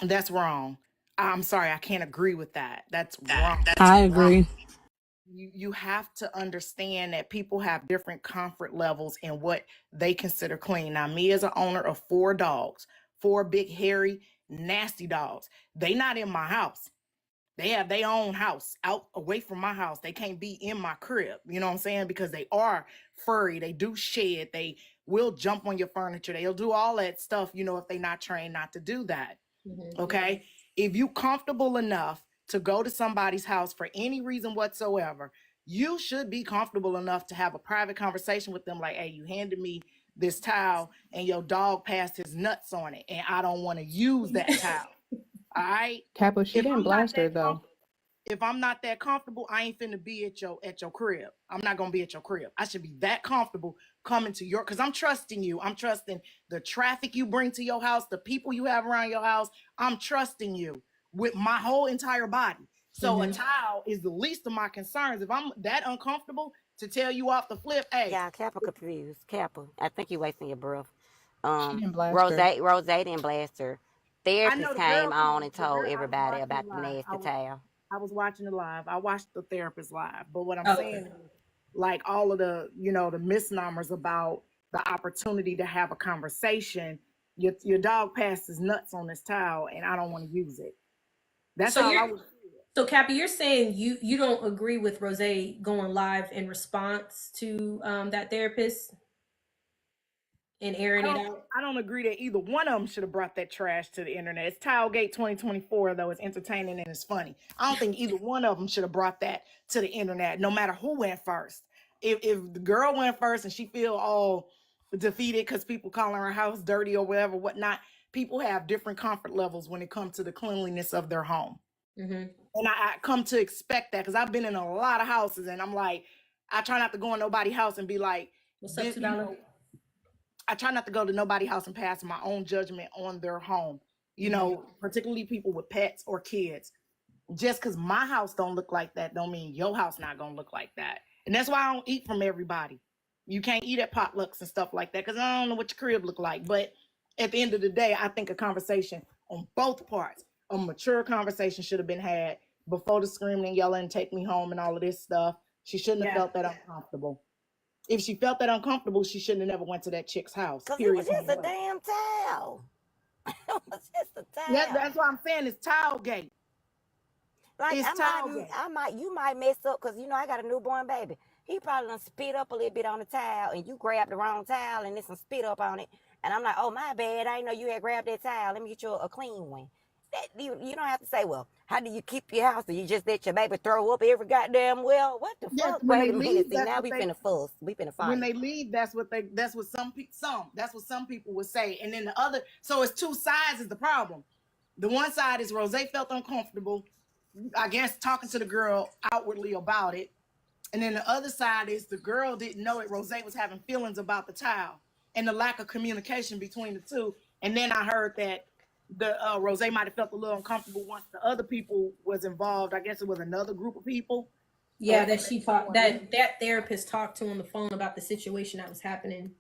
That's wrong. I'm sorry, I can't agree with that. That's wrong. I agree. You have to understand that people have different comfort levels in what they consider clean. Now, me as an owner of four dogs, four big, hairy, nasty dogs, they not in my house. They have their own house out away from my house. They can't be in my crib. You know what I'm saying? Because they are furry. They do shed. They will jump on your furniture. They'll do all that stuff, if they're not trained not to do that. Okay. If you comfortable enough to go to somebody's house for any reason whatsoever, you should be comfortable enough to have a private conversation with them. Like, hey, you handed me this towel and your dog passed his nuts on it, and I don't want to use that towel. All right. Kappa, she If didn't I'm not blast her that though. comfortable, if I'm not that comfortable, I ain't finna be at your crib. I'm not gonna be at your crib. I should be that comfortable coming to your, because I'm trusting you. I'm trusting the traffic you bring to your house, the people you have around your house. I'm trusting you with my whole entire body. So a towel is the least of my concerns. If I'm that uncomfortable to tell you off the flip, hey, Yeah, Kappa confused. Kappa, I think you're wasting your breath. She didn't blast Rose, her. Rose didn't blast her. I Therapist know the came girl on came. and The told girl, I was everybody watching about it the live. nasty towel. I was watching it live. I watched the therapist live. But what I'm saying is, like all of the misnomers about the opportunity to have a conversation. Your dog passed his nuts on this towel, and I don't want to use it. That's So all you're I was. so Cappy, you're saying you don't agree with Rose going live in response to that therapist and I airing it don't. out? I don't agree that either one of them should have brought that trash to the internet. It's Tilegate 2024, though. It's entertaining and it's funny. I don't think either one of them should have brought that to the internet, no matter who went first. If the girl went first and she feel all defeated because people calling her house dirty or whatever, whatnot, people have different comfort levels when it comes to the cleanliness of their home. Mm-hmm. And I come to expect that because I've been in a lot of houses, and I'm like, I try not to go in nobody's house and be like, What's up, this, $2? I try not to go to nobody's house and pass my own judgment on their home. Particularly people with pets or kids. Just because my house don't look like that, don't mean your house not gonna look like that. And that's why I don't eat from everybody. You can't eat at potlucks and stuff like that because I don't know what your crib look like. But at the end of the day, I think a conversation on both parts, a mature conversation should have been had before the screaming and yelling, take me home and all of this stuff. She shouldn't have felt that uncomfortable. If she felt that uncomfortable, she shouldn't have never went to that chick's house. Cause it Period. was just a damn towel. It was just a That's towel. why I'm saying it's towel gate. Like It's towel gate. you might mess up because I got a newborn baby. He probably done spit up a little bit on the towel, and you grabbed the wrong towel, and there's some spit up on it. And I'm like, oh my bad, I didn't know you had grabbed that towel. Let me get you a clean one. You don't have to say, well, how do you keep your house? Do you just let your baby throw up every goddamn well? What the Yes, fuck? when Wait they a minute. leave, See, now we finna fuss. We finna when fight. they leave, that's what some people would say. And then the other, so it's two sides is the problem. The one side is Rose felt uncomfortable, I guess, talking to the girl outwardly about it. And then the other side is the girl didn't know that Rose was having feelings about the towel and the lack of communication between the two. And then I heard that the Rose might have felt a little uncomfortable once the other people was involved. I guess it was another group of people. Yeah, that she talked that therapist talked to on the phone about the situation that was happening.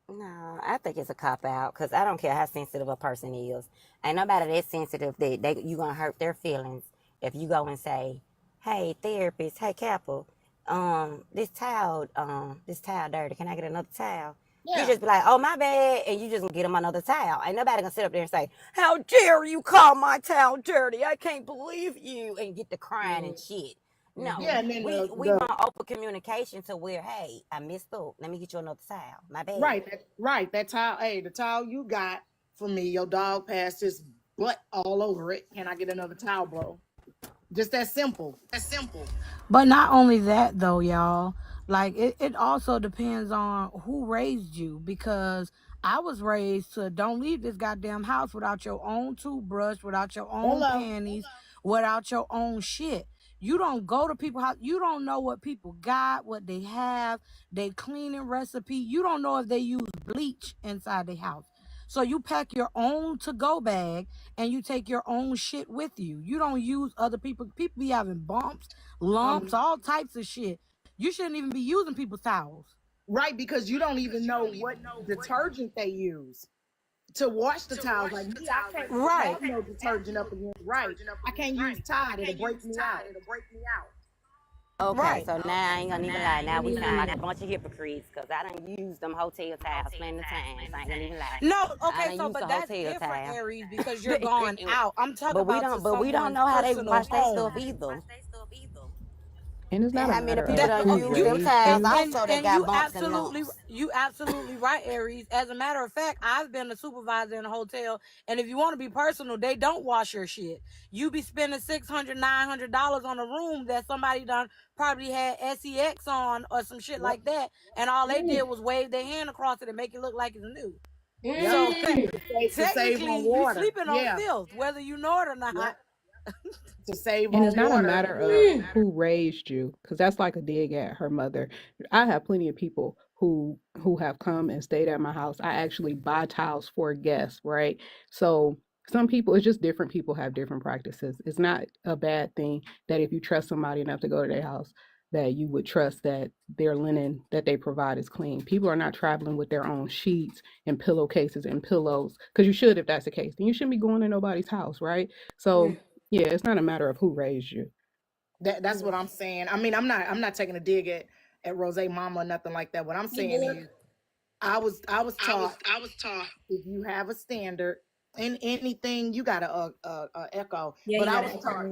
No, I think it's a cop out because I don't care how sensitive a person is. Ain't nobody that sensitive that you gonna hurt their feelings if you go and say, "Hey, therapist, hey, Kappa, this towel dirty. Can I get another towel?" You Yeah. just be like, "Oh, my bad," and you just gonna get them another towel. Ain't nobody gonna sit up there and say, "How dare you call my towel dirty? I can't believe you," and get to crying and shit. No, Yeah, and then we want open communication to where, hey, I missed up. Let me get you another towel. My bad. right. That towel, hey, the towel you got for me, your dog passed his butt all over it. Can I get another towel, bro? Just that simple. That's simple. But not only that though, y'all. Like it also depends on who raised you because I was raised to don't leave this goddamn house without your own toothbrush, without your own Hello. panties, without your own shit. You don't go to people's house. You don't know what people got, what they have, they cleaning recipe. You don't know if they use bleach inside the house. So you pack your own to-go bag and you take your own shit with you. You don't use other people. People be having bumps, lumps, all types of shit. You shouldn't even be using people's towels. Right, because you don't even know what detergent they use. to wash the towels. Like me, I can't Right. have no detergent up against right. I can't use Tide, it'll break me out. Okay, Right. so now I ain't gonna even lie. Now we sound like a bunch of hypocrites because I done used them hotel towels plenty of times. I ain't gonna even lie. No, I okay, done so used but the that's hotel different, towel. Aries, because you're going out. I'm talking But we about to don't. But we don't someone's know how they personal wash their home. stuff either. And it's not And a how many matter people of That done who use them raised towels you. also that got bumps and you lumps? absolutely right, Aries. As a matter of fact, I've been a supervisor in a hotel, and if you want to be personal, they don't wash your shit. You be spending $600, $900 on a room that somebody done probably had sex on or some shit like that, and all they did was wave their hand across it and make it look like it's new. So To save on technically, you water. sleeping on Yeah. filth, whether you know it or not. Yep. To save And on it's not a water. matter of who raised you, because that's like a dig at her mother. I have plenty of people who have come and stayed at my house. I actually buy towels for guests, right? So some people, it's just different people have different practices. It's not a bad thing that if you trust somebody enough to go to their house, that you would trust that their linen that they provide is clean. People are not traveling with their own sheets and pillowcases and pillows, because you should, if that's the case. Then you shouldn't be going to nobody's house, right? So yeah, it's not a matter of who raised you. That's what I'm saying. I mean, I'm not taking a dig at Rose Mama or nothing like that. What I'm saying is I was taught if you have a standard in anything, you got a echo. Yeah, But you I got was taught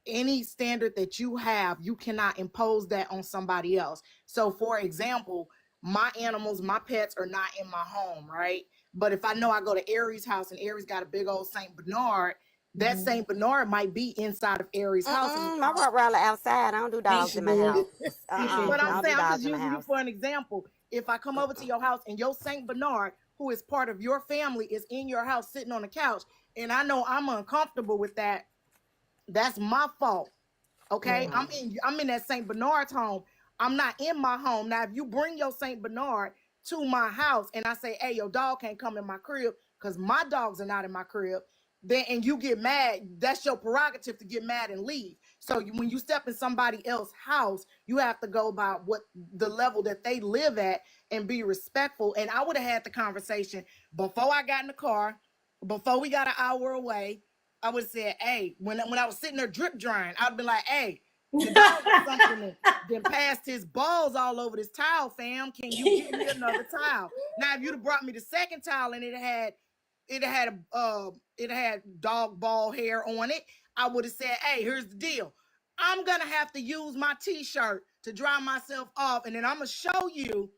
any standard that you have, you cannot impose that on somebody else. So for example, my animals, my pets are not in my home, right? But if I know I go to Aries' house and Aries got a big old Saint Bernard, that Saint Bernard might be inside of Aries' house. My Rottweiler outside. I don't do dogs in my house. But I I'm don't do saying, I'm dogs just in my using you house. for an example. If I come over to your house and your Saint Bernard, who is part of your family, is in your house sitting on the couch, and I know I'm uncomfortable with that, that's my fault. Okay, I'm in that Saint Bernard's home. I'm not in my home. Now, if you bring your Saint Bernard to my house and I say, hey, your dog can't come in my crib because my dogs are not in my crib, then and you get mad, that's your prerogative to get mad and leave. So when you step in somebody else's house, you have to go by what the level that they live at and be respectful. And I would have had the conversation before I got in the car, before we got an hour away. I would have said, hey, when I was sitting there drip drying, I'd be like, hey, the dog or something then passed his balls all over this towel, fam. Can you give me another towel? Now, if you'd have brought me the second towel and it had dog ball hair on it, I would have said, hey, here's the deal. I'm gonna have to use my t-shirt to dry myself off, and then I'm gonna show you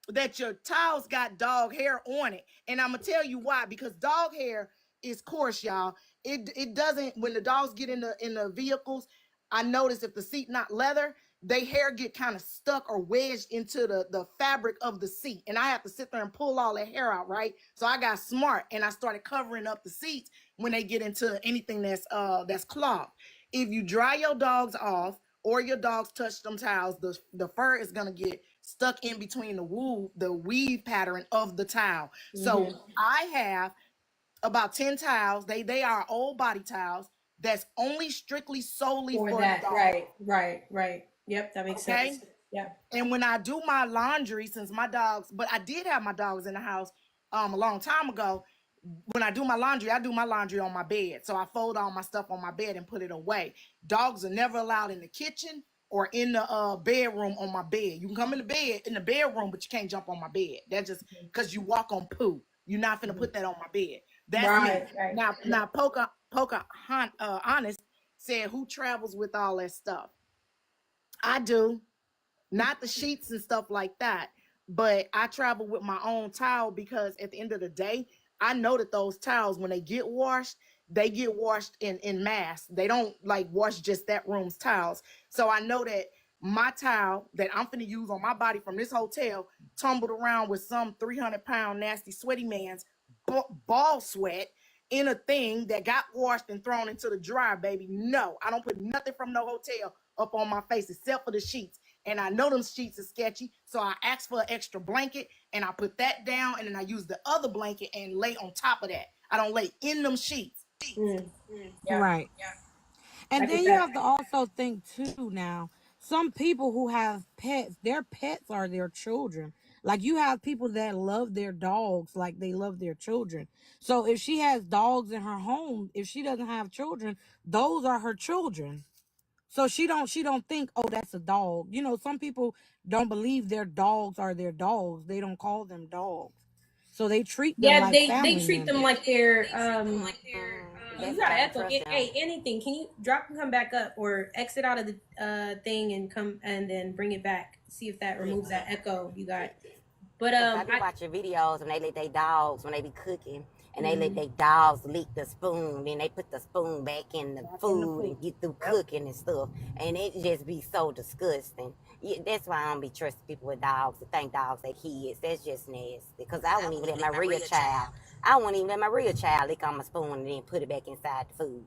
that your towels got dog hair on it. And I'm gonna tell you why, because dog hair is coarse, y'all. It doesn't, when the dogs get in the vehicles, I notice if the seat not leather, they hair get kind of stuck or wedged into the fabric of the seat. And I have to sit there and pull all that hair out, right? So I got smart and I started covering up the seats when they get into anything that's cloth. If you dry your dogs off or your dogs touch them towels, the fur is gonna get stuck in between the weave pattern of the towel. So I have about 10 towels. They are old body towels that's only strictly solely for that. the dog. Right. Yep, that makes Okay? sense. Yeah. And when I do my laundry, since my dogs, but I did have my dogs in the house a long time ago. When I do my laundry, I do my laundry on my bed. So I fold all my stuff on my bed and put it away. Dogs are never allowed in the kitchen or in the bedroom on my bed. You can come in the bedroom, but you can't jump on my bed. That's just because you walk on poo. You're not finna put that on my bed. That's me. Right. Now, Honest said, who travels with all that stuff? I do. Not the sheets and stuff like that, but I travel with my own towel because at the end of the day, I know that those towels, when they get washed in mass. They don't like wash just that room's towels. So I know that my towel that I'm finna use on my body from this hotel tumbled around with some 300-pound nasty sweaty man's ball sweat in a thing that got washed and thrown into the dryer, baby. No, I don't put nothing from no hotel up on my face except for the sheets. And I know them sheets are sketchy, so I asked for an extra blanket and I put that down, and then I use the other blanket and lay on top of that. I don't lay in them sheets. Yeah. Right. Yeah. And then you have to also think too now, some people who have pets, their pets are their children. Like you have people that love their dogs like they love their children. So if she has dogs in her home, if she doesn't have children, those are her children. So she don't think, oh, that's a dog. You know, some people don't believe their dogs are their dogs. They don't call them dogs. So they treat them Yeah, like they family treat them members. like they're oh, you That's got why to I don't echo. trust them. Hey, anything. Can you drop and come back up or exit out of the thing and come and then bring it back? See if that Yeah. removes that echo you got. But Cause I be I watching videos when they let their dogs when they be cooking and they let mhm. their dogs lick the spoon, then they put the spoon back in the food and get through cooking and stuff, and it just be so disgusting. Yeah, that's why I don't be trusting people with dogs to think dogs they kids. That's just nasty. Cause I wouldn't even let my real child. I wouldn't even let my real child lick on my spoon and then put it back inside the food.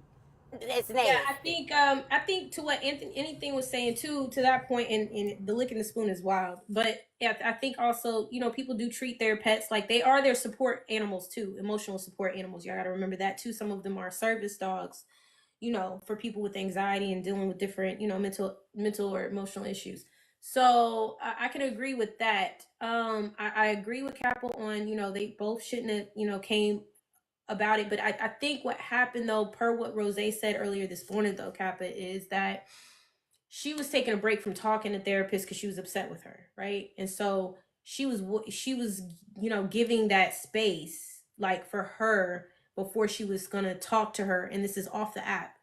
That's Yeah, nasty. I think to what Anthony anything was saying too to that point, and the licking the spoon is wild. But yeah, I think also people do treat their pets like they are their support animals too, emotional support animals. You got to remember that too. Some of them are service dogs, for people with anxiety and dealing with different mental or emotional issues. So I can agree with that. I agree with Capital on they both shouldn't have came about it. But I think what happened though, per what Rose said earlier this morning though, Kappa, is that she was taking a break from talking to therapists because she was upset with her, right? And so she was giving that space like for her before she was gonna talk to her, and this is off the app,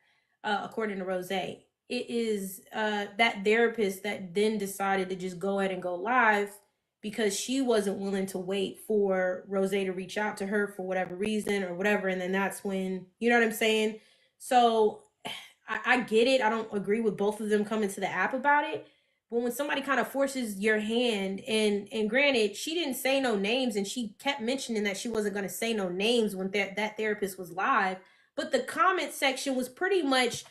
according to Rose. It is that therapist that then decided to just go ahead and go live because she wasn't willing to wait for Rose to reach out to her for whatever reason or whatever, and then that's when you know what I'm saying. So I get it. I don't agree with both of them coming to the app about it. But when somebody kind of forces your hand, and granted, she didn't say no names, and she kept mentioning that she wasn't going to say no names when that therapist was live. But the comment section was pretty much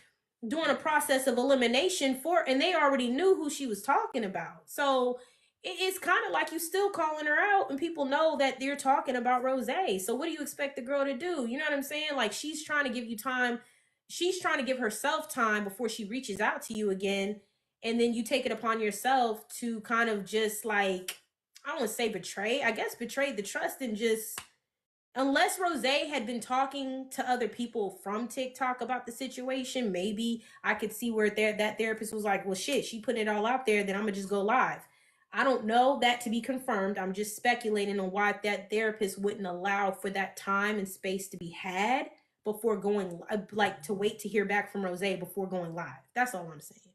doing a process of elimination and they already knew who she was talking about. So it's kind of like you still calling her out, and people know that you're talking about Rose. So what do you expect the girl to do? You know what I'm saying? Like she's trying to give you time, she's trying to give herself time before she reaches out to you again, and then you take it upon yourself to kind of just like, I don't want to say betray, I guess betray the trust, and just, unless Rose had been talking to other people from TikTok about the situation, maybe I could see where that therapist was like, well shit, she put it all out there, then I'm gonna just go live. I don't know that to be confirmed. I'm just speculating on why that therapist wouldn't allow for that time and space to be had before going, like to wait to hear back from Rose before going live. That's all I'm saying.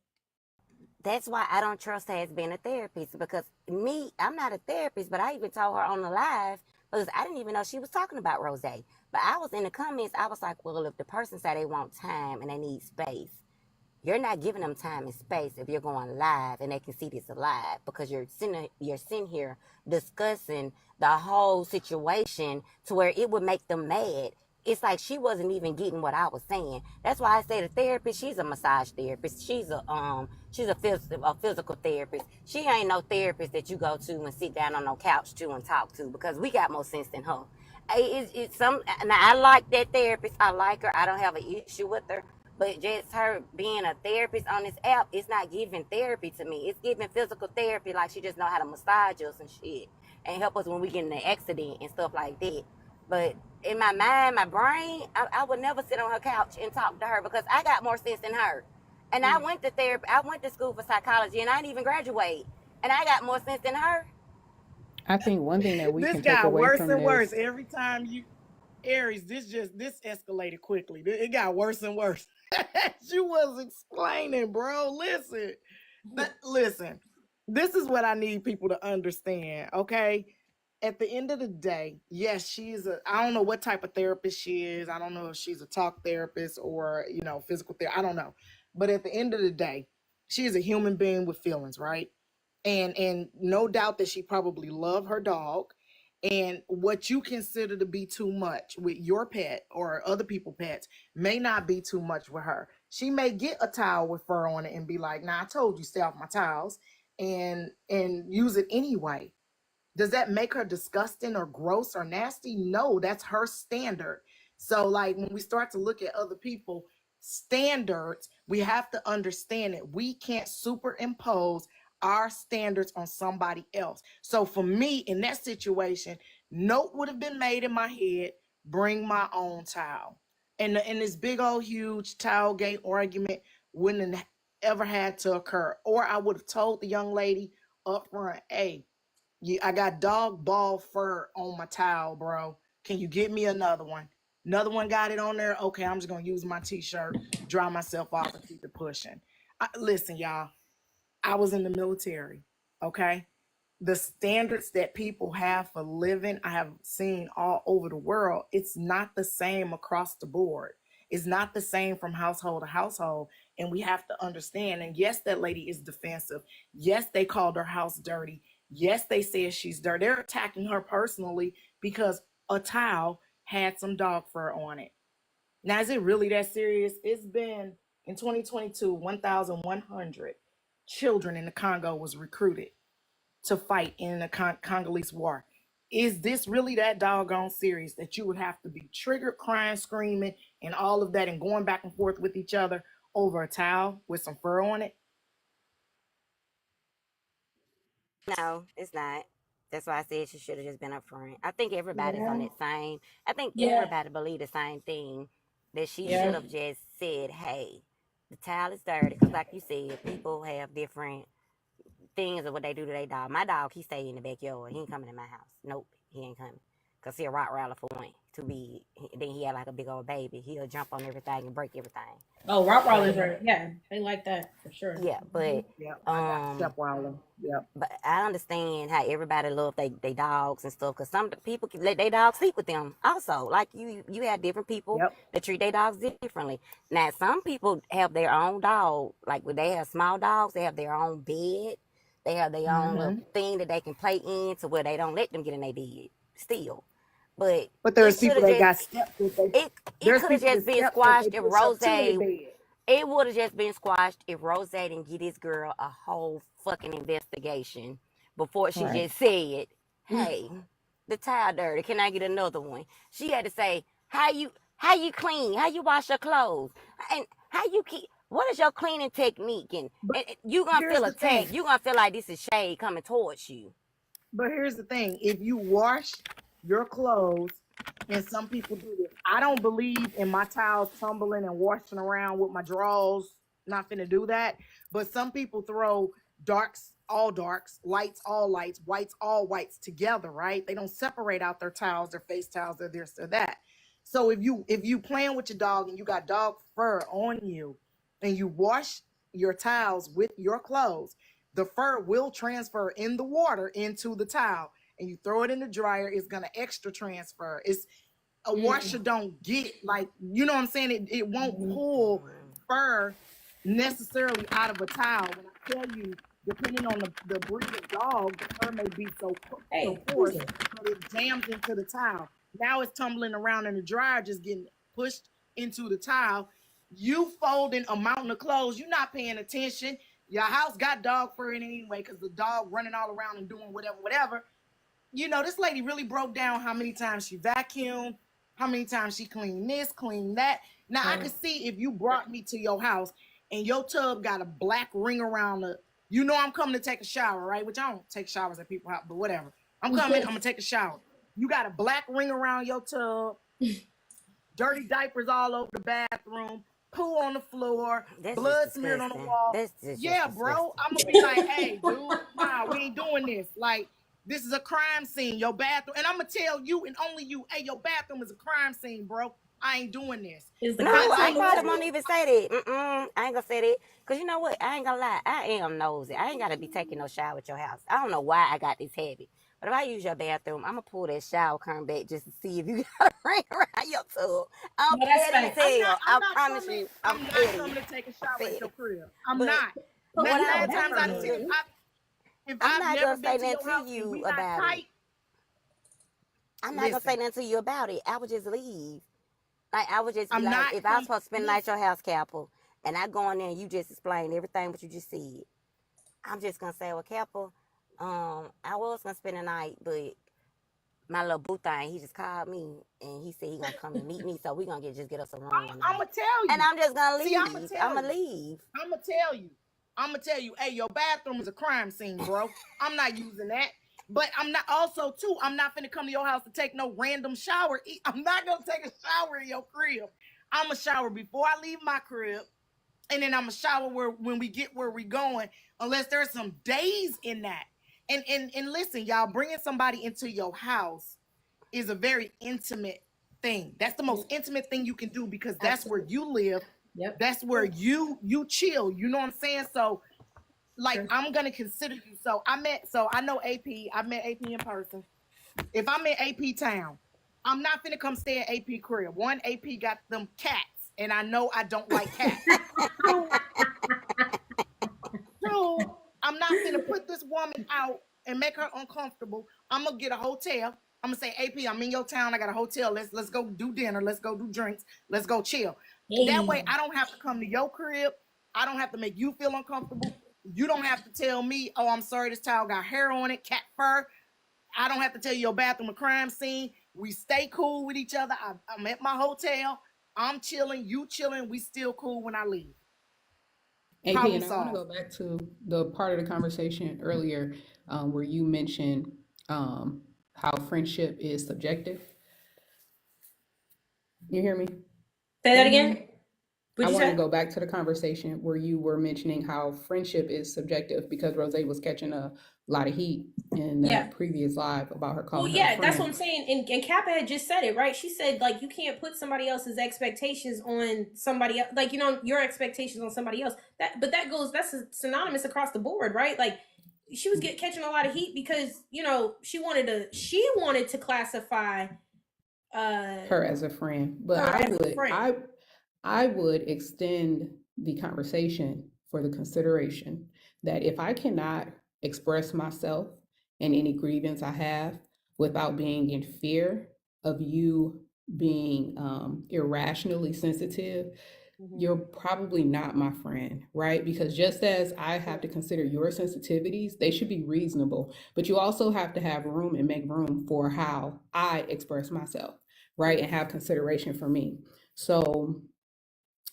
That's why I don't trust her as being a therapist, because I'm not a therapist, but I even told her on the live because I didn't even know she was talking about Rose. But I was in the comments, I was like, well, if the person said they want time and they need space, you're not giving them time and space if you're going live and they can see this live, because you're sitting here discussing the whole situation to where it would make them mad. It's like she wasn't even getting what I was saying. That's why I say the therapist, she's a massage therapist. She's a physical therapist. She ain't no therapist that you go to and sit down on no couch to and talk to, because we got more sense than her. Now I like that therapist. I like her. I don't have an issue with her. But just her being a therapist on this app, it's not giving therapy to me. It's giving physical therapy, like she just know how to massage us and shit and help us when we get in an accident and stuff like that. But in my mind, my brain, I would never sit on her couch and talk to her because I got more sense than her. And I went to therapy. I went to school for psychology, and I didn't even graduate. And I got more sense than her. I think one thing that we This can take got away worse from and worse this, every time you, Aries. This escalated quickly. It got worse and worse. You was explaining, bro. Listen. This is what I need people to understand. Okay, at the end of the day, yes, I don't know what type of therapist she is. I don't know if she's a talk therapist or, physical therapist. I don't know. But at the end of the day, she is a human being with feelings, right? And no doubt that she probably loved her dog. And what you consider to be too much with your pet or other people's pets may not be too much with her. She may get a towel with fur on it and be like, "Nah, I told you, stay off my towels," and use it anyway. Does that make her disgusting or gross or nasty? No, that's her standard. So, like, when we start to look at other people standards, we have to understand that we can't superimpose our standards on somebody else. So for me, in that situation, note would have been made in my head, bring my own towel. And this big old huge towel gate argument wouldn't have ever had to occur. Or I would have told the young lady up front, hey, I got dog ball fur on my towel, bro. Can you get me another one? Another one got it on there. Okay, I'm just gonna use my t-shirt, dry myself off, and keep it pushing. Listen, y'all, I was in the military. Okay, the standards that people have for living, I have seen all over the world. It's not the same across the board. It's not the same from household to household. And we have to understand. And yes, that lady is defensive. Yes, they called her house dirty. Yes, they said she's dirty. They're attacking her personally because a towel had some dog fur on it. Now, is it really that serious? It's been in 2022, 1,100 children in the Congo was recruited to fight in the Congolese war. Is this really that doggone serious that you would have to be triggered, crying, screaming, and all of that and going back and forth with each other over a towel with some fur on it? No, it's not. That's why I said she should have just been up front. I think everybody's on Yeah. that same. I think Yeah. everybody believe the same thing. That she should have just said, "Hey, the towel is dirty." Because, like you said, people have different things of what they do to their dog. My dog, he stay in the backyard. He ain't coming in my house. Nope, he ain't coming. Because he a Rottweiler for one. Too big. Then he had like a big old baby. He'll jump on everything and break everything. Oh, Rottweilers are, yeah, they like that for sure. Yeah, but Yeah, I got Stepweiler. Yep. but I understand how everybody love they dogs and stuff. Because some people can let their dogs sleep with them also. Like you have different people Yep. that treat their dogs differently. Now some people have their own dog. Like when they have small dogs, they have their own bed. They have their own little thing that they can play in to where they don't let them get in their bed still. But there's it people should that have got just steps that they it there's could have people just that been steps that squashed they if push up to their Rose. bed. It would have just been squashed if Rose didn't get this girl a whole fucking investigation before she Right. just said, "Hey, the towel dirty. Can I get another one?" She had to say, how you clean? How you wash your clothes? And how you keep? What is your cleaning technique?" And But you gonna here's feel the thing. attacked. You gonna feel like this is shade coming towards you. But here's the thing. If you wash your clothes, and some people do this, I don't believe in my towels tumbling and washing around with my drawers. Not finna do that. But some people throw darks, lights, all lights, whites, all whites together, right? They don't separate out their towels, their face towels, their this or that. So if you playing with your dog and you got dog fur on you and you wash your towels with your clothes, the fur will transfer in the water into the towel, and you throw it in the dryer, it's gonna extra transfer. It's a washer don't get, like, you know what I'm saying? It won't pull fur necessarily out of a towel. When I tell you, depending on the breed of dog, the fur may be so coarse that it jams into the towel. Now it's tumbling around in the dryer, just getting pushed into the towel. You folding a mountain of clothes, you're not paying attention. Your house got dog fur in it anyway because the dog running all around and doing whatever. This lady really broke down how many times she vacuumed, how many times she cleaned this, cleaned that. Now, I could see if you brought me to your house and your tub got a black ring around the, I'm coming to take a shower, right? Which I don't take showers at people's house, but whatever. I'm coming, I'm going to take a shower. You got a black ring around your tub, dirty diapers all over the bathroom, poo on the floor, blood smeared on the wall. Yeah, bro. I'm gonna be like, hey, dude, nah, we ain't doing this. Like, this is a crime scene. Your bathroom, and I'm gonna tell you and only you, hey, your bathroom is a crime scene, bro. I ain't doing this. No, I probably won't even say that. I ain't gonna say that. Cause you know what? I ain't gonna lie. I am nosy. I ain't gotta be taking no shower at your house. I don't know why I got this habit. But if I use your bathroom, I'm gonna pull that shower curtain back just to see if you got a ring around your tub. I'm petty as hell. I promise you, I'm not petty. coming to take a shower at your crib. I'm But- not. But what I 9 times out of 10, if I'm I've not never gonna say been to your nothing house to and you we not about tight, it. I'm not gonna say nothing to you about it. I would just leave. Like, I would just be like, if I was supposed to spend the night at your house, Capel, and I go in there and you just explain everything what you just said, I'm just gonna say, well, Capel, I was gonna spend the night, but my little boo thing, he just called me and he said he gonna come and meet me, so we gonna just get us a room. I'm gonna tell you. And I'm just gonna leave. See, I'm gonna leave. tell you. I'm gonna tell you, hey, your bathroom is a crime scene, bro. I'm not using that. But I'm not also too, I'm not finna come to your house to take no random shower. I'm not gonna take a shower in your crib. I'm gonna shower before I leave my crib. And then I'm gonna shower when we get where we going, unless there's some days in that. And listen, y'all, bringing somebody into your house is a very intimate thing. That's the most intimate thing you can do because that's where you live. Yep. That's where you chill. You know what I'm saying? So, like, Sure. I'm gonna consider you. So I know AP. I met AP in person. If I'm in AP town, I'm not finna come stay at AP crib. One, AP got them cats, and I know I don't like cats. Two, I'm not finna put this woman out and make her uncomfortable. I'm gonna get a hotel. I'm gonna say, AP, I'm in your town. I got a hotel. Let's go do dinner. Let's go do drinks. Let's go chill. Hey. That way, I don't have to come to your crib. I don't have to make you feel uncomfortable. You don't have to tell me, oh, I'm sorry, this towel got hair on it, cat fur. I don't have to tell you your bathroom a crime scene. We stay cool with each other. I'm at my hotel. I'm chilling. You chilling. We still cool when I leave. AP, Problem and I want to solved. go back to the part of the conversation earlier where you mentioned how friendship is subjective. You hear me? Say that again. I What'd you want to say? go back to the conversation where you were mentioning how friendship is subjective because Rose was catching a lot of heat in that Yeah. previous live about her Well, calling her a yeah, that's what I'm friend. saying. And Kappa had just said it, right? She said, like, you can't put somebody else's expectations on somebody else, like, you know, your expectations on somebody else. But that's synonymous across the board, right? Like, she was catching a lot of heat because, you know, she wanted to classify Her as a friend. But her as a friend. I would extend the conversation for the consideration that if I cannot express myself and any grievance I have without being in fear of you being irrationally sensitive, you're probably not my friend, right? Because just as I have to consider your sensitivities, they should be reasonable, but you also have to have room and make room for how I express myself, right? And have consideration for me. So,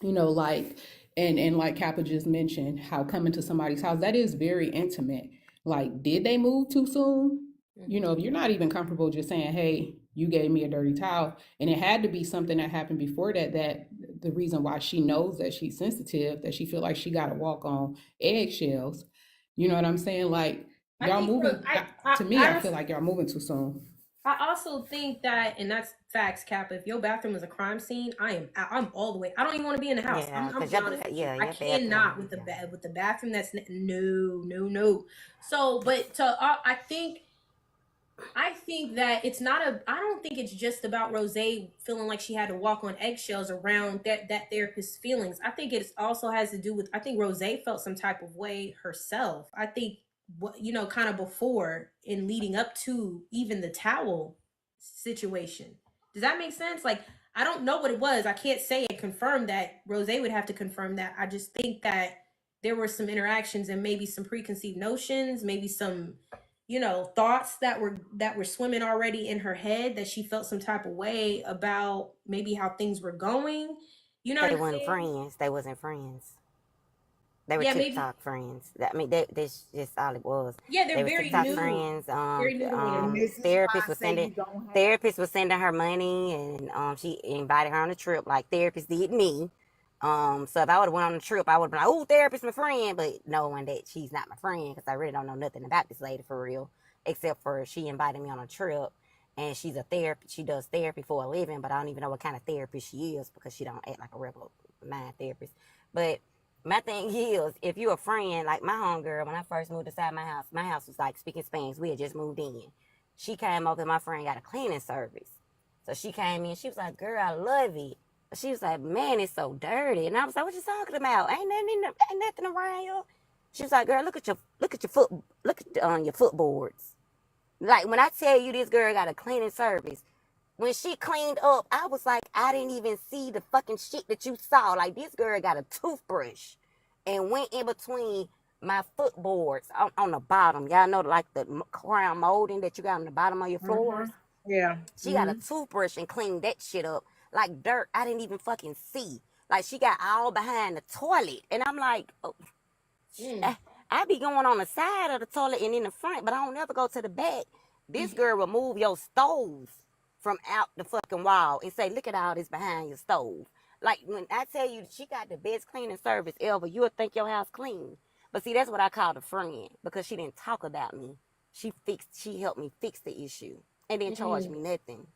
you know, like, and like Kappa just mentioned, how coming to somebody's house, that is very intimate. Like, did they move too soon? You know, if you're not even comfortable just saying, hey, you gave me a dirty towel, and it had to be something that happened before that, that the reason why she knows that she's sensitive, that she feel like she got to walk on eggshells. You know what I'm saying? Like, I y'all think, moving, look, to me, I feel like y'all moving too soon. I also think that, and that's facts, Kappa. If your bathroom is a crime scene, I'm all the way. I don't even want to be in the house. Yeah, I'm 'cause be honest with you. I your cannot bathroom. with the bathroom. That's no. So, but I think that it's not I don't think it's just about Rose feeling like she had to walk on eggshells around that therapist's feelings. I think it also has to do with, I think Rose felt some type of way herself. I think, you know, kind of before and leading up to even the towel situation. Does that make sense? Like, I don't know what it was. I can't say and confirm that. Rose would have to confirm that. I just think that there were some interactions and maybe some preconceived notions, maybe some, you know, thoughts that were swimming already in her head, that she felt some type of way about maybe how things were going. You know, They weren't friends. They wasn't friends. They were TikTok friends. I mean, that's just all it was. Yeah, They were very TikTok new. friends. Very new to one another. Therapist was sending her money, and she invited her on a trip like therapist did me. So if I would have went on a trip, I would have been like, "Oh, therapist, my friend," but knowing that she's not my friend because I really don't know nothing about this lady for real, except for she invited me on a trip, and she's a therapist. She does therapy for a living, but I don't even know what kind of therapist she is because she don't act like a regular mind therapist. But my thing is, if you're a friend, like my homegirl, when I first moved inside my house was like speaking Spanish. We had just moved in. She came over, and my friend got a cleaning service. So she came in, she was like, "Girl, I love it." She was like, "Man, it's so dirty." And I was like, "What you talking about? Ain't nothing around here." She was like, "Girl, look at your your footboards." Like, when I tell you this girl got a cleaning service, when she cleaned up, I was like, I didn't even see the fucking shit that you saw. Like, this girl got a toothbrush and went in between my footboards on the bottom. Y'all know, like, the crown molding that you got on the bottom of your floors? Yeah. She got a toothbrush and cleaned that shit up like dirt. I didn't even fucking see. Like, she got all behind the toilet. And I'm like, oh. Mm. I be going on the side of the toilet and in the front, but I don't never go to the back. This girl remove your stove from out the fucking wall and say, look at all this behind your stove. Like when I tell you she got the best cleaning service ever, you'll think your house clean. But see, that's what I called a friend because she didn't talk about me. She helped me fix the issue and then charged me nothing.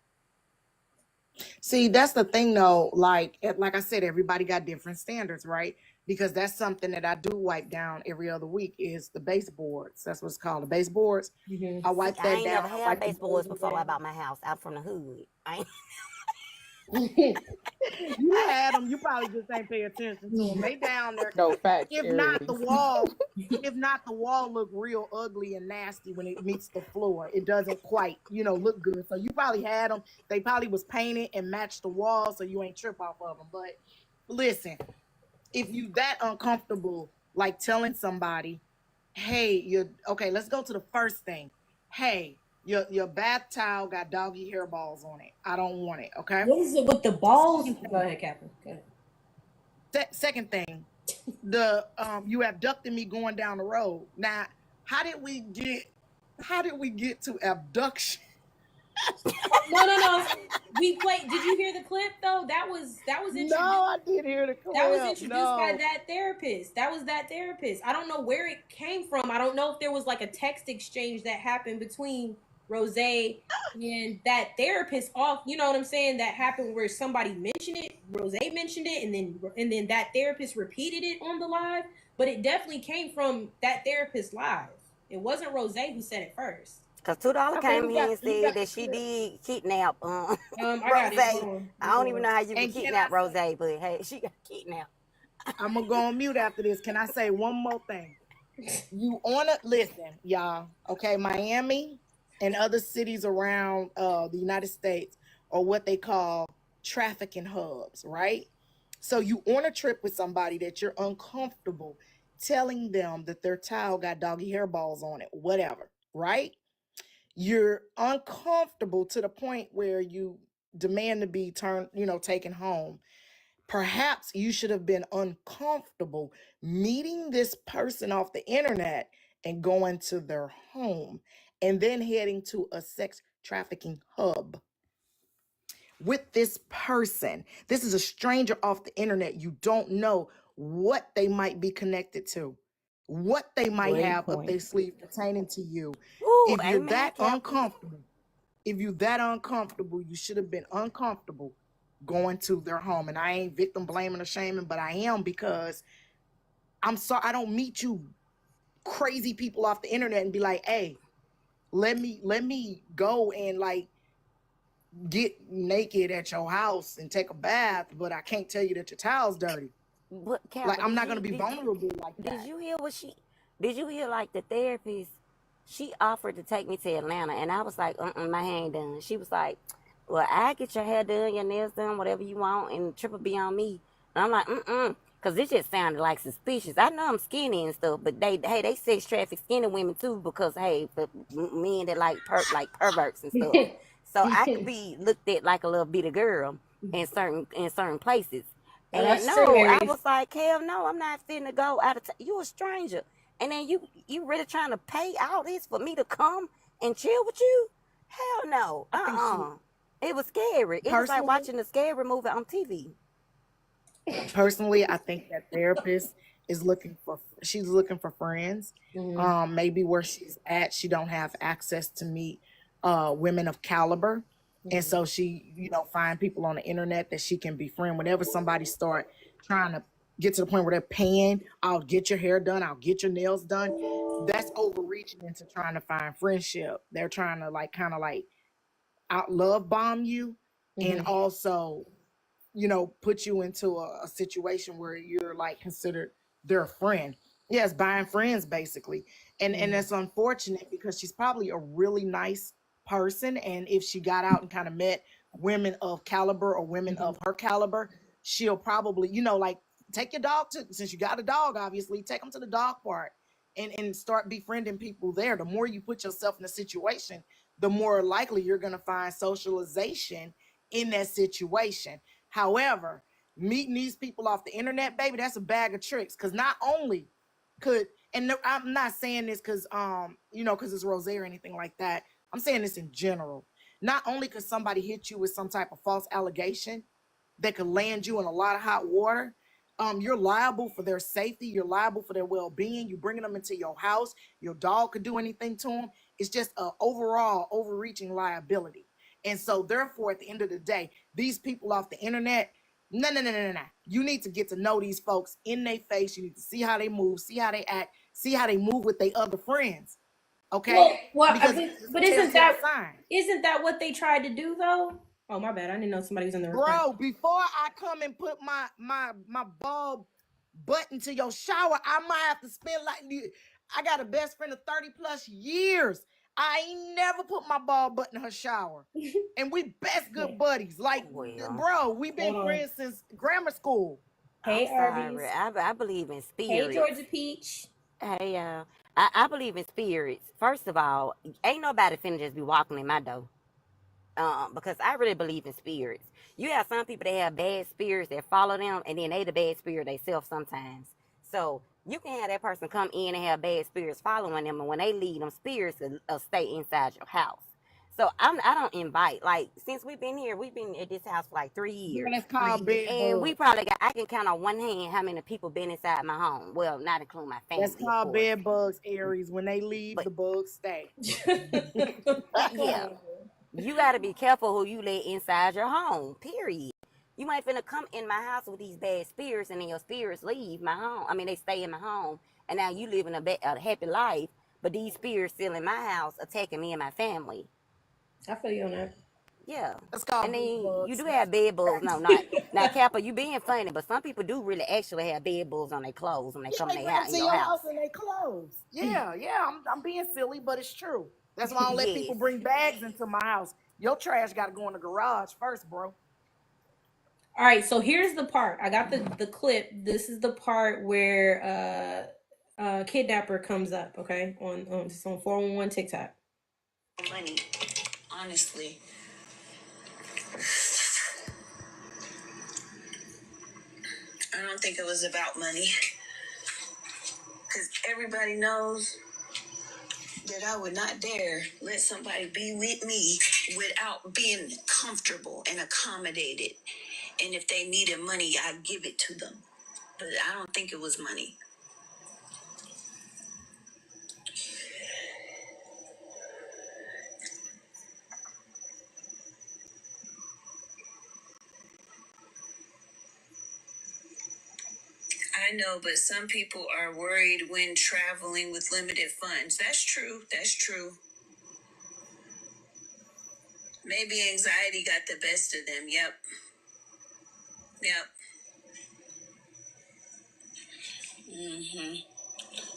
See, that's the thing though. Like I said, everybody got different standards, right? Because that's something that I do wipe down every other week is the baseboards. That's what it's called, the baseboards. Mm-hmm. I See, wipe I that ain't down. never I had wipe the baseboards molding before I down. bought my house. I'm from the hood. You had them. You probably just ain't pay attention to them. They down there. No facts, If not the Aries. wall, if not the wall look real ugly and nasty when it meets the floor. It doesn't quite, look good. So you probably had them. They probably was painted and matched the wall, so you ain't trip off of them. But listen, if you that uncomfortable, like telling somebody, hey, you're okay, let's go to the first thing. Hey, your bath towel got doggy hairballs on it. I don't want it. Okay. What is it with the balls? Go ahead, Captain. Go ahead. Second thing, you abducted me going down the road. Now, how did we get to abduction? No. We played. Did you hear the clip though? That was No, introduced. I didn't hear the clip. That was introduced by No. that therapist. That was that therapist. I don't know where it came from. I don't know if there was like a text exchange that happened between Rose and that therapist off, you know what I'm saying? That happened where somebody mentioned it, Rose mentioned it, and then that therapist repeated it on the live. But it definitely came from that therapist live. It wasn't Rose who said it first. Because $2 Okay, came who here got and who said got that the she clip? did kidnap I Rose. got it. Hold on. I don't even know how you can And can kidnap I Rose, say, but hey, she got kidnapped. I'm gonna go on mute after this. Can I say one more thing? You wanna listen, y'all. Okay, Miami and other cities around the United States are what they call trafficking hubs, right? So you on a trip with somebody that you're uncomfortable telling them that their towel got doggy hairballs on it, whatever, right? You're uncomfortable to the point where you demand to be taken home. Perhaps you should have been uncomfortable meeting this person off the internet and going to their home and then heading to a sex trafficking hub with this person. This is a stranger off the internet. You don't know what they might be connected to, what they might Great have up point. their sleeve pertaining to you. Ooh, If you're amen, that Captain. uncomfortable, you should have been uncomfortable going to their home. And I ain't victim blaming or shaming, but I am because I'm sorry I don't meet you crazy people off the internet and be like, hey, let me go and like get naked at your house and take a bath, but I can't tell you that your towel's dirty. But Like Captain, I'm not gonna be vulnerable like did that. you hear what she? Did you hear like the therapist? She offered to take me to Atlanta, and I was like, my hair ain't done. She was like, well, I get your hair done, your nails done, whatever you want, and triple be on me. And I'm like, because this just sounded like suspicious. I know I'm skinny and stuff, but they sex traffic skinny women too because hey, for men that like perverts and stuff. So I could be looked at like a little bitty girl in certain places. Oh, And that's true, no, I Aries. was like, hell no, I'm not finna go out of you a stranger. And then you really trying to pay all this for me to come and chill with you? Hell no. I think she It was scary. It was like personally, watching a scary movie on TV. I think that therapist is she's looking for friends. Mm-hmm. Maybe where she's at, she don't have access to meet women of caliber. And Mm-hmm. so she, find people on the internet that she can befriend. Whenever somebody start trying to get to the point where they're paying, I'll get your hair done, I'll get your nails done. That's overreaching into trying to find friendship. They're trying to like kind of like out love bomb you and Mm-hmm. also put you into a situation where you're like considered their friend. Yes, buying friends basically. And Mm-hmm. that's unfortunate because she's probably a really nice person. And if she got out and kind of met women of caliber or women Mm-hmm. of her caliber, she'll probably, like take your dog to, since you got a dog, obviously, take them to the dog park and start befriending people there. The more you put yourself in a situation, the more likely you're going to find socialization in that situation. However, meeting these people off the internet, baby, that's a bag of tricks. Because not only could, and I'm not saying this because because it's Rose or anything like that. I'm saying this in general. Not only could somebody hit you with some type of false allegation that could land you in a lot of hot water, you're liable for their safety. You're liable for their well-being. You bringing them into your house. Your dog could do anything to them. It's just a overall overreaching liability. And so, therefore, at the end of the day, these people off the internet, no. You need to get to know these folks in their face. You need to see how they move, see how they act, see how they move with their other friends. Okay? Well, Because but isn't that what they tried to do though? Oh, my bad. I didn't know somebody was in the recording. Bro, before I come and put my bulb button to your shower, I might have to spend I got a best friend of 30 plus years. I ain't never put my ball button in her shower. And we best good buddies. Like, bro, we've been friends since grammar school. Hey, Arby's. I believe in spirits. Hey, Georgia Peach. Hey, I believe in spirits. First of all, ain't nobody finna just be walking in my door. Because I really believe in spirits. You have some people that have bad spirits that follow them, and then they the bad spirit themselves sometimes. So you can have that person come in and have bad spirits following them, and when they leave, them spirits will stay inside your house. So I don't invite. Like, since we've been at this house for like 3 years. That's called bed and we probably I can count on one hand how many people been inside my home. Well, not including my family. That's called bed bugs, Aries. When they leave, the bugs stay. Yeah. You got to be careful who you let inside your home, period. You might finna come in my house with these bad spirits, and then your spirits leave my home. I mean, they stay in my home, and now you living a happy life, but these spirits still in my house attacking me and my family. I feel you on that. Yeah. That's called and then you do have bed bugs. No, not Kappa, you being funny, but some people do really actually have bed bugs on their clothes when they come in your house. And they clothes. Yeah. I'm being silly, but it's true. That's why I don't let people bring bags into my house. Your trash got to go in the garage first, bro. All right, so here's the part. I got the clip. This is the part where kidnapper comes up. Okay, on 411 TikTok. Money, honestly. I don't think it was about money, because everybody knows that I would not dare let somebody be with me without being comfortable and accommodated. And if they needed money, I'd give it to them. But I don't think it was money. I know, but some people are worried when traveling with limited funds. That's true. Maybe anxiety got the best of them. Yep.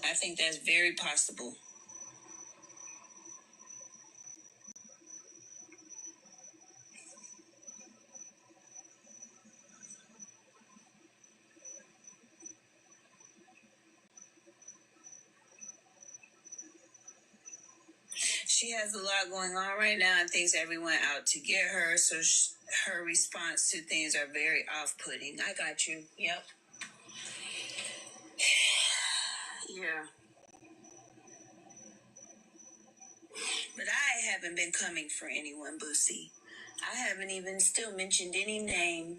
I think that's very possible. She has a lot going on right now and thinks everyone out to get her, so her response to things are very off-putting. I got you. Yep. Yeah. But I haven't been coming for anyone, Boosie. I haven't even still mentioned any name,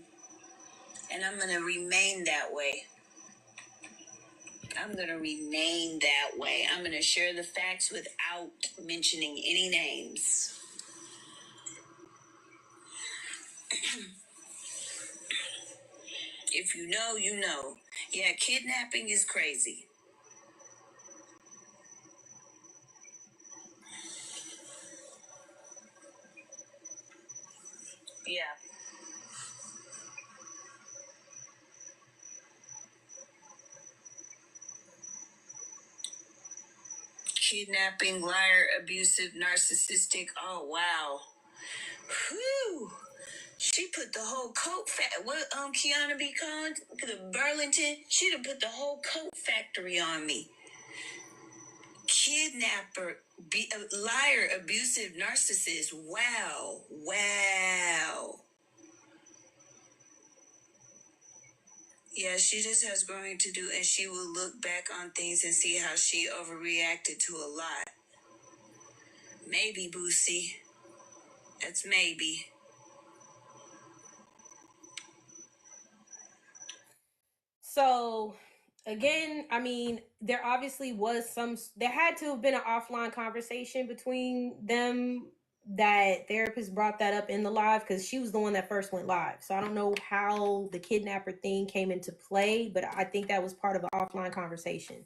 and I'm going to remain that way. I'm going to share the facts without mentioning any names. If you know, you know. Yeah, kidnapping is crazy. Yeah. Kidnapping, liar, abusive, narcissistic. Oh, wow. Whew. She put the whole coat what Kiana be called? The Burlington. She done put the whole coat factory on me. Kidnapper, liar, abusive, narcissist. Wow. Yeah, she just has growing to do, and she will look back on things and see how she overreacted to a lot. Maybe, Boosie. That's maybe. So again, I mean, there obviously was there had to have been an offline conversation between them, that therapist brought that up in the live because she was the one that first went live. So I don't know how the kidnapper thing came into play, but I think that was part of an offline conversation.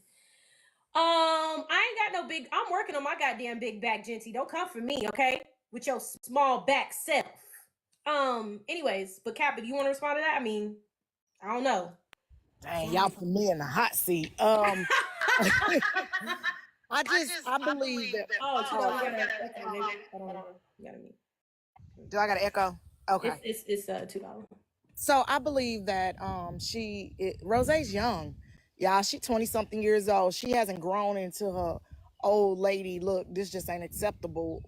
I ain't got no big, I'm working on my goddamn big back, Genty. Don't come for me, okay? With your small back self. Anyways, but Kappa, do you want to respond to that? I mean, I don't know. Dang, y'all put me in the hot seat. I believe that. Oh, we gotta. Okay, maybe I don't know. You gotta mute. Do I got to echo? Okay. It's $2. So I believe that Rose's young. Y'all, she 20 something years old. She hasn't grown into her old lady look. This just ain't acceptable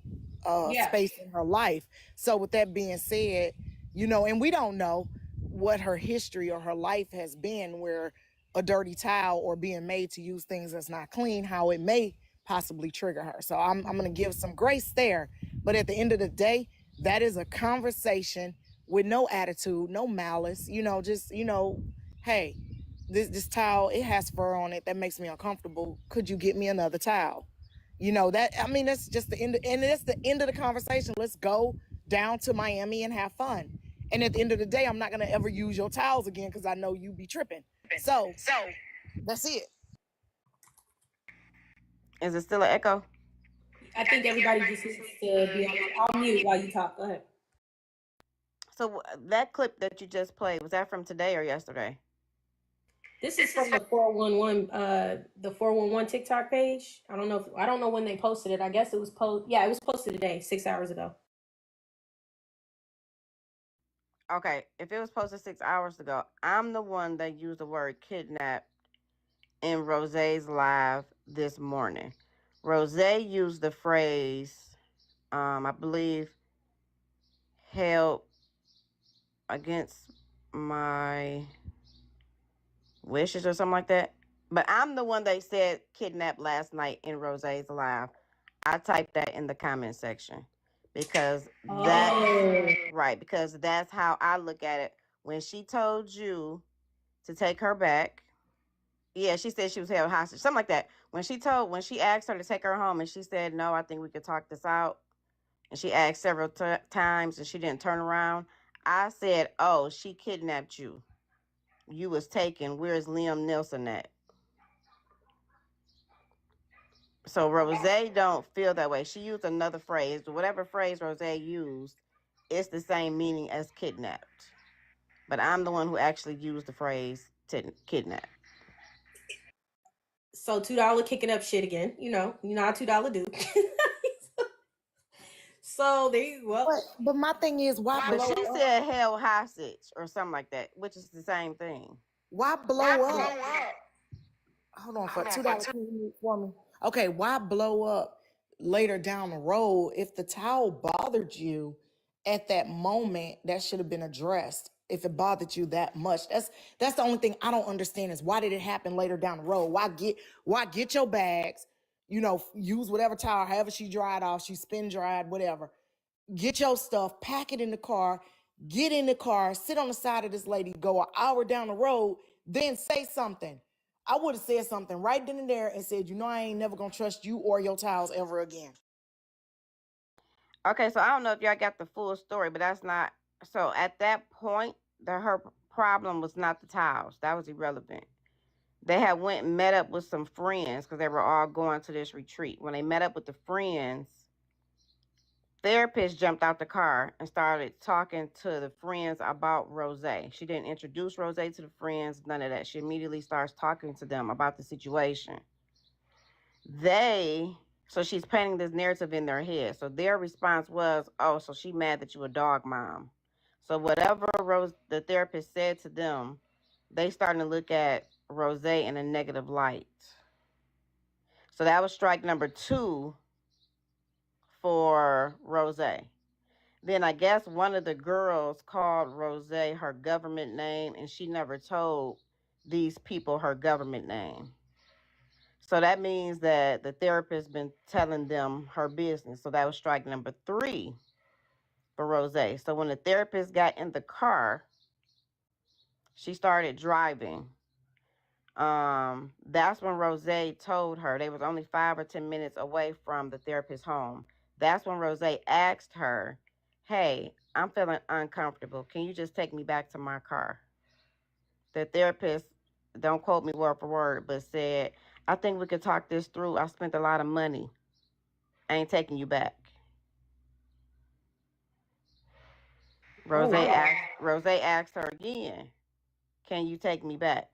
space in her life. So with that being said, and we don't know what her history or her life has been, where a dirty towel or being made to use things that's not clean, how it may possibly trigger her. So I'm going to give some grace there. But at the end of the day, that is a conversation with no attitude, no malice, just, hey, this towel, it has fur on it. That makes me uncomfortable. Could you get me another towel? That's just the end, and that's the end of the conversation. Let's go down to Miami and have fun. And at the end of the day, I'm not going to ever use your towels again because I know you be tripping. So that's it. Is it still an echo? I think everybody just needs to be on. I'll mute while you talk. Go ahead. So that clip that you just played, was that from today or yesterday? This is from the 411 TikTok page. I don't know when they posted it. I guess it was posted today, 6 hours ago. Okay, if it was posted 6 hours ago, I'm the one that used the word kidnap in Rose's live this morning. Rose used the phrase, I believe, held against my wishes or something like that. But I'm the one that said kidnapped last night in Rose's live. I typed that in the comment section because because that's how I look at it. When she told you to take her back, yeah, she said she was held hostage, something like that. When she asked her to take her home, and she said, no, I think we could talk this out, and she asked several times, and she didn't turn around, I said, oh, she kidnapped you. You was taken. Where's Liam Nielsen at? So Rose don't feel that way. She used another phrase. Whatever phrase Rose used, it's the same meaning as kidnapped. But I'm the one who actually used the phrase kidnap. So $2 kicking up shit again. You know how $2 do. So there you go. But my thing is, why blow But she up? said held hostage or something like that, which is the same thing. Why blow up? Hold on for $2 for me. Okay, why blow up later down the road if the towel bothered you at that moment? That should have been addressed. If it bothered you that much, that's the only thing I don't understand is why did it happen later down the road? Why get your bags? Use whatever towel, however she dried off, she spin dried, whatever. Get your stuff, pack it in the car, get in the car, sit on the side of this lady, go an hour down the road, then say something. I would have said something right then and there and said, I ain't never gonna trust you or your towels ever again. Okay, so I don't know if y'all got the full story, but that's not. So at that point, her problem was not the towels. That was irrelevant. They had went and met up with some friends because they were all going to this retreat. When they met up with the friends, therapist jumped out the car and started talking to the friends about Rose. She didn't introduce Rose to the friends, none of that. She immediately starts talking to them about the situation. So she's painting this narrative in their head. So their response was, oh, so she mad that you a dog mom. So whatever the therapist said to them, they starting to look at Rose in a negative light. So that was strike number 2 for Rose. Then I guess one of the girls called Rose her government name, and she never told these people her government name. So that means that the therapist been telling them her business. So that was strike number 3 for Rose. So when the therapist got in the car, she started driving. That's when Rose told her they was only 5 or 10 minutes away from the therapist's home. That's when Rose asked her, "Hey, I'm feeling uncomfortable. Can you just take me back to my car?" The therapist, don't quote me word for word, but said, "I think we could talk this through. I spent a lot of money. I ain't taking you back." Oh wow. Rose asked her again, "Can you take me back?"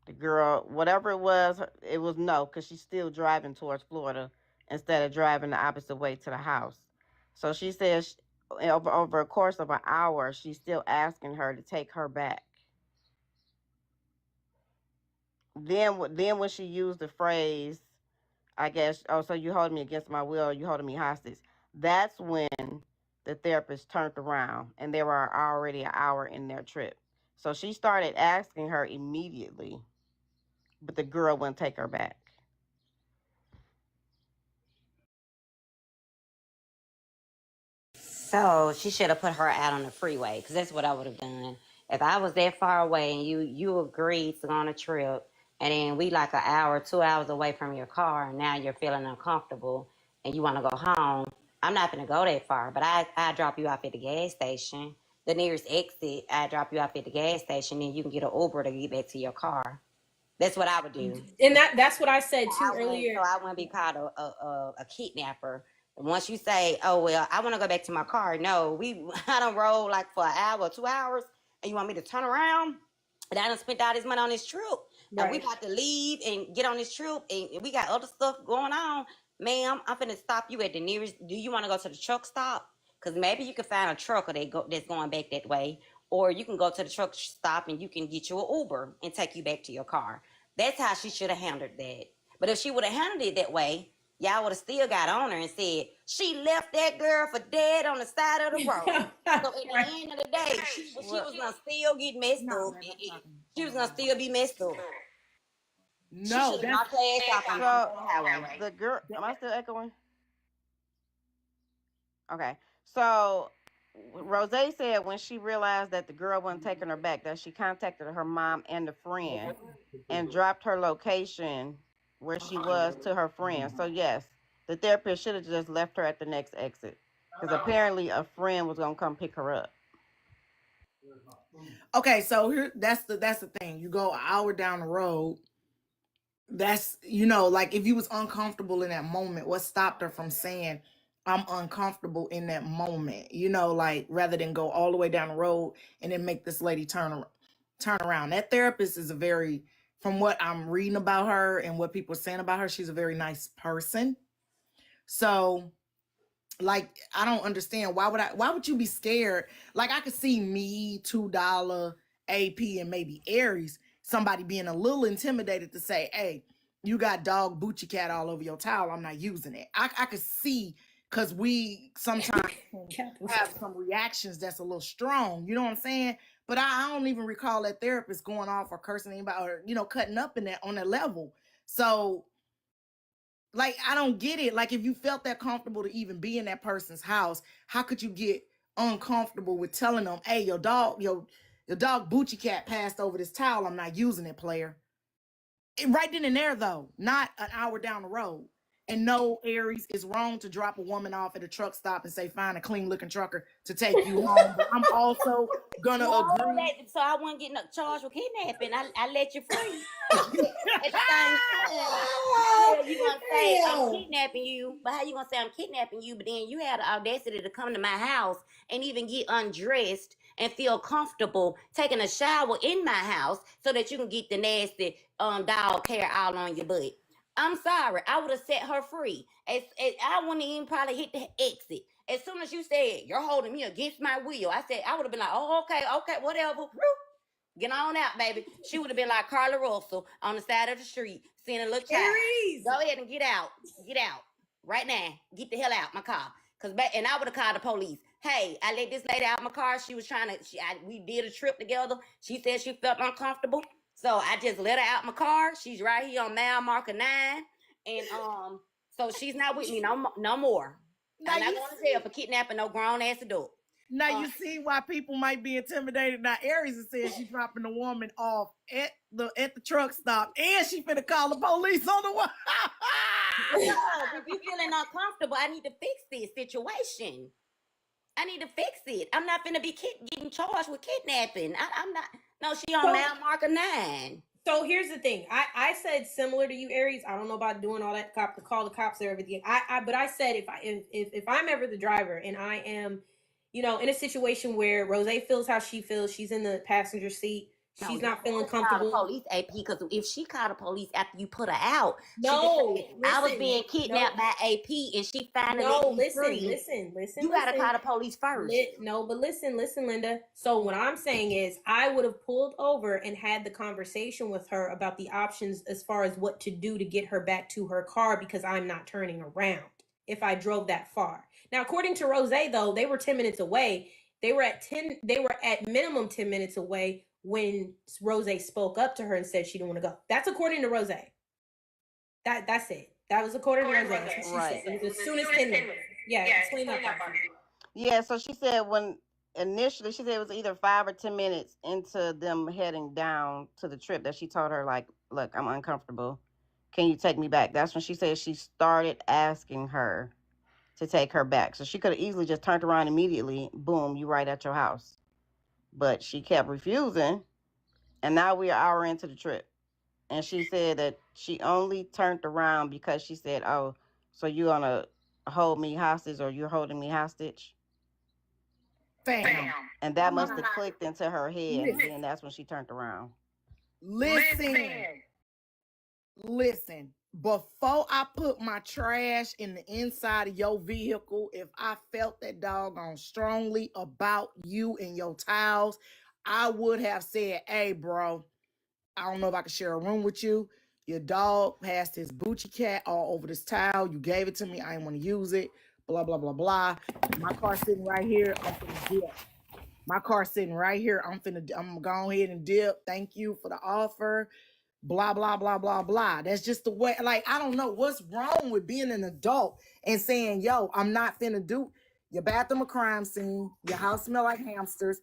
The girl, whatever it was no, because she's still driving towards Florida instead of driving the opposite way to the house. So she says over a course of an hour, she's still asking her to take her back. Then when she used the phrase, I guess, "Oh, so you holding me against my will, you holding me hostage," that's when the therapist turned around and they were already an hour in their trip. So she started asking her immediately, but the girl wouldn't take her back. So she should have put her out on the freeway, because that's what I would have done. If I was that far away and you agreed to go on a trip, and then we like an hour, 2 hours away from your car, and now you're feeling uncomfortable and you want to go home, I'm not going to go that far, but I drop you off at the gas station. The nearest exit, I drop you off at the gas station, and you can get an Uber to get back to your car. That's what I would do. And that's what I said too So earlier. I wouldn't be called a kidnapper. Once you say, "Oh well, I want to go back to my car," no, I don't roll like for an hour, 2 hours, and you want me to turn around? And I done spent all this money on this trip, and we Right. about to leave and get on this trip, and we got other stuff going on. Ma'am, I'm finna stop you at the nearest. Do you want to go to the truck stop? Because maybe you can find a trucker that's going back that way, or you can go to the truck stop and you can get you an Uber and take you back to your car. That's how she should have handled that. But if she would have handled it that way, y'all would have still got on her and said, "She left that girl for dead on the side of the road." So at the Right. end of the day, she was gonna still get messed No, up. babe, I'm talking She on was the gonna phone. still be messed up. She No, should have that's knocked her ass off on So the highway. the girl, that, am I still echoing? Okay. So Rose said when she realized that the girl wasn't taking her back, that she contacted her mom and a friend and dropped her location where she was to her friend. So yes, the therapist should have just left her at the next exit because apparently a friend was gonna come pick her up. okay. So here, that's the thing. You go an hour down the road. That's like if you was uncomfortable in that moment, what stopped her from saying, "I'm uncomfortable in that moment," like rather than go all the way down the road and then make this lady turn around. That therapist is a very, from what I'm reading about her and what people are saying about her, she's a very nice person. So, like, I don't understand, why would you be scared? Like, I could see me, $2 AP, and maybe Aries, somebody being a little intimidated to say, "Hey, you got dog Bucci cat all over your towel, I'm not using it." I could see, because we sometimes can have some reactions that's a little strong, you know what I'm saying? But I don't even recall that therapist going off or cursing anybody, or cutting up in that on that level. So, like, I don't get it. Like, if you felt that comfortable to even be in that person's house, how could you get uncomfortable with telling them, "Hey, your dog Bucci cat passed over this towel, I'm not using it, player." Right then and there, though, not an hour down the road. And no, Aries, is wrong to drop a woman off at a truck stop and say, "Find a clean looking trucker to take you home." But I'm also gonna No, agree. so I wouldn't get no charged with kidnapping. I let you free. At the same time, how the hell you gonna say I'm Damn. kidnapping you? But how you gonna say I'm kidnapping you? But then you had the audacity to come to my house and even get undressed and feel comfortable taking a shower in my house so that you can get the nasty dog hair all on your butt. I'm sorry. I would have set her free. I wouldn't even probably hit the exit. As soon as you said you're holding me against my will, I would have been like, "Oh, okay, whatever. Get on out, baby." She would have been like Carla Russell on the side of the street, seeing a little child. Aries. Go ahead and get out. Get out. Right now. Get the hell out my car. And I would have called the police. "Hey, I let this lady out my car. She was trying to, we did a trip together. She said she felt uncomfortable. So I just let her out my car. She's right here on mile marker 9. And so she's not with me no more. Now I'm not you going to see, jail for kidnapping no grown ass adult. now you see why people might be intimidated. Now Aries is saying she's dropping the woman off at the truck stop, and she finna call the police on the way. If you feeling uncomfortable, I need to fix this situation. I need to fix it. I'm not finna be getting charged with kidnapping. I'm not. No, she on mile marker 9. So here's the thing. I said similar to you, Aries. I don't know about doing all that to call the cops or everything. But I said if I'm ever the driver and I am, in a situation where Rose feels how she feels, she's in the passenger seat, she's not feeling comfortable. Call the police, AP, because if she called the police after you put her out, no, I was being kidnapped by AP, and she finally listen. You gotta call the police first. But listen, Linda. So what I'm saying is, I would have pulled over and had the conversation with her about the options as far as what to do to get her back to her car, because I'm not turning around if I drove that far. Now, according to Rose, though, they were 10 minutes away. They were at minimum 10 minutes away when Rose spoke up to her and said she didn't want to go. That's according to Rose. That's it. That was according to Rose. That's what she Right. said. It was as soon as 10 minutes. Yeah, explain that part. Yeah, so she said initially she said it was either 5 or 10 minutes into them heading down to the trip that she told her, like, look, I'm uncomfortable. Can you take me back? That's when she said she started asking her to take her back. So she could have easily just turned around immediately. Boom, you right at your house. But she kept refusing. And now we're an hour into the trip. And she said that she only turned around because she said, oh, so you're going to hold me hostage, or you're holding me hostage? Fam. And that must have clicked into her head. And then that's when she turned around. Listen. Before I put my trash in the inside of your vehicle, if I felt that doggone strongly about you and your towels, I would have said, hey, bro, I don't know if I can share a room with you. Your dog has his Bucci cat all over this towel. You gave it to me. I didn't want to use it. Blah, blah, blah, blah. My car's sitting right here. I'm finna dip. My car's sitting right here. I'm gonna go ahead and dip. Thank you for the offer. Blah, blah, blah, blah, blah. That's just the way. Like, I don't know what's wrong with being an adult and saying, yo, I'm not finna do your bathroom a crime scene. Your house smell like hamsters.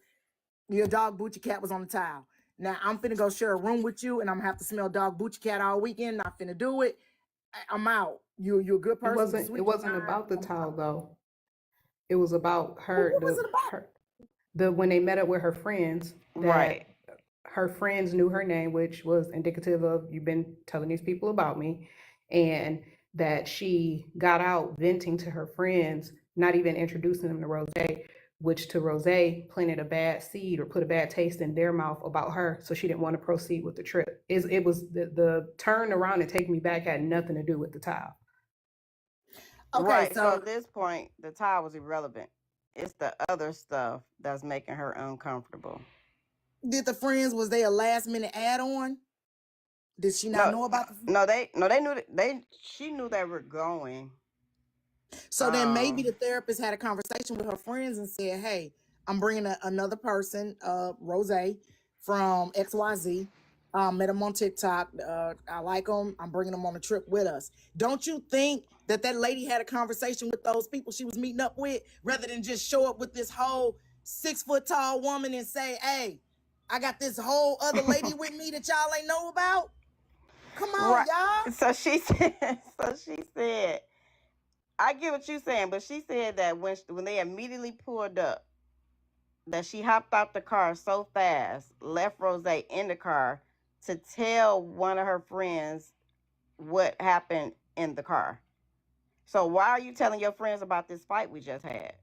Your dog Bucci cat was on the towel. Now I'm finna go share a room with you, and I'm gonna have to smell dog Bucci cat all weekend. Not finna do it. I'm out. You're a good person. It wasn't about the towel though. It was about her. What was it about? When they met up with her friends. Right. Her friends knew her name, which was indicative of, you've been telling these people about me, and that she got out venting to her friends, not even introducing them to Rose, which to Rose planted a bad seed or put a bad taste in their mouth about her. So she didn't want to proceed with the trip. It was the turn around and take me back had nothing to do with the towel. Okay, right. So at this point, the towel was irrelevant. It's the other stuff that's making her uncomfortable. Did the friends, was they a last minute add on? Did she not know about they knew she knew they were going. So then maybe the therapist had a conversation with her friends and said, hey, I'm bringing another person, Rose, from XYZ. Met him on TikTok. I like him. I'm bringing him on a trip with us. Don't you think that lady had a conversation with those people she was meeting up with, rather than just show up with this whole 6 foot tall woman and say, hey, I got this whole other lady with me that y'all ain't know about? Come on, y'all. So she said, I get what you're saying, but she said that when they immediately pulled up, that she hopped out the car so fast, left Rose in the car to tell one of her friends what happened in the car. So why are you telling your friends about this fight we just had?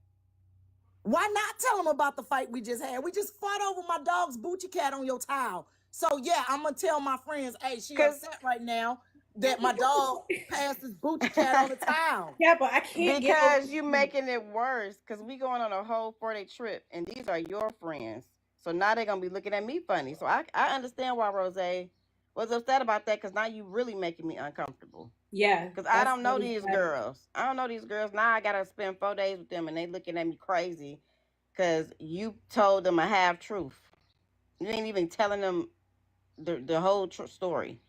Why not tell them about the fight we just had? We just fought over my dog's Bucci cat on your towel. So yeah, I'm gonna tell my friends, hey, she upset right now that my dog passed his Bucci cat on the towel. Yeah, but I can't because you making it worse. Because we going on a whole 4-day trip, and these are your friends. So now they're gonna be looking at me funny. So I understand why Rose was upset about that, because now you really making me uncomfortable. Yeah. Because I don't know these girls. I don't know these girls. Now I gotta spend 4 days with them, and they looking at me crazy because you told them a half truth. You ain't even telling them the whole story.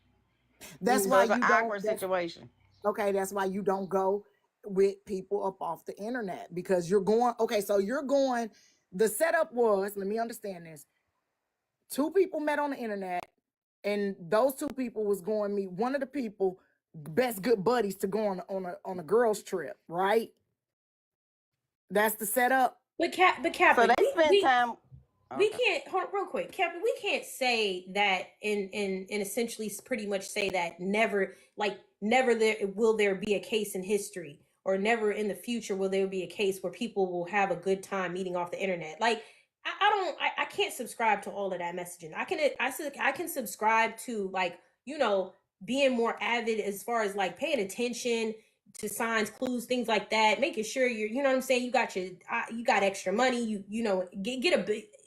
That's So why it's an you awkward don't. situation. Okay, that's why you don't go with people up off the internet, because you're going. Okay, so you're going. The setup was, let me understand this. Two people met on the internet, and those two people was going to meet one of the people best good buddies to go on a girls trip, right? That's the setup. But So Captain, they spend time. we Okay. can't hold on real quick, Captain. We can't say that and essentially pretty much say that never there will there be a case in history, or never in the future will there be a case where people will have a good time meeting off the internet. Like I can't subscribe to all of that messaging. I can subscribe to, like, being more avid as far as like paying attention to signs, clues, things like that, making sure you're, you know what I'm saying, you got extra money,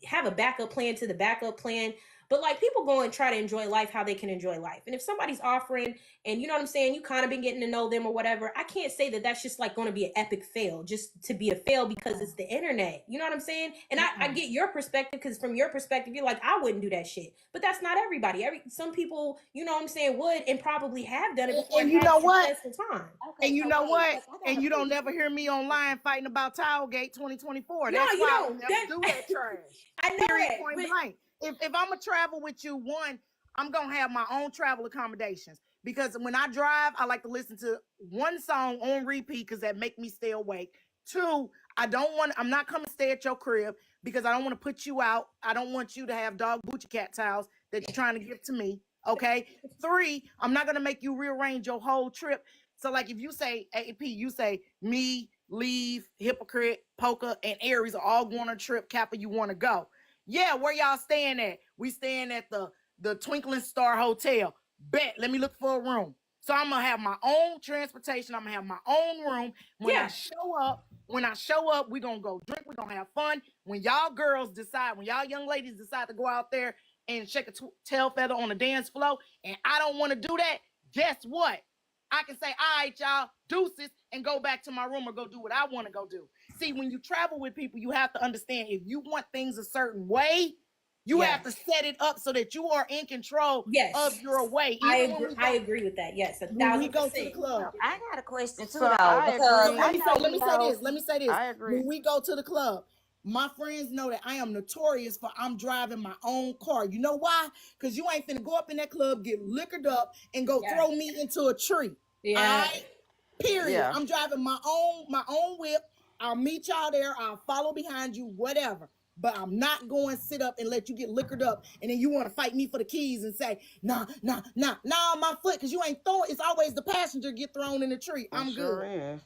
have a backup plan to the backup plan. But like, people go and try to enjoy life how they can enjoy life. And if somebody's offering, and you know what I'm saying, you kind of been getting to know them or whatever, I can't say that that's just like going to be an epic fail just to be a fail because it's the internet. You know what I'm saying? And I get your perspective, because from your perspective, you're like, I wouldn't do that shit. But that's not everybody. Some people, you know what I'm saying, would and probably have done it before And and you had know a what? successful time. Okay, And you so know wait, what? I got And a you don't question. never hear me online fighting about Tilegate 2024. No, That's you why I don't. don't never do that trash. I know Period, that, point but blank. If I'm gonna travel with you, one, I'm gonna have my own travel accommodations, because when I drive, I like to listen to one song on repeat because that make me stay awake. Two, I'm not coming to stay at your crib because I don't want to put you out. I don't want you to have dog booty cat towels that you're trying to give to me. Okay. Three, I'm not gonna make you rearrange your whole trip. So like, if you say AP, you say me, Leave, Hypocrite, Polka, and Aries are all going on a trip. Kappa, you want to go? Yeah, where y'all staying at? We staying at the Twinkling Star Hotel. Bet. Let me look for a room. So I'm gonna have my own transportation. I'm gonna have my own room. When I yeah. show up, we're gonna go drink. We're gonna have fun. When y'all young ladies decide to go out there and shake a tail feather on the dance floor, and I don't want to do that, guess what? I can say, all right, y'all, deuces, and go back to my room or go do what I want to go do. See, when you travel with people, you have to understand, if you want things a certain way, you have to set it up so that you are in control of Yes, your way. I Even agree. I agree with that. Yes, when we go to the 1,000%. club. I got a question too, So though, I because agree. I know Let we me say know. this. Let me say this. I agree. When we go to the club, my friends know that I am notorious for I'm driving my own car. You know why? Because you ain't finna go up in that club, get liquored up, and go Yeah. throw me into a tree. Yeah. All right? Period. Yeah. I'm driving my own whip. I'll meet y'all there. I'll follow behind you, whatever. But I'm not going to sit up and let you get liquored up, and then you want to fight me for the keys and say, nah, my foot, because you ain't throwing. It's always the passenger get thrown in the tree. It I'm sure good. is.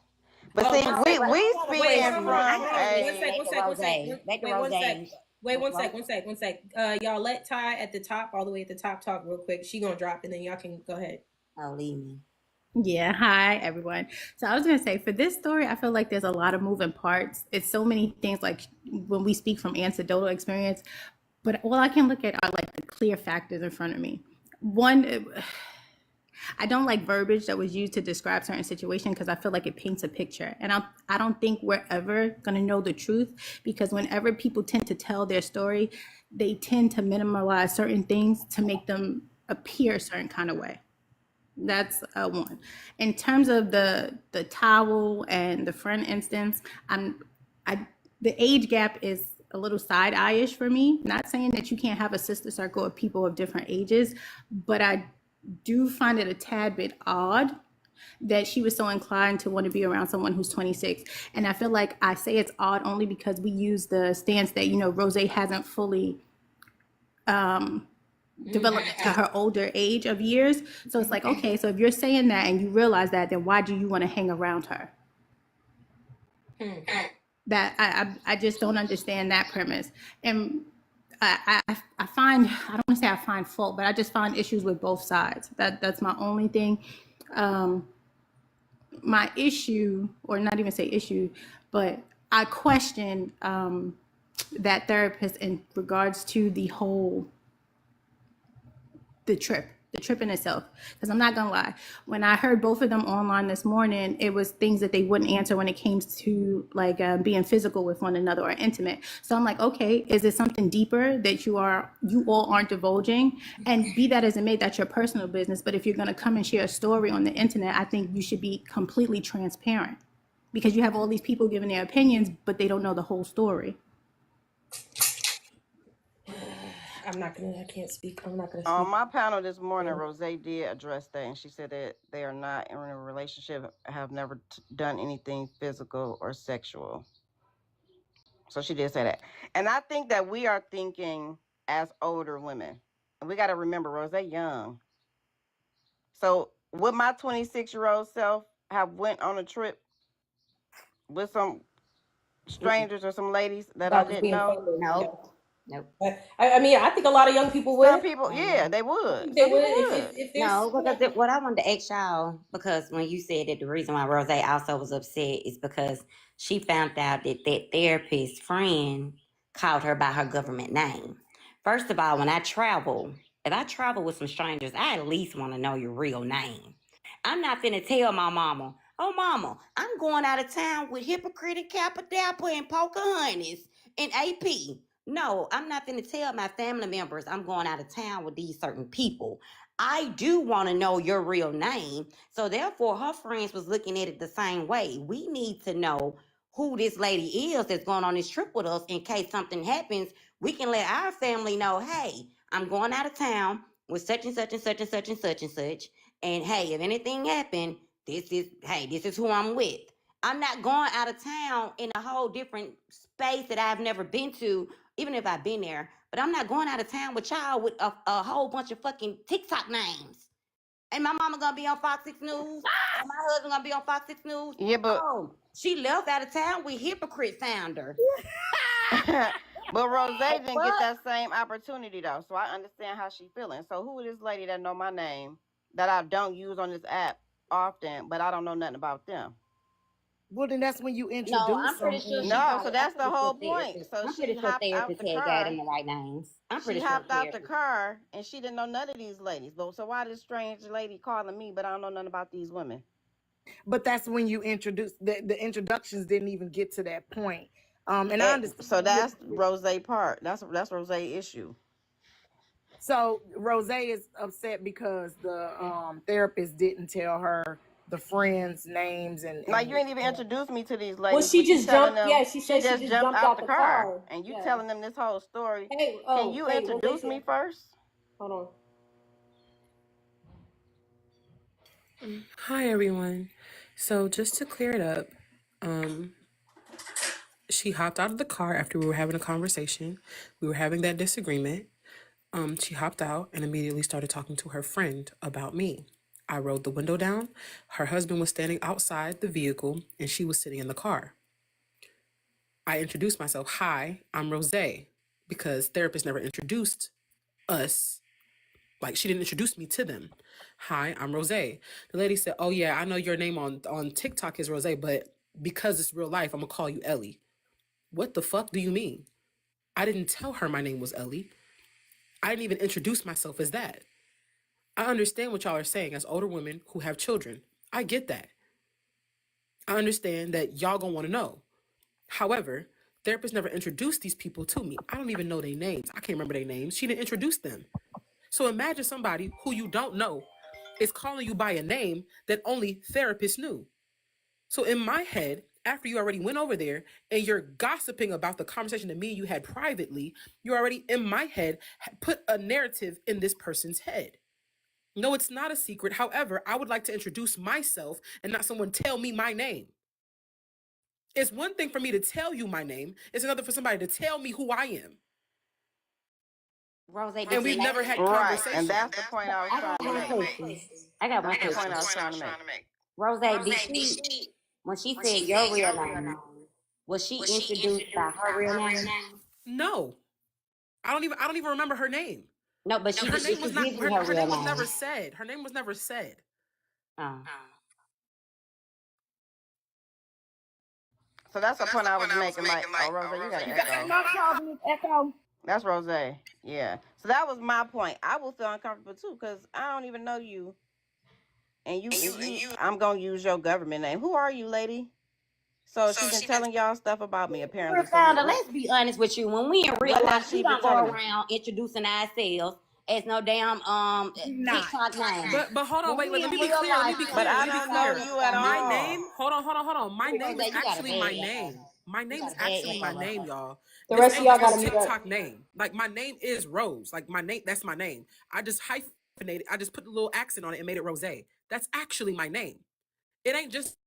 But Oh, see, one Okay, sec. but we I got a Wait, speaking hold on, question. hold on, I from hold got a on. a. One question. sec, Make one it sec, Rose. Make it Wait, one sec. Rose. Wait, one sec. Y'all let Ty at the top, all the way at the top, talk real quick. She gonna drop, and then y'all can go ahead. Oh, leave me. Yeah, hi everyone. So I was going to say, for this story, I feel like there's a lot of moving parts. It's so many things, like when we speak from anecdotal experience, but all I can look at are like the clear factors in front of me. One, I don't like verbiage that was used to describe certain situations because I feel like it paints a picture. And I don't think we're ever going to know the truth, because whenever people tend to tell their story, they tend to minimize certain things to make them appear a certain kind of way. That's one. In terms of the towel and the friend instance, I the age gap is a little side eye-ish for me. Not saying that you can't have a sister circle of people of different ages, but I do find it a tad bit odd that she was so inclined to want to be around someone who's 26. And I feel like I say it's odd only because we use the stance that, Rose hasn't fully developed to her older age of years. So it's like, okay, so if you're saying that and you realize that, then why do you want to hang around her? That I just don't understand that premise. And I find, I don't want to say I find fault, but I just find issues with both sides. That's my only thing. My issue, or not even say issue, but I question that therapist in regards to the trip. the trip in itself. Because I'm not gonna lie, when I heard both of them online this morning, it was things that they wouldn't answer when it came to like being physical with one another or intimate. So I'm like, okay, is it something deeper that you all aren't divulging? And be that as it may, that's your personal business. But if you're gonna come and share a story on the internet, I think you should be completely transparent, because you have all these people giving their opinions, but they don't know the whole story. I can't speak. I'm not gonna speak. On my panel this morning, Rose did address that, and she said that they are not in a relationship, have never done anything physical or sexual. So she did say that. And I think that we are thinking as older women. And we got to remember, Rose young. So would my 26-year-old self have went on a trip with some strangers or some ladies that I didn't know? Nope. Nope. I mean, I think a lot of young people would. Some people, yeah, they would. They Some would people would. if No, there's because what I wanted to ask y'all, because when you said that the reason why Rose also was upset is because she found out that that therapist friend called her by her government name. First of all, when I travel, if I travel with some strangers, I at least want to know your real name. I'm not finna tell my mama, oh mama, I'm going out of town with Hypocrite and Kappa Dapper and Pocahontas and AP. No, I'm not finna tell my family members I'm going out of town with these certain people. I do want to know your real name. So therefore, her friends was looking at it the same way. We need to know who this lady is that's going on this trip with us in case something happens. We can let our family know, hey, I'm going out of town with such and such and such and such and such and such. And hey, if anything happened, this is who I'm with. I'm not going out of town in a whole different space that I've never been to, even if I've been there. But I'm not going out of town with y'all with a whole bunch of fucking TikTok names. And my mama gonna be on Fox 6 News. And my husband gonna be on Fox 6 News. Yeah, but she left out of town with Hypocrite founder. but Rose didn't get that same opportunity though. So I understand how she feeling. So who is this lady that know my name that I don't use on this app often, but I don't know nothing about them? Well, then that's when you introduce No, I'm pretty them. sure. No, so that's the whole point. So I'm she pretty sure hopped out therapist the had car. got him the right names. She hopped out the car and she didn't know none of these ladies. But so why this strange lady calling me, but I don't know nothing about these women? But that's when you introduce the introductions didn't even get to that point. And I understand. So that's Rose part. That's Rose issue. So Rose is upset because the therapist didn't tell her the friends' names and like you ain't even introduced me to these ladies. Well, she just jumped. Yeah, she said she just jumped out the car. And you telling them this whole story. Hey, can you introduce me first? Hold on. Hi everyone. So just to clear it up, she hopped out of the car after we were having a conversation. We were having that disagreement. She hopped out and immediately started talking to her friend about me. I rolled the window down. Her husband was standing outside the vehicle and she was sitting in the car. I introduced myself. Hi, I'm Rose, because therapist never introduced us. Like, she didn't introduce me to them. Hi, I'm Rose. The lady said, oh yeah, I know your name on TikTok is Rose, but because it's real life, I'm gonna call you Ellie. What the fuck do you mean? I didn't tell her my name was Ellie. I didn't even introduce myself as that. I understand what y'all are saying as older women who have children. I get that. I understand that y'all gonna wanna know. However, therapists never introduced these people to me. I don't even know their names. I can't remember their names. She didn't introduce them. So imagine somebody who you don't know is calling you by a name that only therapists knew. So in my head, after you already went over there and you're gossiping about the conversation that me and you had privately, you already, in my head, put a narrative in this person's head. No, it's not a secret. However, I would like to introduce myself and not someone tell me my name. It's one thing for me to tell you my name. It's another for somebody to tell me who I am. Rose, and we've never had conversation. And that's the point I was trying to make. I got one question. I was trying to make. Rose, did she, when she said your real name, was she introduced by her real name? No. I don't even remember her name. No, but her name was not her name was never said. Her name was never said. Oh. So that's the point I was making. Like, oh, Rose, you got an echo. No problem, echo. That's Rose. Yeah. So that was my point. I will feel uncomfortable too because I don't even know you, and I'm gonna use your government name. Who are you, lady? So she been telling y'all stuff about me apparently. So Let's be honest with you. When we in real what has life, she we been don't go telling me? around introducing ourselves as no damn Not. TikTok name. But hold on, When wait, we let me in be real clear. Let me life, be But clear. Let I me be don't know clear. you at My all. name, hold on. My name Jose, is you got a actually my bad echo. name. My name got is a bad actually echo my right name, there. y'all. The This rest of ain't y'all just gotta a mute up. TikTok name. Like my name is Rose. Like my name, that's my name. I just hyphenated. I just put a little accent on it and made it Rose. That's actually my name. It ain't just.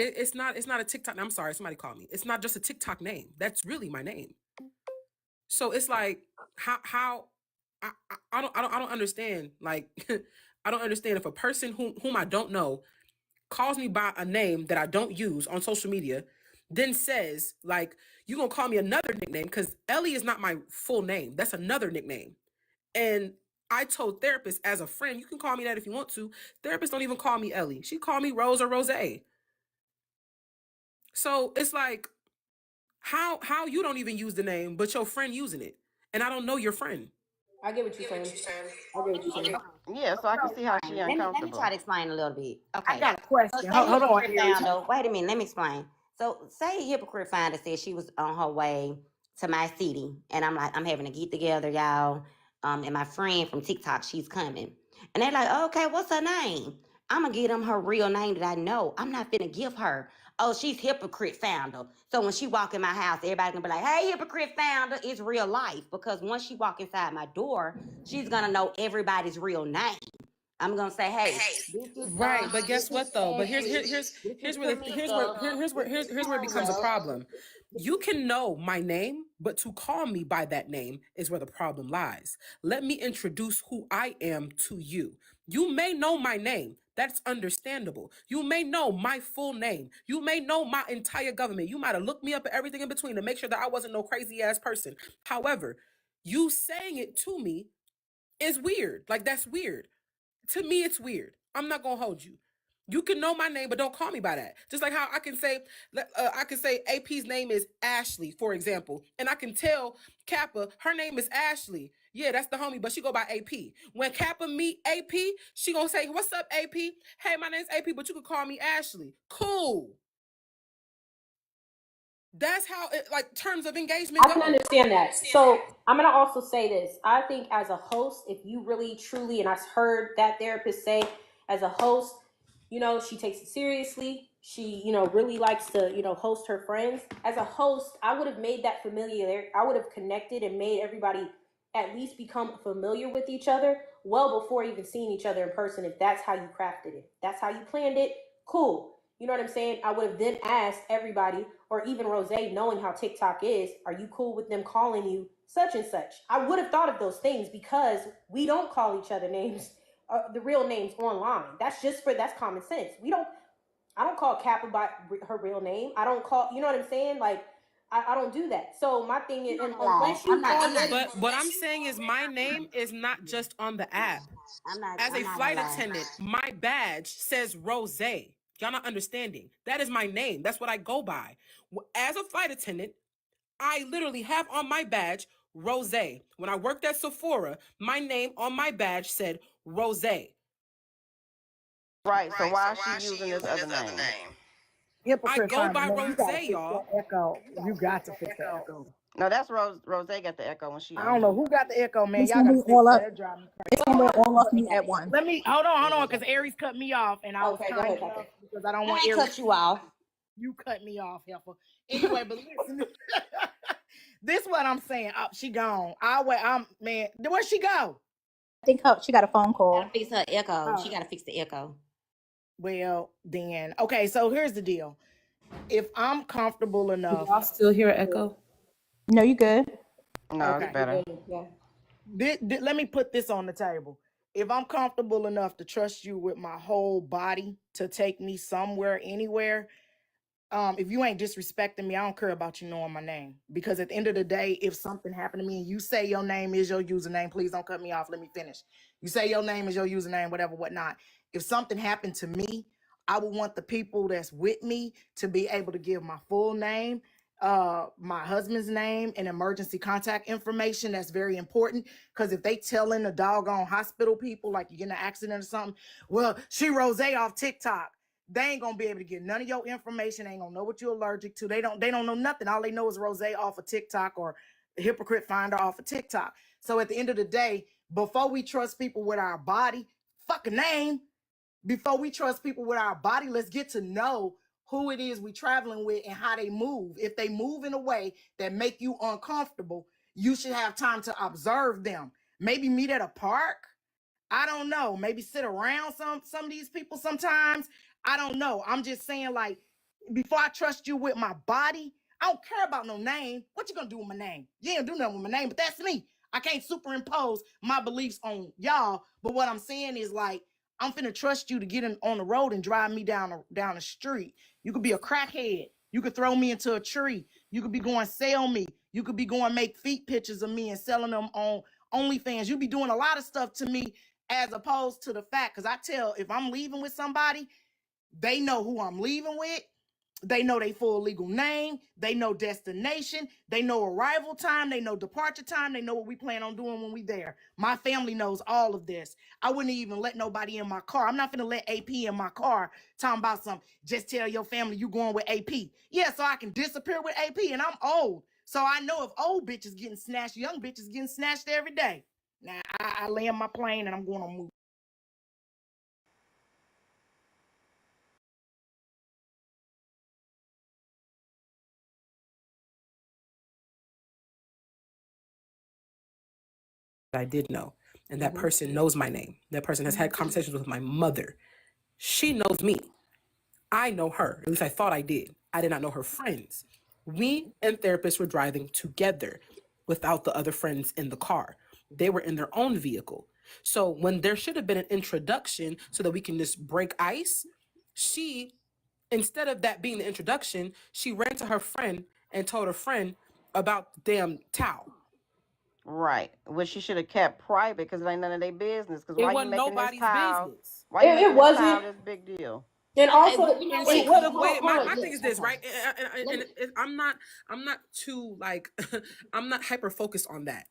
It's not. It's not a TikTok. I'm sorry. Somebody called me. It's not just a TikTok name. That's really my name. So it's like how I don't understand. Like I don't understand if a person whom I don't know calls me by a name that I don't use on social media, then says like you gonna call me another nickname because Ellie is not my full name. That's another nickname. And I told therapists as a friend, you can call me that if you want to. Therapists don't even call me Ellie. She call me Rose or Rose. So it's like how you don't even use the name, but your friend using it, and I don't know your friend. I get what you're saying. I get what you're saying. Yeah, so I can see how she Let me try uncomfortable. to explain a little bit. I Okay. got a So question. say Hold on, hypocrite Aries. founder. Wait a minute, let me explain. So say hypocrite founder said she was on her way to my city, and I'm like, I'm having a get together, y'all. And my friend from TikTok, she's coming, and they're like, okay, what's her name? I'm gonna give them her real name that I know. I'm not finna give her. Oh, she's hypocrite founder. So when she walk in my house, everybody gonna be like, hey, hypocrite founder. It's real life because once she walk inside my door, she's gonna know everybody's real name. I'm gonna say, hey, Right, but this guess is what though? But Ashley, this is here's where Tamika, here's where it becomes a problem. You can know my name, but to call me by that name is where the problem lies. Let me introduce who I am to you. You may know my name. That's understandable. You may know my full name. You may know my entire government. You might have looked me up at everything in between to make sure that I wasn't no crazy ass person. However, you saying it to me is weird. Like that's weird. To me, it's weird. I'm not gonna hold you. You can know my name, but don't call me by that. Just like how I can say AP's name is Ashley, for example, and I can tell Kappa her name is Ashley. Yeah, that's the homie, but she go by AP. When Kappa meet AP, she gonna say, "What's up, AP? Hey, my name's AP, but you can call me Ashley." Cool. That's how it like terms of engagement I can go. understand that. So I'm gonna also say this. I think as a host, if you really truly, and I heard that therapist say, as a host, she takes it seriously. She, really likes to, host her friends. As a host, I would have made that familiar. I would have connected and made everybody at least become familiar with each other well before even seeing each other in person. If that's how you crafted it, that's how you planned it. Cool. You know what I'm saying? I would have then asked everybody, or even Rose, knowing how TikTok is, are you cool with them calling you such and such? I would have thought of those things because we don't call each other names, the real names online. That's common sense. I don't call Kappa by her real name. I don't call, you know what I'm saying? Like, I don't do that. So my thing is, unless you already, But what I'm saying is my name is not just on the app. As a I'm not gonna flight lie. attendant, my badge says Rose. Y'all not understanding. That is my name. That's what I go by. As a flight attendant, I literally have on my badge Rose. When I worked at Sephora, my name on my badge said Rose. Right, so why is she using this other name? I Hypocrite go founder, by man, you Rose, gotta fix that y'all. echo. You got to fix that echo. No, that's Rose. Rose got the echo when she I don't know unmute. who got the echo, man. It's Y'all gonna gotta be fix all that. up. It drive me It's crazy. gonna be all off They me got at it. once. Let me hold on, because Aries cut me off, and I was okay, go kind ahead, enough Papa. because I don't I want ain't Aries. cut you off. You cut me off, heifer. Anyway, but listen, this what I'm saying. Oh, she gone. I wait. I'm man. Where'd she go? I think she got a phone Gotta call. fix her echo. She Oh, gotta fix the echo. well then. Okay, so here's the deal. If I'm comfortable enough, Y'all still hear an echo? No, you good. No, it's okay. better. Yeah. Let me put this on the table. If I'm comfortable enough to trust you with my whole body to take me somewhere, anywhere, if you ain't disrespecting me, I don't care about you knowing my name. Because at the end of the day, if something happened to me and you say your name is your username, please don't cut me off. Let me finish. You say your name is your username, whatever, whatnot. If something happened to me, I would want the people that's with me to be able to give my full name, my husband's name, and emergency contact information. That's very important, because if they telling the doggone hospital people, like you get in an accident or something, well, she Rose off TikTok, they ain't gonna be able to get none of your information. They ain't gonna know what you're allergic to. They don't know nothing. All they know is Rose off of TikTok, or Hypocrite Finder off of TikTok. So at the end of the day, before we trust people with our body, fucking name, before we trust people with our body, let's get to know who it is we traveling with and how they move. If they move in a way that make you uncomfortable, you should have time to observe them. Maybe meet at a park. I don't know. Maybe sit around some of these people sometimes. I don't know. I'm just saying, like, before I trust you with my body, I don't care about no name. What you gonna do with my name? You ain't do nothing with my name, but that's me. I can't superimpose my beliefs on y'all. But what I'm saying is, like, I'm finna trust you to get on the road and drive me down the street. You could be a crackhead. You could throw me into a tree. You could be going sell me. You could be going make feet pictures of me and selling them on OnlyFans. You be doing a lot of stuff to me, as opposed to the fact, because I tell, if I'm leaving with somebody, they know who I'm leaving with. They know their full legal name. They know destination. They know arrival time. They know departure time. They know what we plan on doing when we there. My family knows all of this. I wouldn't even let nobody in my car. I'm not going to let AP in my car talking about some, just tell your family you going with AP. Yeah, so I can disappear with AP, and I'm old. So I know if old bitches getting snatched, young bitches getting snatched every day. Now, I land my plane and I'm going to move. I did know. And that person knows my name. That person has had conversations with my mother. She knows me. I know her. At least I thought I did. I did not know her friends. We and therapists were driving together without the other friends in the car. They were in their own vehicle. So when there should have been an introduction so that we can just break ice, she, instead of that being the introduction, she ran to her friend and told her friend about the damn towel. Right, which she should have kept private because it ain't none of their business. Because It why you wasn't making this nobody's towel? business. Why you It making this wasn't. towel this big deal? And Okay, also, well, you know And what? she wait, could wait, have hold waited. on, My yeah, thing is this, okay. right? And I'm not too like I'm not hyper focused on that.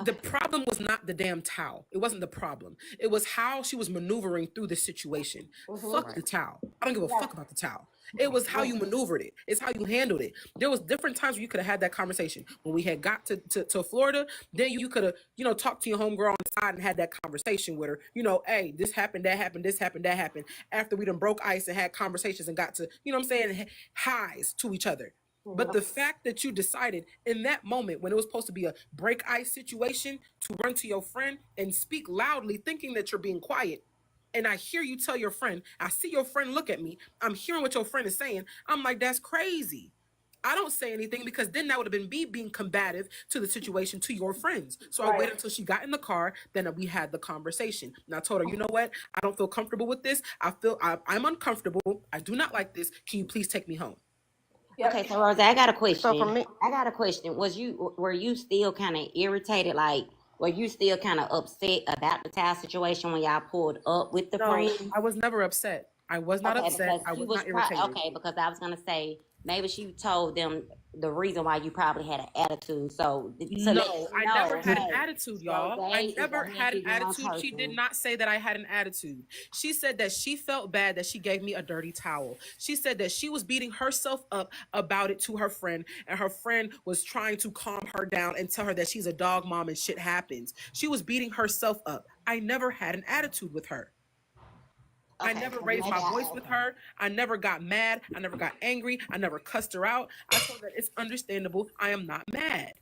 The problem was not the damn towel. It wasn't the problem. It was how she was maneuvering through the situation. Fuck the towel. I don't give a fuck about the towel. It was how you maneuvered it. It's how you handled it. There was different times where you could have had that conversation. When we had got to Florida, then you could have, talked to your homegirl on the side and had that conversation with her. Hey, this happened, that happened, this happened, that happened. After we done broke ice and had conversations and got to, what I'm saying, highs to each other. But the fact that you decided in that moment when it was supposed to be a break ice situation to run to your friend and speak loudly, thinking that you're being quiet, and I hear you tell your friend, I see your friend look at me, I'm hearing what your friend is saying, I'm like, that's crazy. I don't say anything because then that would have been me being combative to the situation to your friends. So I waited until she got in the car, then we had the conversation. And I told her, you know what? I don't feel comfortable with this. I'm uncomfortable. I do not like this. Can you please take me home? Okay, so Rosie, I got a So question. for me, Were you still kind of irritated? Like, were you still kind of upset about the towel situation when y'all pulled up with the No, friends? I was never upset. I was not Okay, upset. because I she was was not irritated. okay, because I was gonna say maybe she told them the reason why you probably had an attitude. So let No, you I know, never had an hey, attitude, y'all. Rose I is never a had an healthy young attitude. She did person. not say that I had an attitude. She said that she felt bad that she gave me a dirty towel. She said that she was beating herself up about it to her friend, and her friend was trying to calm her down and tell her that she's a dog mom and shit happens. She was beating herself up. I never had an attitude with her. I Okay, never so raised maybe my voice with her. I never got mad. I never got angry. I never cussed her out. I told her it's understandable. I am not mad.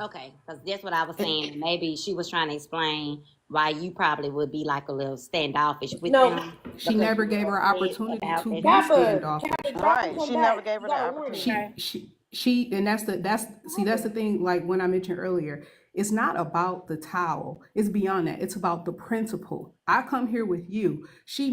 okay, because that's what I was saying. Maybe she was trying to explain why you probably would be like a little standoffish with No, them She because never you gave were her upset opportunity about to that be Kappa, situation. standoffish. Kappa, drop him, right, come she never back. gave You her the got a warning. opportunity. She and that's the thing, like when I mentioned earlier, it's not about the towel, it's beyond that, it's about the principle. I come here with you. She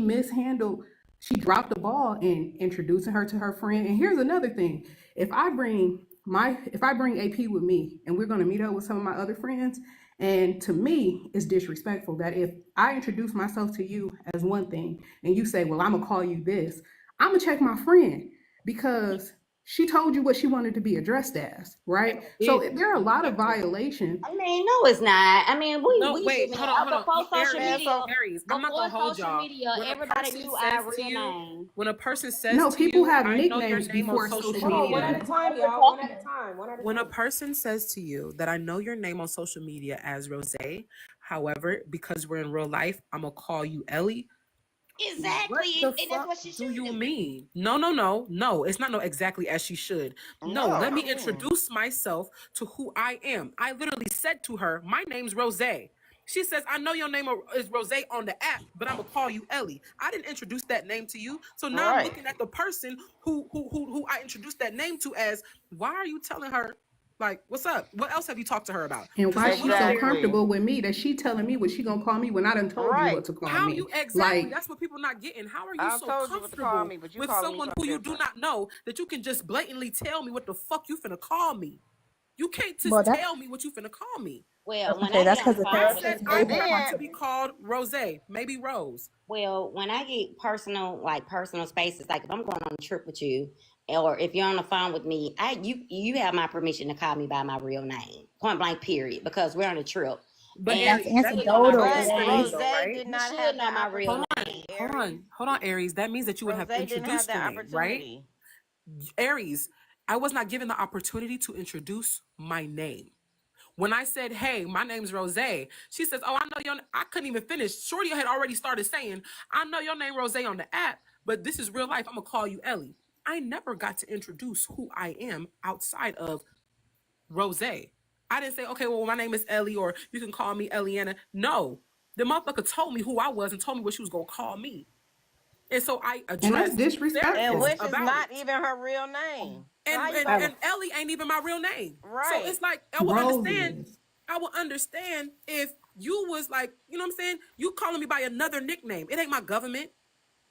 dropped the ball in introducing her to her friend. And here's another thing: if I bring AP with me and we're going to meet up with some of my other friends, And to me, it's disrespectful that if I introduce myself to you as one thing and you say, well, I'm going to call you this, I'm going to check my friend because she told you what she wanted to be addressed as, right? So there are a lot of violations. I mean, no, it's not. I mean, No, we wait, living hold on, hold on. before social Aries, Man, media. so Aries, I'm not Before gonna hold social y'all. media, When a everybody person knew says our to real you, name. when a person says No, to people you, have I know your nicknames name on before social social Hold on, one media. at media. a time, y'all. One at a time. One at a When a time. person says to you that I know your name on social media as Rose, however, because we're in real life, I'm gonna call you Ellie. What Exactly, the and that's fuck what she do should you do. mean? No. It's not no exactly as she should. No, let me introduce myself to who I am. I literally said to her, my name's Rose. She says, I know your name is Rose on the app, but I'm gonna call you Ellie. I didn't introduce that name to you. So now I'm right. looking at the person who I introduced that name to as, why are you telling her, like, what's up? What else have you talked to her about? And Because why I she went up so there. Exactly. comfortable with me that she telling me what she gonna call me when I done told you Right. what to call How me. you exactly? Like, That's what people not getting. How are you I so told you what to call comfortable me, but you with calling me someone who something you do different. not know that you can just blatantly tell me what the fuck you finna call me? You can't Well, just that tell me what you finna call me. Well, when okay. I get That's on the because the I phone with said therapist I And gave her wanted then to be permission. called Rose, maybe Rose. well, when I get personal spaces, like if I'm going on a trip with you, or if you're on the phone with me, you have my permission to call me by my real name, point blank, period, because we're on a trip, But and That's Aries, you that should know my anecdotal, real but understand name. Aries. though, Rose right? did You not should have know that my real Hold opportunity, name. on, hold Aries. on, hold on, Aries. That means that you would Rose have didn't have introduced the that name, right? opportunity. Aries, I was not given the opportunity to introduce my name. When I said, hey, my name's Rose, she says, oh, I know your I couldn't even finish. Shorty had already started saying, I know your name Rose on the app, but this is real life. I'm going to call you Ellie. I never got to introduce who I am outside of Rose. I didn't say, okay, well, my name is Ellie, or you can call me Eliana. No, the motherfucker told me who I was and told me what she was going to call me. And so I and that's addressed the And disrespectful. therapist which is about not it. even her real name. So And, how you and gonna and Ellie ain't even my real name. So right. it's like Rose is. I will understand if you was like, you know what I'm saying? You calling me by another nickname. It ain't my government.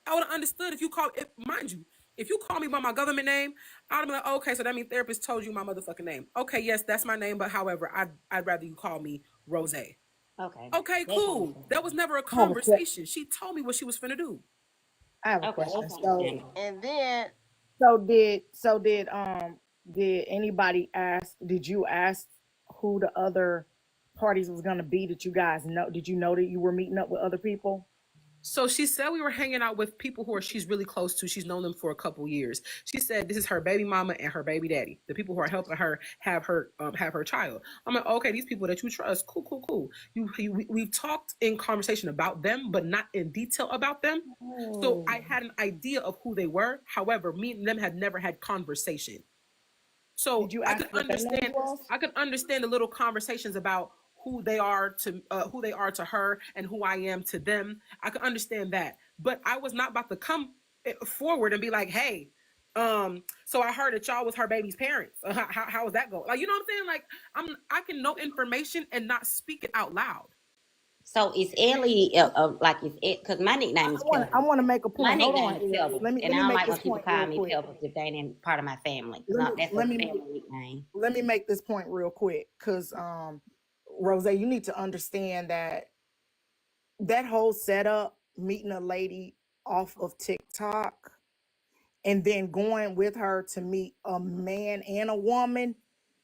I would have understood if you call it, mind you, if you call me by my government name, I'd be like, okay, so that means therapist told you my motherfucking name. Okay, yes, that's my name, but however, I'd rather you call me Rose. Okay, Okay, that's cool. That was understandable. never a I have a que- conversation. She told me what she was finna do. I have a Okay, question. that's So, understandable. And then did anybody ask, did you ask who the other parties was gonna be? Did you guys know, did you know that you were meeting up with other people? So she said we were hanging out with people who she's really close to. She's known them for a couple years. She said this is her baby mama and her baby daddy, the people who are helping her have her child. I'm like, okay, these people that you trust, cool. We've talked in conversation about them, but not in detail about them. So I had an idea of who they were. However, me and them had never had conversation. So Did you I ask could what their names understand. was? I could understand the little conversations about who they are to her and who I am to them. I could understand that, but I was not about to come forward and be like, "Hey, so I heard that y'all was her baby's parents. How was that going?" Like, you know what I'm saying? Like, I can know information and not speak it out loud. So it's Ellie, like it's it, because my nickname is I Pebbles. want to make a My point. Hold on, nickname is Aries. Pebbles, Let and I me don't make like this when people point call real me quick. Pebbles if they ain't part of my family, because that's a Let me family nickname. let me make this point real quick, because Rose, you need to understand that that whole setup, meeting a lady off of TikTok and then going with her to meet a man and a woman,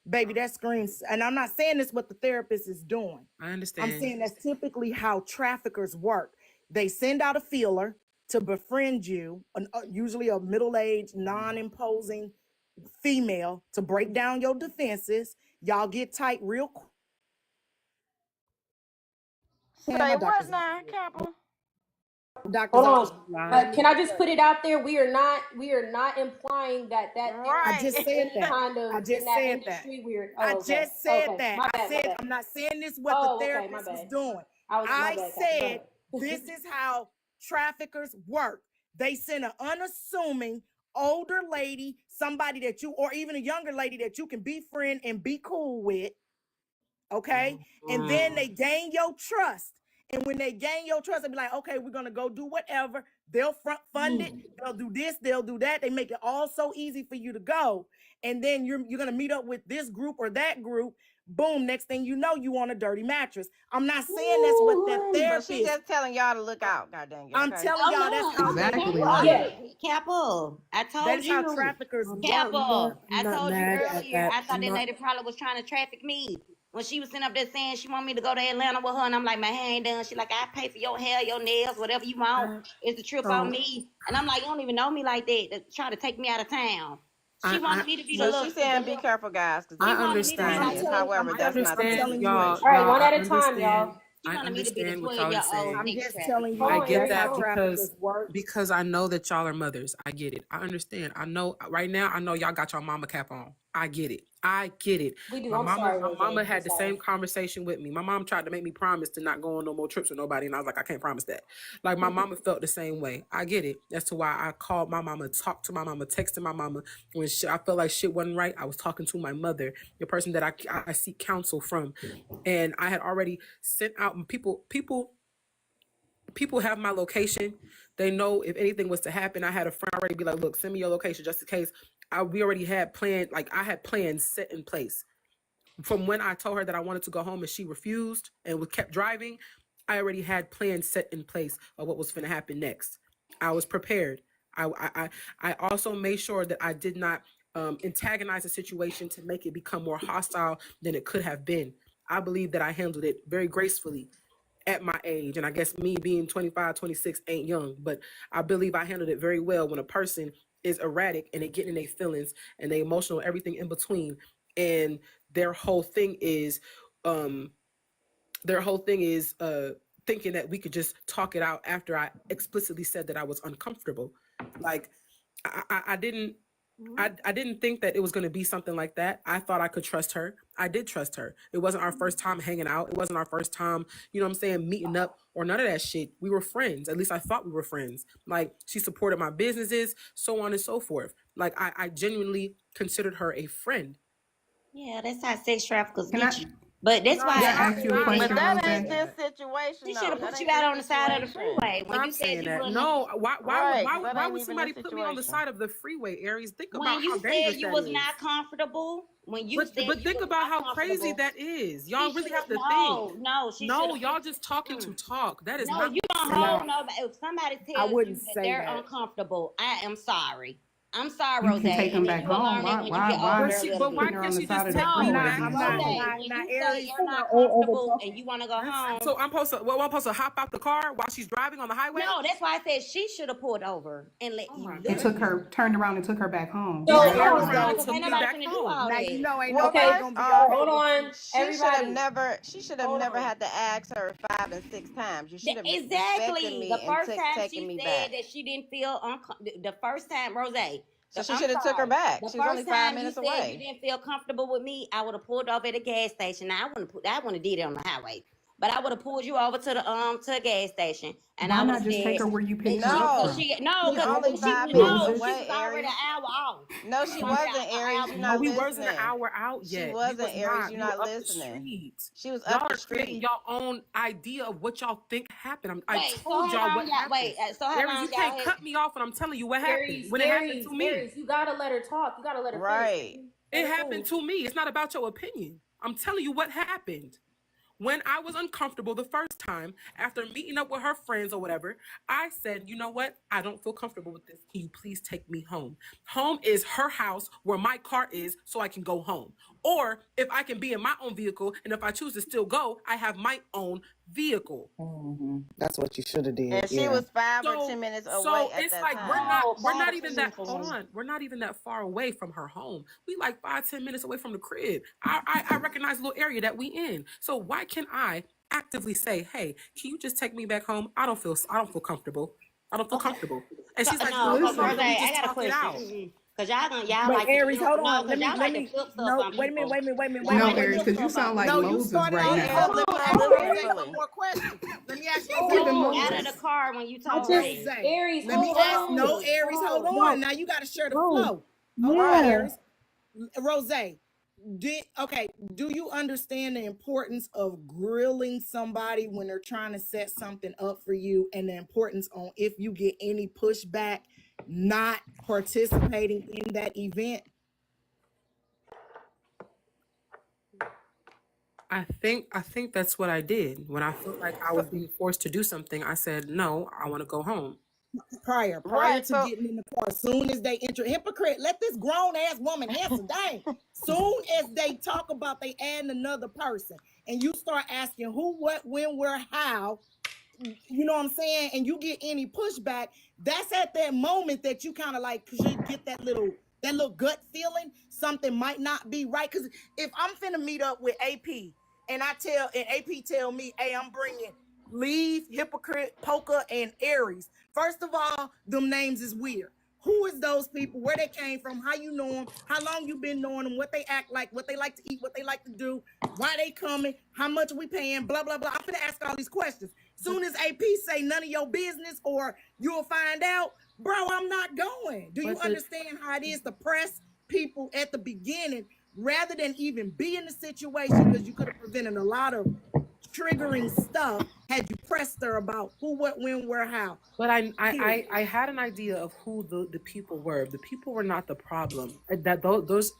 baby, that screams. And I'm not saying this what the therapist is doing. I I'm understand. saying that's typically how traffickers work. They send out a feeler to befriend you, usually a middle-aged, non-imposing female, to break down your defenses. Y'all get tight real quick. And say my what doctor's now, office. Capital? Doctor's Hold office on. line. Can I just put it out there? We are not implying that I therapist Right. is just said any that. kind of I in just that said that. industry. Weird. I Oh, okay. just said Okay. that. My I bad. My said bad. I'm not saying this what the Oh, okay. My therapist was bad. doing. My I bad. Go said ahead. this is how traffickers work. They send an unassuming older lady, somebody that you, or even a younger lady that you can befriend and be cool with, okay? And then they gain your trust. And when they gain your trust, they be like, okay, we're gonna go do whatever. They'll fund it. They'll do this. They'll do that. They make it all so easy for you to go. And then you're gonna meet up with this group or that group. Boom. Next thing you know, you on a dirty mattress. I'm not saying that's what that But therapist. she's just telling y'all to look out. God dang it. I'm Okay? telling y'all that's how Exactly Oh, right. Yeah. Capo, I that told is how you. traffickers work. Capo, I I'm not told you mad at earlier. that. I thought I'm that not- lady probably was trying to traffic me. When she was sitting up there saying she want me to go to Atlanta with her, and I'm like, my hair ain't done. She like, I pay for your hair, your nails, whatever you want. It's the trip on So me. And I'm like, you don't even know me like that to try to take me out of town. She I wanted me to be the So little. she's saying be careful, guys, because I this is wanted me to be understand like, it. instantaneous. However, I'm that's not the understand telling case. you y'all. what. All right, Y'all, one I at a time, understand. y'all. she I wanted me to be the understand what y'all are 12-year-old saying. I'm sex just trafficker. telling you I that get that's how that traffickers work. because I know that y'all are mothers. I get it. I understand. I know right now. I know y'all got your mama cap on. I get it. I get it. We do. My I'm sorry, mama Rose. had the I'm same sorry. conversation with me. My mom tried to make me promise to not go on no more trips with nobody, and I was like, I can't promise that. Like my mama felt the same way. I get it. That's to why I called my mama, talked to my mama, texted my mama when I felt like shit wasn't right. I was talking to my mother, the person that I seek counsel from, and I had already sent out people have my location. They know if anything was to happen. I had a friend already be like, look, send me your location just in case. We already had planned, like I had plans set in place. From when I told her that I wanted to go home and she refused and kept driving, I already had plans set in place of what was going to happen next. I was prepared. I also made sure that I did not antagonize the situation to make it become more hostile than it could have been. I believe that I handled it very gracefully at my age. And I guess me being 25, 26 ain't young, but I believe I handled it very well when a person is erratic and they get in their feelings and they emotional, everything in between. And their whole thing is, um, thinking that we could just talk it out after I explicitly said that I was uncomfortable. Like I didn't I didn't think that it was going to be something like that. I thought I could trust her. I did trust her. It wasn't our first time hanging out. It wasn't our first time, you know what I'm saying, meeting up or none of that shit. We were friends. At least I thought we were friends. Like she supported my businesses, so on and so forth. Like I genuinely considered her a friend. Yeah, that's how sex traffickers Can get I you. But that's can I why ask you a But question, that Rose? ain't this situation, she though. should have That put you ain't out this on the side of the situation. freeway when Stop you said saying you that. wouldn't. No, Right, 'cause that why ain't would even somebody this put me on the situation. side of the freeway, Aries? Think When about how you said dangerous you that was is. not comfortable, when you said But you think was about not how crazy comfortable, that is. she Y'all really should have to think. no, she should No, have y'all put just talking to you. talk. That is No, not you don't safe. hold No, nobody. If somebody I tells you wouldn't that say they're that. uncomfortable, I am sorry. I'm sorry, You Rose, can take and them then back you will home. learn that when you get older, little Why Putting bit. her can't on the she side just of the take me No, freeway back being Not safe. Rose, home? not when not you say Aries. you're not comfortable and you want to go home, So I'm supposed to hop out the car while she's driving on the highway? no, that's why I said she should have pulled over and let Oh you my And leave. goodness. turned around and took her back home. So Now Turned hold Aries on. around and though, Because took ain't me nobody back finna do home. all now you that. know ain't Well, nobody Okay, first gonna be off, okay hold with on, she should have everybody. never Hold on. had to ask her 5 and 6 times. You should have respected Exactly. The me and first time taken she me said back. that she didn't feel the first time, Rose, So she I'm should have took her sorry. back. The She was only first 5 time you minutes said you away. didn't feel comfortable with me, I would have pulled off at a gas station. Now I wouldn't have did it on the highway. But I would have pulled you over to a gas station and Why I would not have just take said her where you that picked her she up cause No, from? she no, she cause only she 5 minutes no, she Moses. was away, already an Aries. hour off. No, She she was already wasn't, an Aries. hour You're No, not we before. wasn't an listening. hour out She yet. We was wasn't, Aries. not. You're We were not up the listening. street. She was Y'all up the are creating street. your own idea of what y'all think happened. I Wait, so told how y'all long what y'all happened. so how Aries, long you y'all can't had cut me off when I'm telling you what happened. Aries, When it happened Aries, to me. Aries, you gotta let her talk. You gotta let her finish. Right. Let It her happened finish. to me. It's not about your opinion. I'm telling you what happened. When I was uncomfortable the first time after meeting up with her friends or whatever, I said, you know what? I don't feel comfortable with this. Can you please take me home? Home is her house where my car is so I can go home. Or if I can be in my own vehicle and if I choose to still go, I have my own vehicle. That's what you should have did. And she was 5 or 10 minutes away So at it's that like time. we're not even that hold on. We're not even that far away from her home. We like 5-10 minutes away from the crib. I recognize the little area that we in. So why can I actively say, hey, can you just take me back home? I don't feel comfortable. I don't feel okay. comfortable. And So she's like, no, no, cause Rose, let me I just got a talk it question. out. Cause y'all Wait, like to Aries, hold no, on. cause y'all Let like to me. flip stuff No, on wait a minute. people. Wait a No, Y'all minute. like to Aries, flip because you stuff on sound like No, people. you Moses started right all Let this. now. Hold me on, handle Rose, it I got one gracefully. more question. Let me ask you a Hold Keep it question. Move out on. of the Moses. car when you I talk just Ray. Rose, Aries, let me hold ask. No, on. Aries, hold Hold on. on. Now you got to share the Oh, flow. Hold on, Right. yeah. Aries. Rose, Do you understand the importance of grilling somebody when they're trying to set something up for you, and the importance on if you get any pushback, not participating in that event? I think that's what I did. When I felt like I was being forced to do something, I said, no, I want to go home. Prior Right. to So getting in the car, as soon as they enter, hypocrite, let this grown-ass woman answer, dang. Soon as they talk about they adding another person, and you start asking who, what, when, where, how, you know what I'm saying, and you get any pushback, that's at that moment that you kind of like, cause you get that little gut feeling something might not be right. Cause if I'm finna meet up with AP and AP tell me, hey, I'm bringing Leave, Hypocrite, Poker, and Aries. First of all, them names is weird. Who is those people? Where they came from? How you know them? How long you been knowing them? What they act like? What they like to eat? What they like to do? Why they coming? How much we paying? Blah blah blah. I'm gonna ask all these questions. Soon as AP say none of your business or you'll find out, bro, I'm not going. Do you understand how it is to press people at the beginning rather than even be in the situation? Because you could have prevented a lot of triggering stuff had you pressed her about who, what, when, where, how. But I had an idea of who the people were. The people were not the problem. Those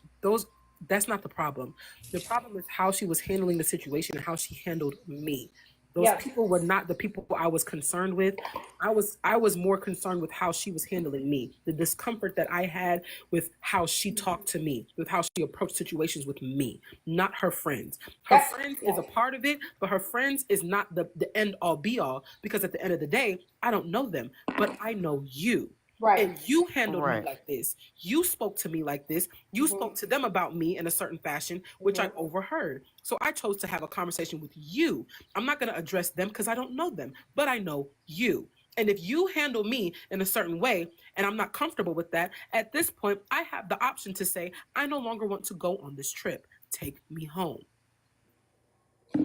that's not the problem. The problem is how she was handling the situation and how she handled me. Those people were not the people I was concerned with. I was more concerned with how she was handling me, the discomfort that I had with how she talked to me, with how she approached situations with me, not her friends. Her friends is a part of it, but her friends is not the end all be all, because at the end of the day, I don't know them, but I know you. Right. And you handled Right. me like this. You spoke to me like this. You spoke to them about me in a certain fashion, which I overheard. So I chose to have a conversation with you. I'm not going to address them because I don't know them, but I know you. And if you handle me in a certain way and I'm not comfortable with that, at this point, I have the option to say, I no longer want to go on this trip. Take me home.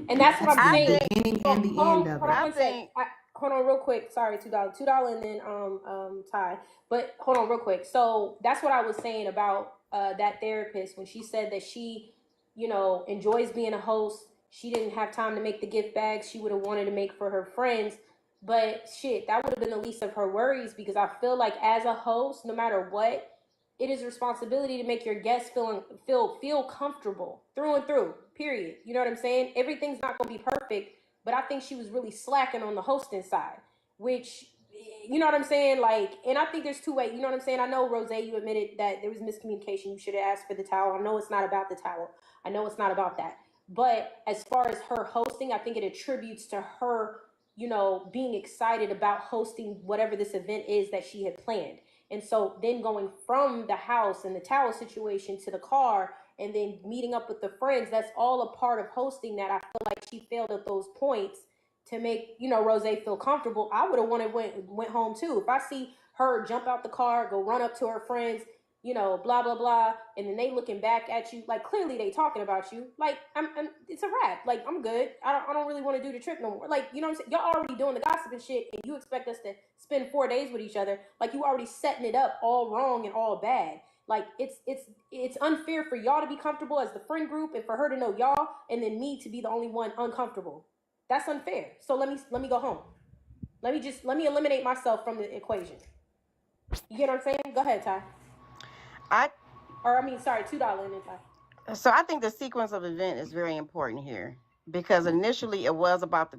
And that's what I'm I saying. think Beginning and the end of Hold on it. one sec. Hold on real quick. Sorry, $2, and then Ty. But hold on real quick. So that's what I was saying about that therapist when she said that she, enjoys being a host. She didn't have time to make the gift bags she would have wanted to make for her friends. But shit, that would have been the least of her worries, because I feel like as a host, no matter what, it is responsibility to make your guests feel comfortable through and through. Period. You know what I'm saying? Everything's not gonna be perfect, but I think she was really slacking on the hosting side, which, you know what I'm saying? Like, and I think there's two ways. You know what I'm saying? I know, Rose, you admitted that there was miscommunication. You should have asked for the towel. I know it's not about the towel. I know it's not about that. But as far as her hosting, I think it attributes to her, being excited about hosting whatever this event is that she had planned. And so then going from the house and the towel situation to the car and then meeting up with the friends, that's all a part of hosting that I feel like she failed at those points to make, Rose feel comfortable. I would have went home too. If I see her jump out the car, go run up to her friends, blah, blah, blah, and then they looking back at you, like clearly they talking about you, like it's a wrap. Like, I'm good. I don't really want to do the trip no more. Like, you know what I'm saying? Y'all already doing the gossip and shit, and you expect us to spend 4 days with each other. Like, you already setting it up all wrong and all bad. Like, it's unfair for y'all to be comfortable as the friend group and for her to know y'all and then me to be the only one uncomfortable. That's unfair. So let me go home. Let me eliminate myself from the equation. You get what I'm saying? Go ahead, Ty. Sorry, $2 and then Ty. So I think the sequence of event is very important here, because initially it was about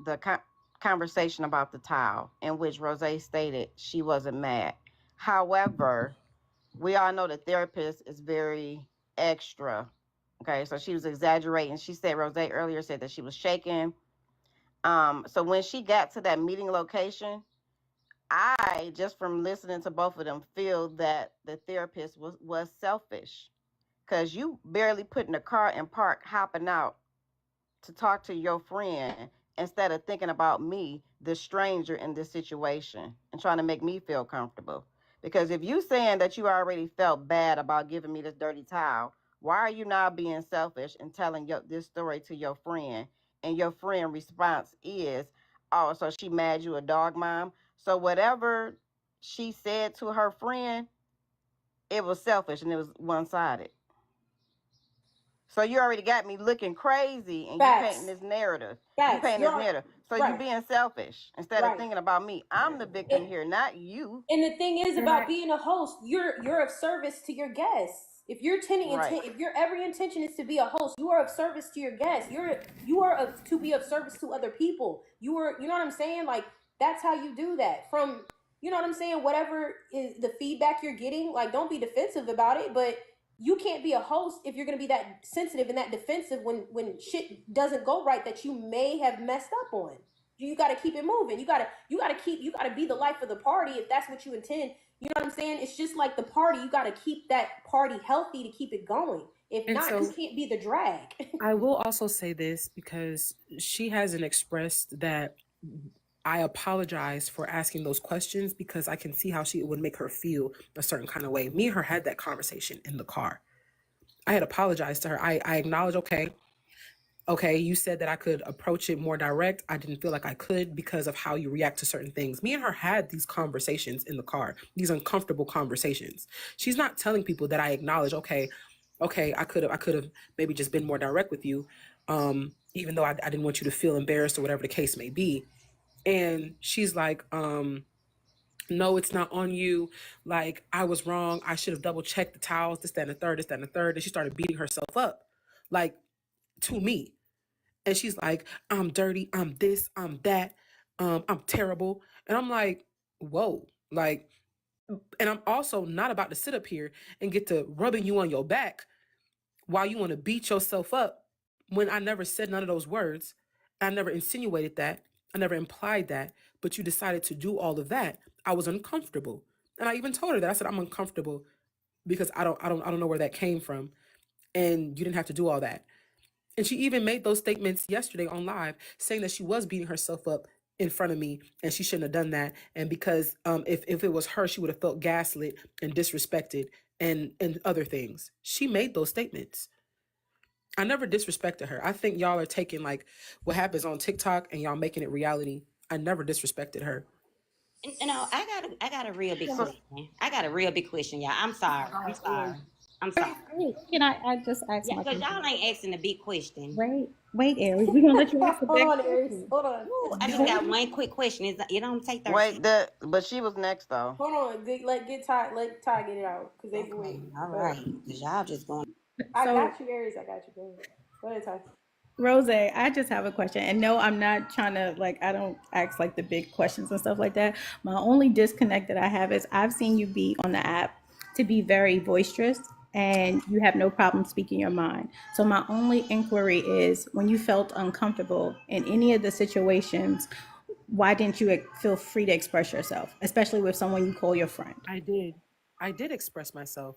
the conversation about the towel, in which Rose stated she wasn't mad. However, we all know the therapist is very extra. Okay, so she was exaggerating. She said, Rose earlier said that she was shaking. So when she got to that meeting location, I, just from listening to both of them, feel that the therapist was selfish, because you barely put in a car and park, hopping out to talk to your friend instead of thinking about me, the stranger in this situation, and trying to make me feel comfortable. Because if you saying that you already felt bad about giving me this dirty towel, why are you now being selfish and telling this story to your friend? And your friend response is, oh, so she mad you a dog mom? So whatever she said to her friend, it was selfish and it was one-sided. So you already got me looking crazy, and Facts. you painting this narrative. Facts. You painting this narrative. So right. you being selfish instead Right. of thinking about me. I'm the victim here, not you. And the thing is about being a host, you're of service to your guests. If your if your every intention is to be a host, you are of service to your guests. You are to be of service to other people. You know what I'm saying? Like, that's how you do that. From, you know what I'm saying, whatever is the feedback you're getting, like, don't be defensive about it, but you can't be a host if you're going to be that sensitive and that defensive when shit doesn't go right that you may have messed up on. You got to keep it moving. You got to be the life of the party if that's what you intend. You know what I'm saying? It's just like the party. You got to keep that party healthy to keep it going. If not, you can't be the drag. I will also say this, because she hasn't expressed that I apologize for asking those questions, because I can see how it would make her feel a certain kind of way. Me and her had that conversation in the car. I had apologized to her. I acknowledge, okay, you said that I could approach it more direct. I didn't feel like I could because of how you react to certain things. Me and her had these conversations in the car, these uncomfortable conversations. She's not telling people that I acknowledge, okay, I could have maybe just been more direct with you, even though I didn't want you to feel embarrassed or whatever the case may be. And she's like, no, it's not on you. Like, I was wrong. I should have double checked the towels, this, that, and the third, this, that, and the third. And she started beating herself up, like, to me. And she's like, I'm dirty, I'm this, I'm that, I'm terrible. And I'm like, whoa, like, and I'm also not about to sit up here and get to rubbing you on your back while you want to beat yourself up, when I never said none of those words. I never insinuated that. I never implied that, but you decided to do all of that. I was uncomfortable. And I even told her that. I said, I'm uncomfortable because I don't know where that came from. And you didn't have to do all that. And she even made those statements yesterday on live, saying that she was beating herself up in front of me and she shouldn't have done that. And because if it was her, she would have felt gaslit and disrespected and other things. She made those statements. I never disrespected her. I think y'all are taking like what happens on TikTok and y'all making it reality. I never disrespected her. You know, I got a real big question. I got a real big question, y'all. I'm sorry. Can I just ask my because y'all ain't asking a big question. Wait, Aries. We're gonna let you ask the big Hold on, Aries. Hold on. Ooh, I just got one quick question. It don't take 30 Wait, but she was next though. Hold on. Let Ty get it out because they can wait. All right, because y'all just going. I got you, Aries. I got you. Go ahead, Ty. Rose, I just have a question. And no, I'm not trying to, like, I don't ask like the big questions and stuff like that. My only disconnect that I have is I've seen you be on the app to be very boisterous and you have no problem speaking your mind. So my only inquiry is, when you felt uncomfortable in any of the situations, why didn't you feel free to express yourself, especially with someone you call your friend? I did express myself.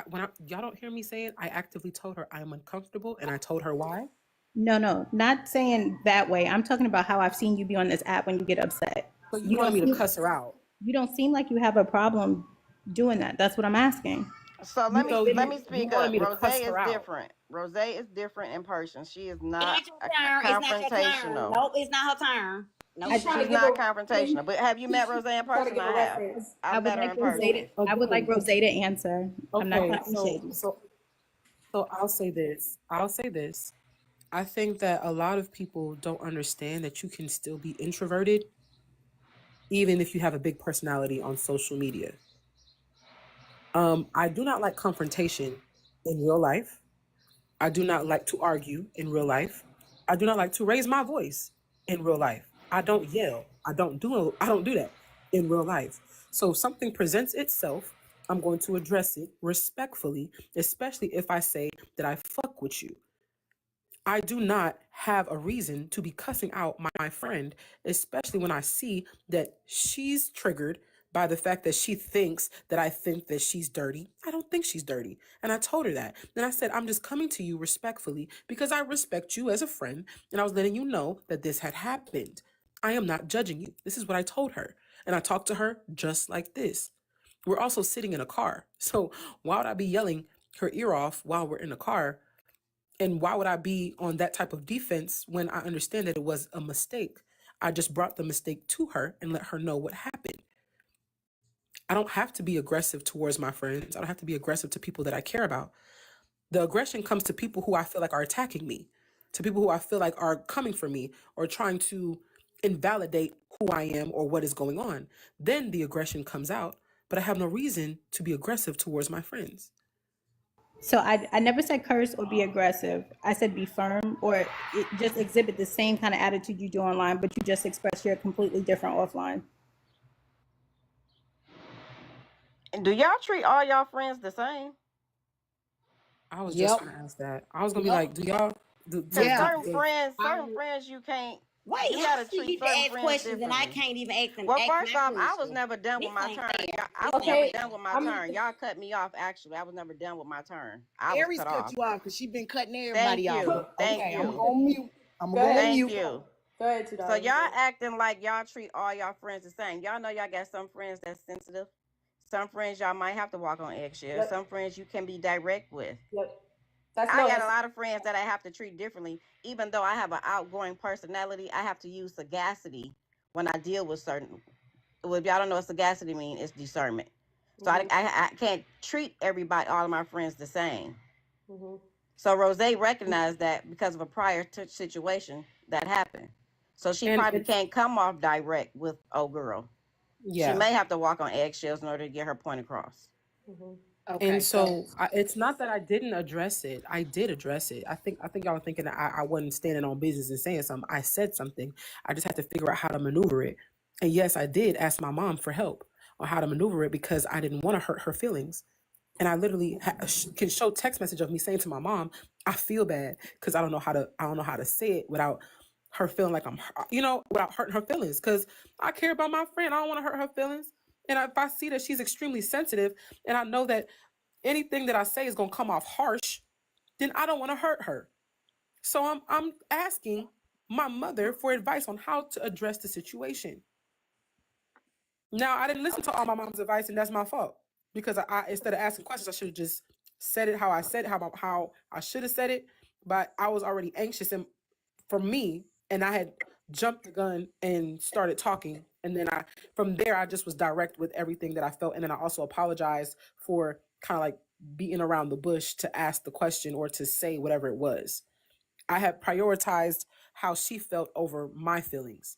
When y'all don't hear me say it, I actively told her I'm uncomfortable and I told her why. No, not saying that way. I'm talking about how I've seen you be on this app when you get upset. So you want me to cuss her out? You don't seem like you have a problem doing that. That's what I'm asking. So let me speak up. Rose is different. Rose is different in person. She is not confrontational. Nope, it's not her turn. No, she's not confrontational. But have you met Rose in person? I have. I've met her in person. I would like Rose to answer. Okay, I'm not so I'll say this. I think that a lot of people don't understand that you can still be introverted even if you have a big personality on social media. I do not like confrontation in real life. I do not like to argue in real life. I do not like to raise my voice in real life. I don't yell. I don't do that in real life. So if something presents itself, I'm going to address it respectfully, especially if I say that I fuck with you. I do not have a reason to be cussing out my friend, especially when I see that she's triggered by the fact that she thinks that I think that she's dirty. I don't think she's dirty. And I told her that. Then I said, I'm just coming to you respectfully because I respect you as a friend. And I was letting you know that this had happened. I am not judging you. This is what I told her. And I talked to her just like this. We're also sitting in a car. So why would I be yelling her ear off while we're in a car? And why would I be on that type of defense when I understand that it was a mistake? I just brought the mistake to her and let her know what happened. I don't have to be aggressive towards my friends. I don't have to be aggressive to people that I care about. The aggression comes to people who I feel like are attacking me, to people who I feel like are coming for me or trying to invalidate who I am or what is going on. Then the aggression comes out, but I have no reason to be aggressive towards my friends. So I never said curse or be aggressive. I said be firm or just exhibit the same kind of attitude you do online, but you just express your completely different offline. And do y'all treat all y'all friends the same? I was just Yep. gonna ask that. I was gonna be Yep. like, do y'all do Because Yeah. certain friends you can't. Wait, You how gotta do you treat get to certain ask friends questions and I differently. can't even ask them? Well, Ask first my off, I was question. never done with This my ain't turn. fair. I This was ain't never Okay, done with my I'm turn. Y'all cut me off. Actually, I was never done with my turn. I was Aries cut cut off. you off because she been cutting Thank everybody off. you. Thank Okay, I'm you. on mute. I'm Go gonna go on ahead. Thank mute. you. Go ahead, So $2. y'all acting like y'all treat all y'all friends the same. Y'all know y'all got some friends that's sensitive. Some friends y'all might have to walk on eggshells. Yep. Some friends you can be direct with. Yep. I got a lot of friends that I have to treat differently. Even though I have an outgoing personality, I have to use sagacity when I deal with certain. Well, if y'all don't know what sagacity means, it's discernment. So I can't treat everybody, all of my friends, the same. So Rose recognized that because of a prior situation that happened. So she and probably it's can't come off direct with old girl. She yeah. may have to walk on eggshells in order to get her point across. Okay, And so it's not that I didn't address it. I did address it. I think y'all were thinking that I wasn't standing on business and saying something. I said something. I just had to figure out how to maneuver it. And yes, I did ask my mom for help on how to maneuver it because I didn't want to hurt her feelings. And I literally can show text message of me saying to my mom, I feel bad because I don't know how to say it without her feeling like I'm, without hurting her feelings. Because I care about my friend. I don't want to hurt her feelings. And if I see that she's extremely sensitive, and I know that anything that I say is gonna come off harsh, then I don't want to hurt her. So I'm asking my mother for advice on how to address the situation. Now I didn't listen to all my mom's advice, and that's my fault because I instead of asking questions, I should have just said it how I said it, how I should have said it. But I was already anxious and for me, and I had jumped the gun and started talking. And then from there, I just was direct with everything that I felt. And then I also apologized for kind of like beating around the bush to ask the question or to say whatever it was. I had prioritized how she felt over my feelings.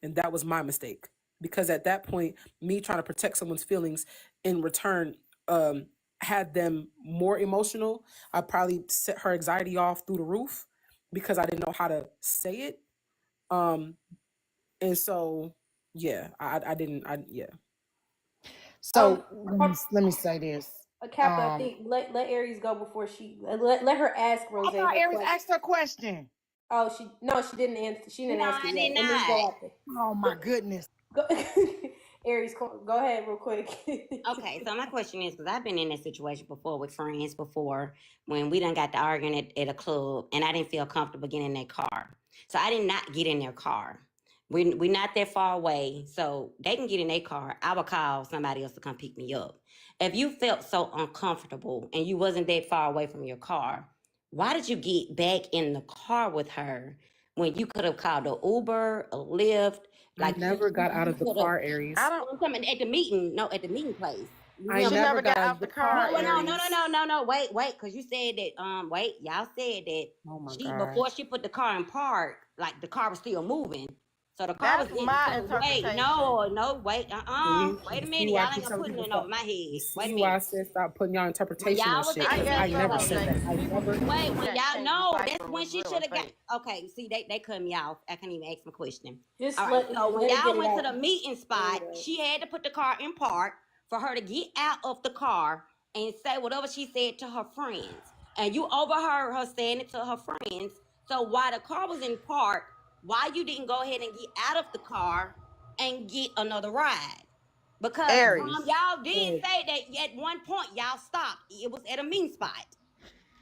And that was my mistake. Because at that point, me trying to protect someone's feelings in return had them more emotional. I probably set her anxiety off through the roof because I didn't know how to say it. And so, yeah, I didn't. so let me say this. Kappa, I think let Aries go before she let her ask Rose. I thought Aries asked her question. Oh, she didn't answer. She didn't No, answer I yet. did Let me go not. after. Oh my goodness. Go, Aries, go ahead real quick. Okay, so my question is, because I've been in that situation before with friends before when we done got to arguing at a club and I didn't feel comfortable getting in their car. So I did not get in their car. We're not that far away, so they can get in their car. I would call somebody else to come pick me up. If you felt so uncomfortable and you wasn't that far away from your car, why did you get back in the car with her when you could have called an Uber, a Lyft? I never got out of the car, Aries. I'm coming at the meeting. No, at the meeting place. I never got out of the car, No. Aries. Wait, because you said that. Wait, y'all said that Oh my she God. before she put the car in park, like the car was still moving. So the car That's was my wait, interpretation. wait, See? wait a See minute, why y'all I ain't keep gonna telling put people nothing stop. over my head. Wait a See why I minute. said stop putting y'all interpretation y'all on was shit. at the I guess so, never Rose. said that. I People never. Wait, when y'all can't know, decipher that's when what's she real should or have got. fake. Okay, see, they cut me off. I can't even ask my question. Just All right, so when let her get y'all it went to out. the meeting spot, Anyway. she had to put the car in park for her to get out of the car and say whatever she said to her friends. And you overheard her saying it to her friends. So while the car was in park, why you didn't go ahead and get out of the car and get another ride? Because Aries. y'all did say that at one point y'all stopped. It was at a meeting spot.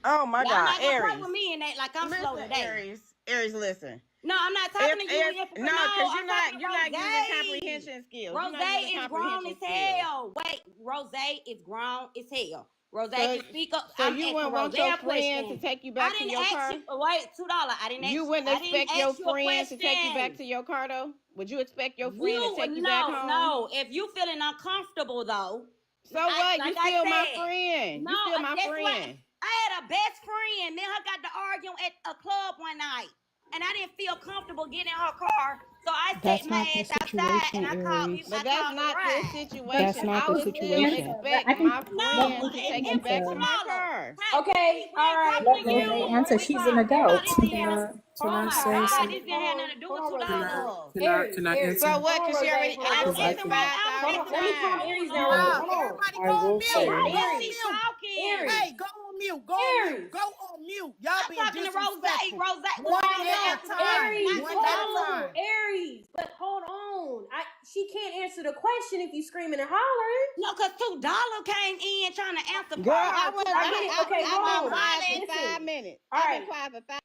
Oh my Y'all God, not gonna play Aries. with me in that like I'm slow Listen, today. Aries, listen. No, I'm not talking to you. No, because I'm talking to you're not using Rose. comprehension skills. Rose You're not using is grown as comprehension skills. hell. Wait, Rose is grown as hell. Rose can speak up. So I'm you asking wouldn't Rose want your a friend to question. take you I back to didn't your ask car? you. Wait, $2. I didn't ask You wouldn't I didn't expect your ask you a friend to take you back question. to your car, though? Would you expect your friend to You take you back home? no. If you feeling uncomfortable though, So what? like You I still my said, friend. no, You still my that's friend. what I had a best friend. Me and her got to arguing at a club one night. And I didn't feel comfortable getting in her car. So I That's set my not the ass outside and situation, I Aries. But I that's called a not this ride. That's situation. not I the would still situation. expect I can my let friend to Rosé take me back to answer. my car. Okay, all right. Let Let Rosé Rosé answer. wait, She's an time. adult. This didn't have Can oh I my say God, something? this didn't have nothing to do with $2. Can I Aries. So answer? what? Hold Because on, she already Rosé, hold I on. was asked Because I at me the can. most, five I was Hold at thousand on. the Let me most calm times. Aries on down real quick. Wow, Hold on. everybody I go on will mute. say. Go on Bussy mute. talking. Aries. Hey, go on mute. Go on mute. Aries. Go on mute. Y'all I'm being talking to Rose. disrespectful. Rose, One calm at down. a time. Aries, Not One to at a hold go. on. time. Aries, but hold on. She can't answer the question if you screaming and hollering. No, because $2 came in trying to answer Girl, for her. $2 I get it. Okay, already I've hold been on. been quiet for hollering. 5 Listen. minutes. All I've been right. quiet for 5.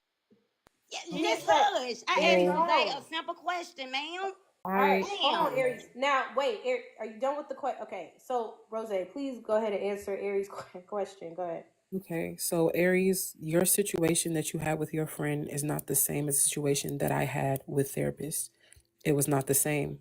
Just But hush. I asked Aries, No, hold Rose on. a simple question, ma'am. All right, hold on, Damn. Aries. Now, wait, are you done with the question? Okay, so Rose, please go ahead and answer Aries' question. Go ahead. okay. So, Aries, your situation that you had with your friend is not the same as the situation that I had with therapists. It was not the same.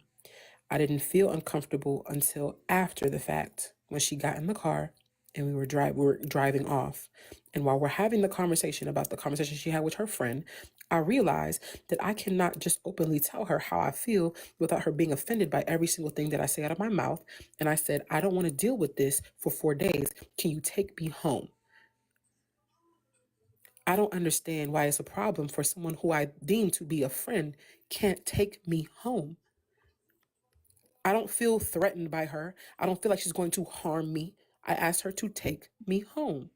I didn't feel uncomfortable until after the fact when she got in the car and we were driving off. And while we're having the conversation about the conversation she had with her friend, I realized that I cannot just openly tell her how I feel without her being offended by every single thing that I say out of my mouth. And I said, I don't want to deal with this for 4 days. Can you take me home? I don't understand why it's a problem for someone who I deem to be a friend can't take me home. I don't feel threatened by her. I don't feel like she's going to harm me. I asked her to take me home.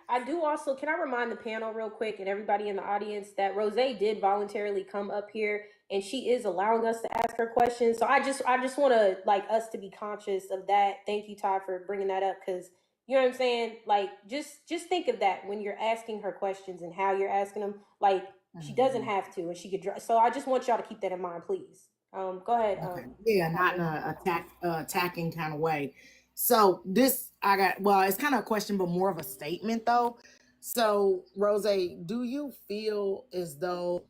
I do also, can I remind the panel real quick and everybody in the audience that Rose did voluntarily come up here and she is allowing us to ask her questions. So I just want to like us to be conscious of that. Thank you, Todd, for bringing that up because you know what I'm saying. Like just think of that when you're asking her questions and how you're asking them. Like she doesn't have to, and she could. So I just want y'all to keep that in mind, please. Go ahead. Okay. Yeah, not in a attacking kind of way. So this I got well, it's kind of a question, but more of a statement though. So Rose, do you feel as though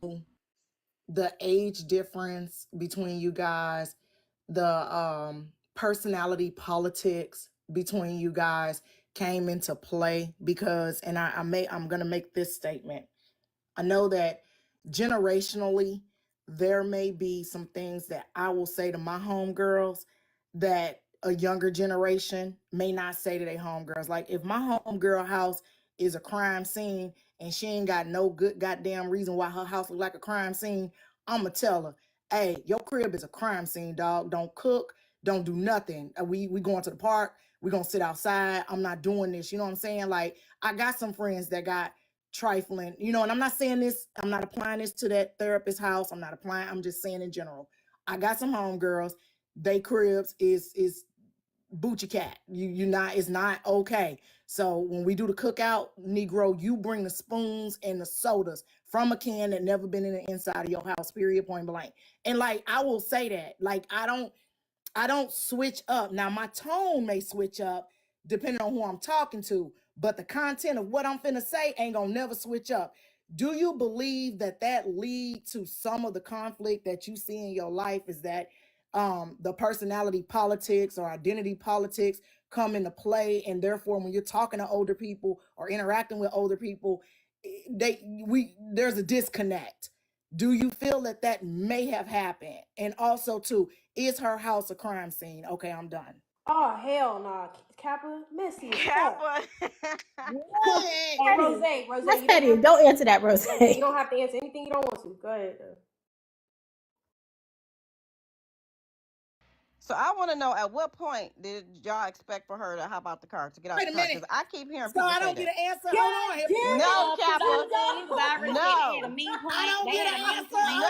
the age difference between you guys, the personality politics between you guys came into play? Because and I'm gonna make this statement. I know that generationally, there may be some things that I will say to my homegirls that a younger generation may not say to their homegirls. Like if my homegirl house is a crime scene and she ain't got no good goddamn reason why her house look like a crime scene, I'ma tell her, hey, your crib is a crime scene, dog. Don't cook, don't do nothing. We going to the park, we gonna sit outside. I'm not doing this. You know what I'm saying? Like I got some friends that got trifling, and I'm not saying this, I'm not applying this to that therapist house. I'm just saying in general. I got some homegirls, they cribs is boochie cat. You not, it's not okay. So when we do the cookout, Negro, you bring the spoons and the sodas from a can that never been in the inside of your house, period, point blank. And like I will say that, like I don't switch up. Now my tone may switch up depending on who I'm talking to, but the content of what I'm finna say ain't gonna never switch up. Do you believe that lead to some of the conflict that you see in your life is that the personality politics or identity politics come into play, and therefore when you're talking to older people or interacting with older people, there's a disconnect? Do you feel that may have happened? And also too, is her house a crime scene? Okay, I'm done. Oh hell nah, Kappa, messy as fuck. What? Hey Rose, That's you petty. Don't answer that, Rose. don't have to answer anything you don't want to. Go ahead. So I want to know at what point did y'all expect for her to hop out the car to get out Wait the a car? minute. Because I keep hearing So people I say don't get that. an answer. Hold on. No, So Kappa. it was already said they had a No. mean point. I don't They get had a an mean answer. point.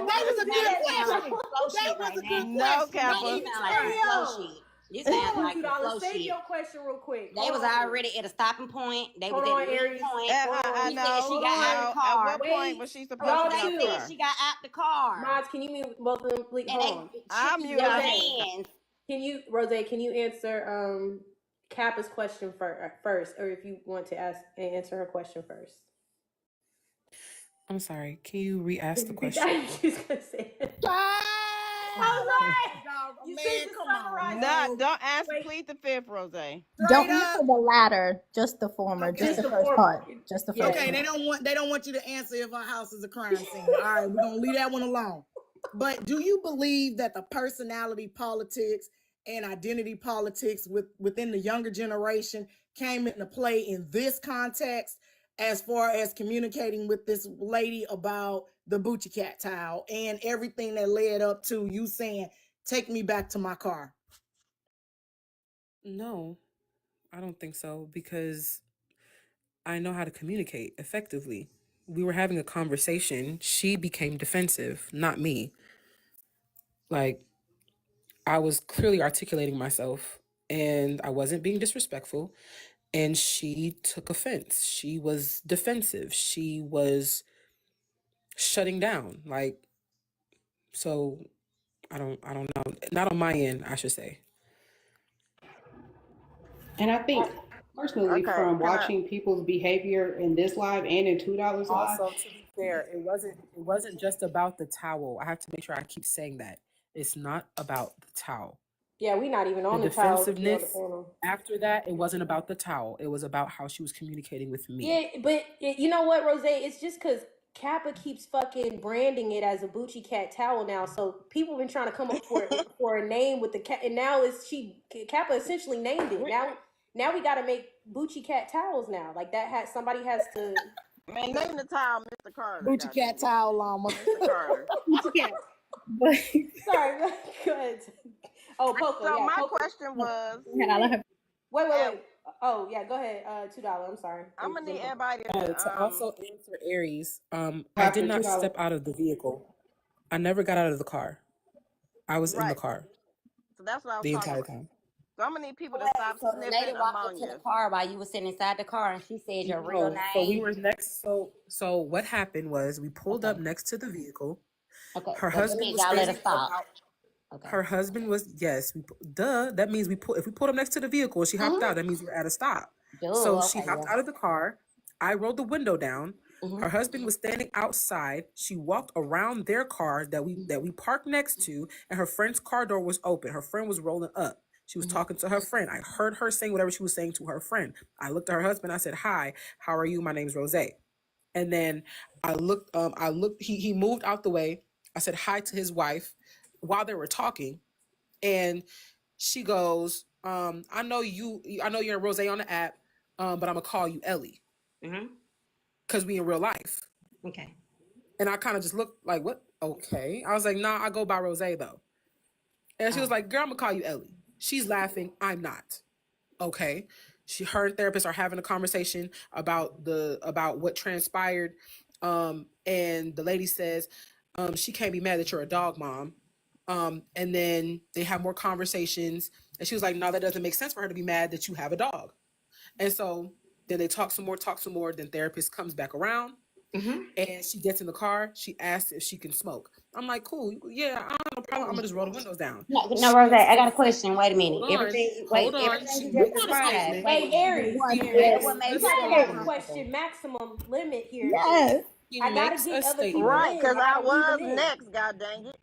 That was a Now good this sound like question. some slow That shit was right a now. good No, question. Now Don't this Kappa. even sound like some try. slow shit. This sounds like some slow Save shit. your question real quick. They was already at a stopping point. They was Hold at on, the mean Aries. point. I He said she know. got out No. the At car. what point was she supposed Y'all to get Rose out the too. said car? she got out the car. Mods, can you mute both of them, please? And Hold on. they I'm shook each muting. other's Rose, hands. Can you answer Kappa's question first, or if you want to answer her question first? I'm sorry. Can you re-ask the I question? was gonna say it. I'm I'm sorry. You Man, see, to come on, summarize man. it, Don't ask, wait, plead the fifth, Rose. Straight Don't up. answer the latter, just the former, Okay. just just the the first former. part, just the first Yeah. Okay, part. they don't want you to answer if our house is a crime scene. All right, we're gonna leave that one alone. But do you believe that the personality politics and identity politics within the younger generation came into play in this context as far as communicating with this lady about the Boochie Cat towel and everything that led up to you saying, "Take me back to my car"? No, I don't think so because I know how to communicate effectively. We were having a conversation. She became defensive, not me. Like, I was clearly articulating myself and I wasn't being disrespectful. And she took offense. She was defensive. She was shutting down. Like, so I don't know. Not on my end, I should say. And I think personally, Okay, from can I? watching people's behavior in this live and in $2 live, Also, to be fair, it wasn't just about the towel. I have to make sure I keep saying that. It's not about the towel. Yeah, we not even The on the towels if you're on the defensiveness panel. after that, it wasn't about the towel. It was about how she was communicating with me. Yeah, but you know what, Rose? It's just because Kappa keeps fucking branding it as a Boochie Cat towel now. So people been trying to come up for a name with the cat, and now Kappa essentially named it. Now we got to make Boochie Cat towels now. Like that somebody has to. Man, name the towel Mr. Carter. Boochie Cat towel, llama. Mr. Carter. Yeah. But Sorry, go ahead. Oh, Poco. So Yeah, my Poco. question was, I'll let her. Wait. Oh, yeah. Go ahead. $2. I'm sorry. I'm gonna need everybody To also answer Aries, I after did not $2. step out of the vehicle. I never got out of the car. I was in the right. car So that's what I was the talking entire about. time. So I'm gonna need people to Wait, stop so the lady sniffing walked up to the ammonia. car while you were sitting inside the car and she said your real No, so we name. were next. So what happened was we pulled up Okay. next to the vehicle. Okay. Her So that husband means was y'all let her standing stop. out. Okay. Her husband was yes. Duh. That means if we pulled up next to the vehicle and she hopped Mm-hmm. out, that means we're at a stop. Duh. So she Okay. hopped Yeah. out of the car. I rolled the window down. Mm-hmm. Her husband was standing outside. She walked around their car that we parked next to, and her friend's car door was open. Her friend was rolling up. She was talking to her friend. I heard her saying whatever she was saying to her friend. I looked at her husband. I said, "Hi, how are you? My name's Rose." And then I looked. He moved out the way. I said hi to his wife while they were talking, and she goes, I know you're Rose on the app, but I'm gonna call you Ellie Mm-hmm. because we in real life." Okay. And I kind of just looked like, what? Okay. I was like, nah, I go by Rose though. And she was like, girl, I'm gonna call you Ellie. She's laughing. I'm not. Okay. Her and therapist are having a conversation about what transpired. And the lady says, she can't be mad that you're a dog mom. And then they have more conversations. And she was like, no, that doesn't make sense for her to be mad that you have a dog. And so then they talk some more. Then therapist comes back around. Mm-hmm. And she gets in the car. She asks if she can smoke. I'm like, cool. Yeah, I don't no problem. I'm gonna just roll the windows down. No, She Rose, makes I a got a question. Wait a minute. hold on. Everything She you just makes a described. statement. Wait a Hey, minute. Aries. She That makes what made a you You feel gotta statement. question uncomfortable. maximum limit here. Yes. She I gotta makes get a other people statement. Right, in. because I I gotta weave was them in. next. God dang it.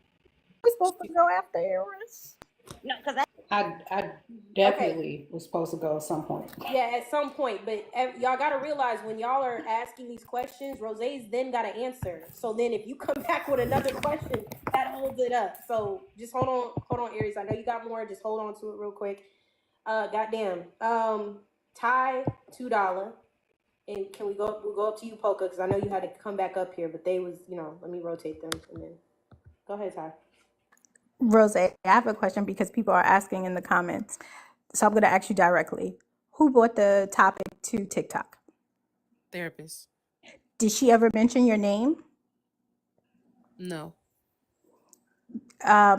We're supposed to go after Eris. No, because I definitely was supposed to go at some point. Yeah, at some point. But y'all gotta realize when y'all are asking these questions, Rose's then gotta answer. So then if you come back with another question, that holds it up. So just hold on, Aries. I know you got more. Just hold on to it real quick. Goddamn. Ty $2. And can we'll go up to you, Polka, because I know you had to come back up here, but they was, let me rotate them and then go ahead, Ty. Rose, I have a question because people are asking in the comments. So I'm going to ask you directly. Who brought the topic to TikTok? Therapist. Did she ever mention your name? No.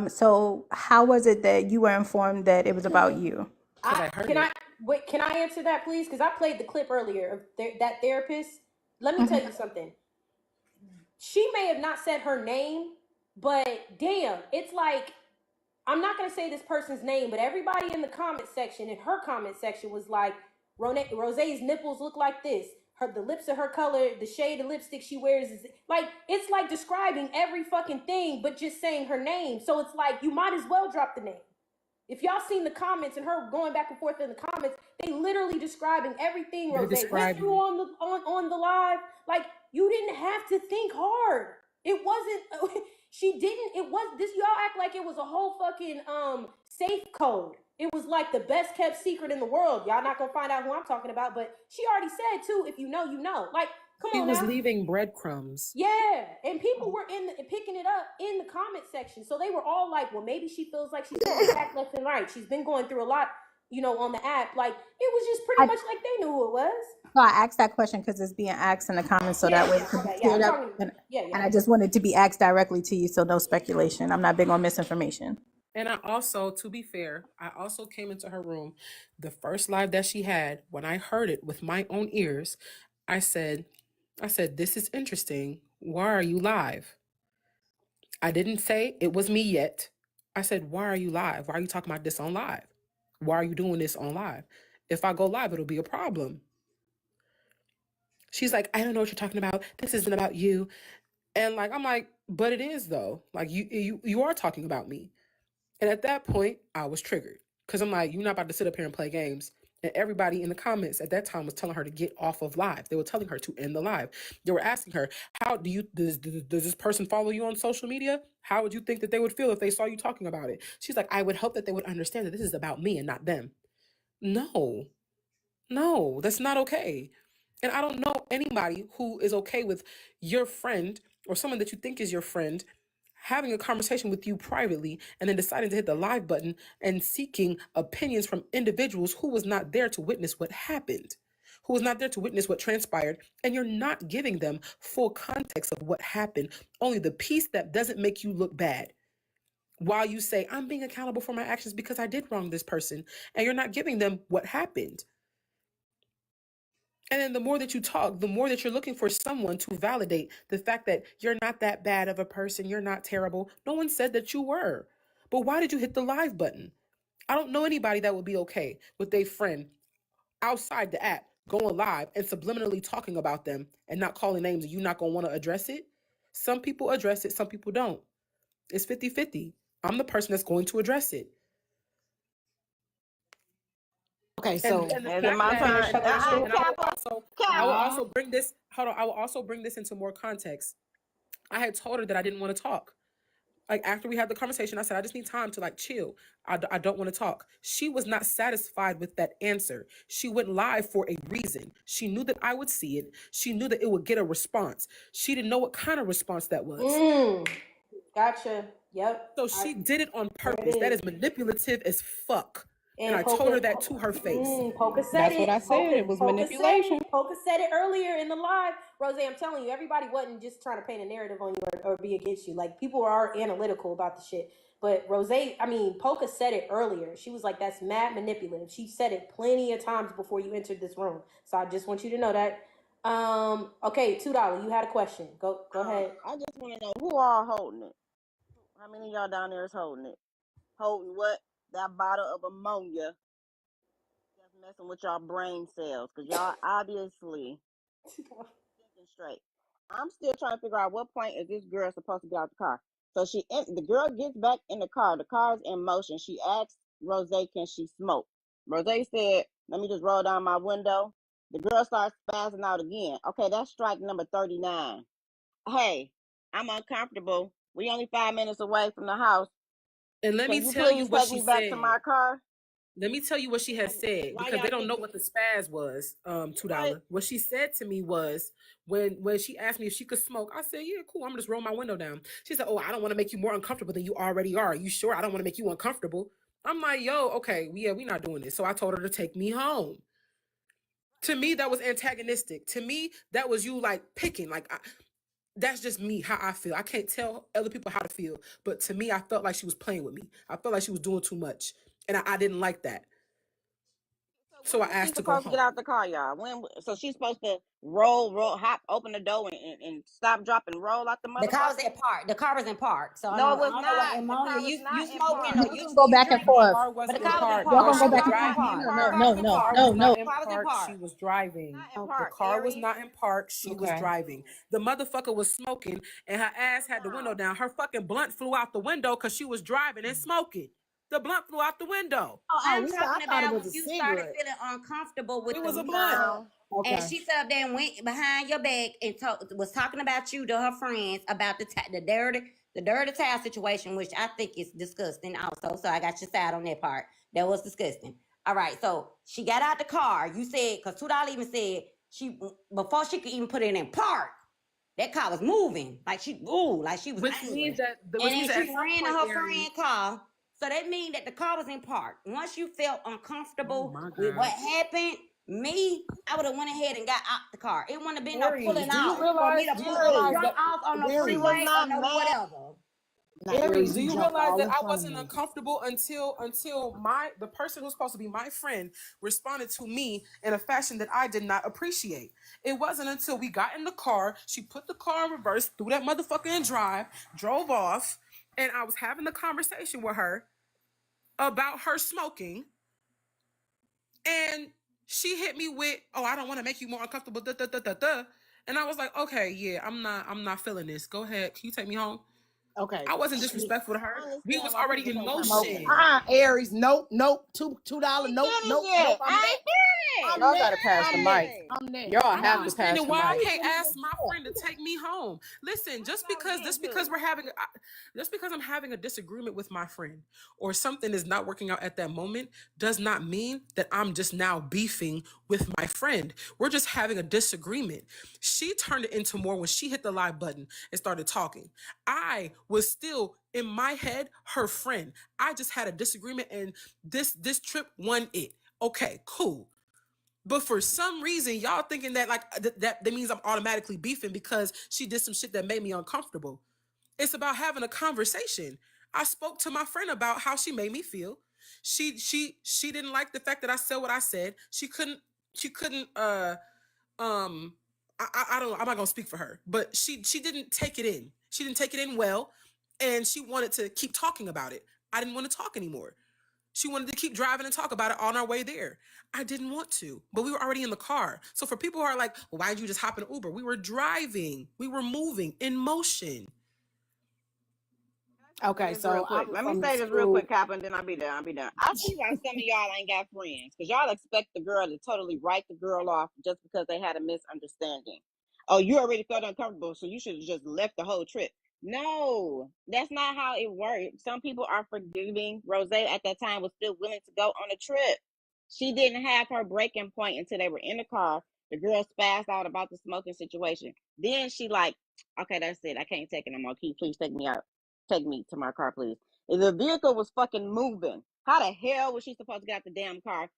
So how was it that you were informed that it was about you? Because I heard it. Can I answer that, please? Because I played the clip earlier of that therapist. Let me tell you something. She may have not said her name, but damn, it's like, I'm not going to say this person's name, but everybody in the comment section, in her comment section, was like, Rose's nipples look like this. The lips are her color. The shade of lipstick she wears is like, it's like describing every fucking thing, but just saying her name. So it's like, you might as well drop the name. If y'all seen the comments and her going back and forth in the comments, they literally describing everything Rose went through on the live. Like, you didn't have to think hard. It wasn't. She didn't. It was this. Y'all act like it was a whole fucking safe code. It was like the best kept secret in the world. Y'all not gonna find out who I'm talking about, but she already said too. If you know, you know. Like, come She on was now. leaving breadcrumbs. Yeah, and people were picking it up in the comment section, so they were all like, "Well, maybe she feels like she's going back left and right. She's been going through a lot, on the app. Like, it was just pretty much like they knew who it was." So I asked that question because it's being asked in the comments, so that way it can be cleared up. And I just wanted to be asked directly to you, so no speculation. I'm not big on misinformation. And I also, to be fair, I also came into her room. The first live that she had, when I heard it with my own ears, I said, this is interesting. Why are you live? I didn't say it was me yet. I said, why are you live? Why are you talking about this on live? Why are you doing this on live? If I go live, it'll be a problem. She's like, I don't know what you're talking about. This isn't about you. And like, I'm like, but it is though. Like you are talking about me. And at that point, I was triggered because I'm like, you're not about to sit up here and play games. And everybody in the comments at that time was telling her to get off of live. They were telling her to end the live. They were asking her, how does this person follow you on social media? How would you think that they would feel if they saw you talking about it? She's like, I would hope that they would understand that this is about me and not them. No, that's not okay. And I don't know anybody who is okay with your friend or someone that you think is your friend having a conversation with you privately and then deciding to hit the live button and seeking opinions from individuals who was not there to witness what happened, who was not there to witness what transpired, and you're not giving them full context of what happened, only the piece that doesn't make you look bad. While you say, I'm being accountable for my actions because I did wrong this person, and you're not giving them what happened. And then the more that you talk, the more that you're looking for someone to validate the fact that you're not that bad of a person, you're not terrible. No one said that you were. But why did you hit the live button? I don't know anybody that would be okay with a friend outside the app going live and subliminally talking about them and not calling names and you not going to want to address it. Some people address it, some people don't. It's 50-50. I'm the person that's going to address it. Okay, so Is it my turn? I will also bring this. Hold on. I will also bring this into more context. I had told her that I didn't want to talk. Like after we had the conversation, I said, I just need time to like chill. I don't want to talk. She was not satisfied with that answer. She went live for a reason. She knew that I would see it. She knew that it would get a response. She didn't know what kind of response that was. Gotcha. Yep. So she did it on purpose. That is manipulative as fuck. And I told her that to her face. Poca said That's what I said. It was manipulation. Poca said it earlier in the live. Rose, I'm telling you, everybody wasn't just trying to paint a narrative on you or be against you. Like, people are analytical about the shit. But Poca said it earlier. She was like, that's mad manipulative. She said it plenty of times before you entered this room. So I just want you to know that. Okay, $2. You had a question. Go ahead. I just want to know who all holding it. How many of y'all down there is holding it? Holding what? That bottle of ammonia that's messing with y'all brain cells, because y'all obviously thinking straight. I'm still trying to figure out what point is this girl supposed to get out the car. So the girl gets back in the car. The car's in motion. She asks Rose, can she smoke? Rose said, let me just roll down my window. The girl starts spazzing out again. Okay, that's strike number 39. Hey, I'm uncomfortable. We only 5 minutes away from the house. And let me tell you what she said. Back to my car? Let me tell you what she has said, because they don't know what the spaz was. $2. Right. What she said to me was when she asked me if she could smoke, I said, yeah, cool. I'm gonna just roll my window down. She said, oh, I don't want to make you more uncomfortable than you already are. Are you sure? I don't want to make you uncomfortable. I'm like, yo, okay, yeah, we're not doing this. So I told her to take me home. To me, that was antagonistic. To me, that was you like picking. Like, that's just me, how I feel. I can't tell other people how to feel. But to me, I felt like she was playing with me. I felt like she was doing too much. And I didn't like that. So I asked to go home. Get out the car, y'all. So she's supposed to roll, hop, open the door and stop, drop, and roll out the motherfucker. The car was in park. The car was in park. So no, it was not. Ammonia, you smoking? No, you can go back and forth. But the car was in Y'all park. gonna go back and forth. No. She was driving. The car was not in park. She was driving. The motherfucker was smoking, and her ass had the window down. Her fucking blunt flew out the window because she was driving and smoking. The blunt flew out the window. Oh, Oh, I'm I talking thought it about was when a you started cigarette. feeling uncomfortable with It the was a blunt. girl, Okay. and she sat up there and went behind your back and was talking about you to her friends about the dirty towel situation, which I think is disgusting. Also, so I got your side on that part. That was disgusting. All right, so she got out the car. You said because $2 even said she before she could even put it in park. That car was moving like she was Which angry. means that And then at she some ran to point, her Aries. friend car. So that means that the car was in park. Once you felt Oh uncomfortable my with what God. happened, I would have went ahead and got out the car. It wouldn't have been no Aries, pulling do you out for me realize? to Do you realize jump that off on the Aries? She was freeway or not no mad. whatever. Now, Aries, Aries, do you you jumped realize all that in I front of wasn't me. uncomfortable until the person who's supposed to be my friend responded to me in a fashion that I did not appreciate. It wasn't until we got in the car, she put the car in reverse, threw that motherfucker in drive, drove off, and I was having the conversation with her about her smoking, and she hit me with, "Oh, I don't want to make you more uncomfortable." Da, da, da, da, da. And I was like, "Okay, yeah, I'm not feeling this. Go ahead. Can you take me home?" Okay. I wasn't disrespectful to her. I We was understand why already people in can't come Smoking. motion. over. Aries, nope. $2, I ain't nope. finished yet. I'm I next. ain't finished. I'm Y'all next. gotta pass the I'm mic. next. I'm next. Y'all I I'm have got to understanding pass the why I mic. can't ask my friend to take me home. Listen, just because I'm having a disagreement with my friend or something is not working out at that moment does not mean that I'm just now beefing with my friend. We're just having a disagreement. She turned it into more when she hit the live button and started talking. I was still in my head her friend. I just had a disagreement and this trip won it. Okay, cool. But for some reason, y'all thinking that like that means I'm automatically beefing because she did some shit that made me uncomfortable. It's about having a conversation. I spoke to my friend about how she made me feel. She didn't like the fact that I said what I said. She couldn't um I don't, I'm not gonna speak for her, but she didn't take it in. She didn't take it in well, and she wanted to keep talking about it. I didn't want to talk anymore. She wanted to keep driving and talk about it on our way there. I didn't want to, but we were already in the car. So for people who are like, well, why did you just hop in Uber? We were driving. We were moving in motion. Okay, This real so quick. I'm Let me from the say this real school. quick, Cop, and then I'll be done. I see why some of y'all ain't got friends. Because y'all expect the girl to totally write the girl off just because they had a misunderstanding. Oh, you already felt uncomfortable, so you should have just left the whole trip. No, that's not how it works. Some people are forgiving. Rose at that time was still willing to go on a trip. She didn't have her breaking point until they were in the car. The girl spazzed out about the smoking situation. Then she like, okay, that's it. I can't take it no more. Can you please take me out? Take me to my car, please. If the vehicle was fucking moving, how the hell was she supposed to get out the damn car?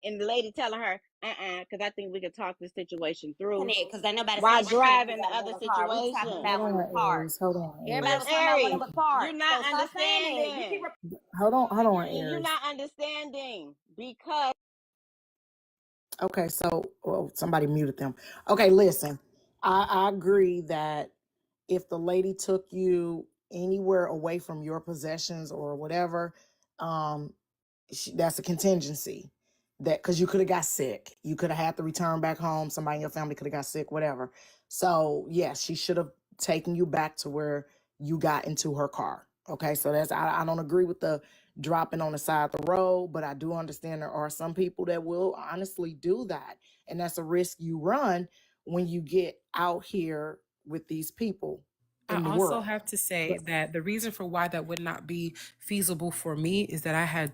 And the lady telling her, because I think we could talk this situation through Because ain't nobody while saying she couldn't driving get the out of other another car. We was talking situation. Hold about when it was on, parked. Aries. Hold on, Everybody Aries. was But talking about when it Aries, was parked. you're not So stop saying that. You keep understanding. Hold on, You're Aries. not understanding because Okay, so well, somebody muted them. Okay, listen. I agree that if the lady took you anywhere away from your possessions or whatever, um, that's a contingency. That because you could have got sick, you could have had to return back home. Somebody in your family could have got sick, whatever. So yes, she should have taken you back to where you got into her car. Okay, so I don't agree with the dropping on the side of the road, but I do understand there are some people that will honestly do that, and that's a risk you run when you get out here with these people I in the also world. have to say But that the reason for why that would not be feasible for me is that I had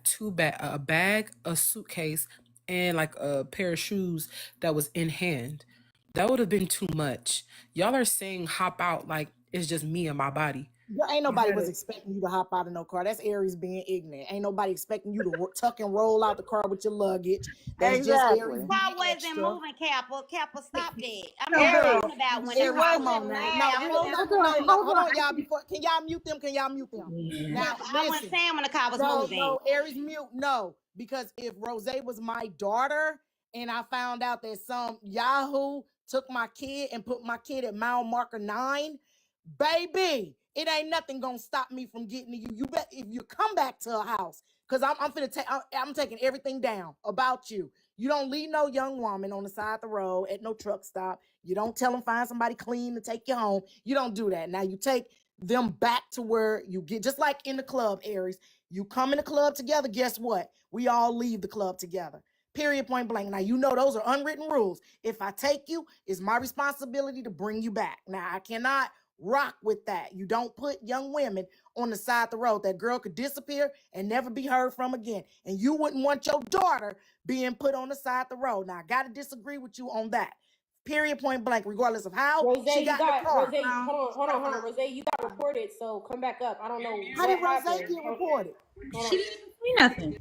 a bag, a suitcase, and like a pair of shoes that was in hand. That would have been too much. Y'all are saying hop out like it's just me and my body. ain't I nobody had was a expecting you to hop out of no car. That's Aries being ignorant. Ain't nobody expecting you to tuck and roll out the car with your luggage. That's just Aries exactly. being car wasn't extra. moving, Kappa. Kappa, stop that. I'm No, not Aries, girl. talking about when the she Aries, car come wasn't on wasn't now. moving, No, mad. no, Kappa. no, Hold no, on, no. hold Hold on. on, y'all. Before can y'all mute them? Can y'all mute them? Yeah. Now, Kappa, I wasn't listen. saying when the car was No, moving. no, Aries mute. No, because if Rose was my daughter and I found out that some Yahoo took my kid and put my kid at mile marker 9, baby, it ain't nothing gonna stop me from getting to you. You bet if you come back to a house, because I'm finna take I'm taking everything down about you. You don't leave no young woman on the side of the road at no truck stop. You don't tell them find somebody clean to take you home. You don't do that. Now you take them back to where you get, just like in the club, Aries. You come in the club together, guess what? We all leave the club together. Period, point blank. Now, you know those are unwritten rules. If I take you, it's my responsibility to bring you back. Now, I cannot rock with that. You don't put young women on the side of the road. That girl could disappear and never be heard from again. And you wouldn't want your daughter being put on the side of the road. Now, I got to disagree with you on that. Period, point blank, regardless of how Rose, she you got in the got car. Rose. Hold on. Rose, you got reported. So come back up. I don't know How what did Rose happened. get reported? Hold She on. didn't even say nothing.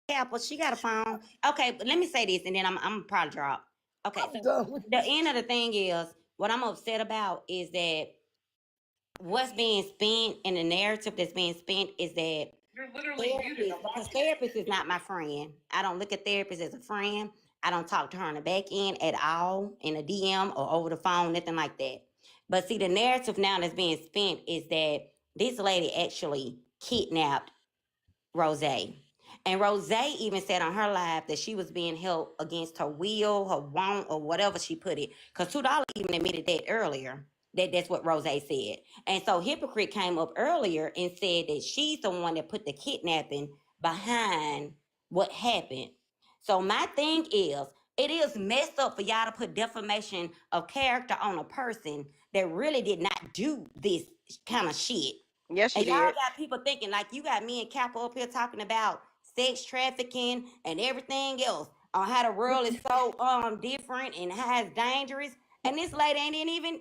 Yeah, but she got a phone. Okay, but let me say this, and then I'm probably drop. Okay, I'm done with the end of the thing is what I'm upset about is that what's being spent and the narrative that's being spent is that because therapist is not my friend. I don't look at therapist as a friend. I don't talk to her on the back end at all in a DM or over the phone, nothing like that. But see, the narrative now that's being spent is that this lady actually kidnapped Rose. And Rose even said on her live that she was being held against her will, her want, or whatever she put it. Because $2 even admitted that earlier. That's what Rose said. And so Hypocrite came up earlier and said that she's the one that put the kidnapping behind what happened. So my thing is, it is messed up for y'all to put defamation of character on a person that really did not do this kind of shit. Yes, she And y'all did. got people thinking like you got me and Kappa up here talking about sex trafficking and everything else on how the world is so different and how it's dangerous. And this lady ain't even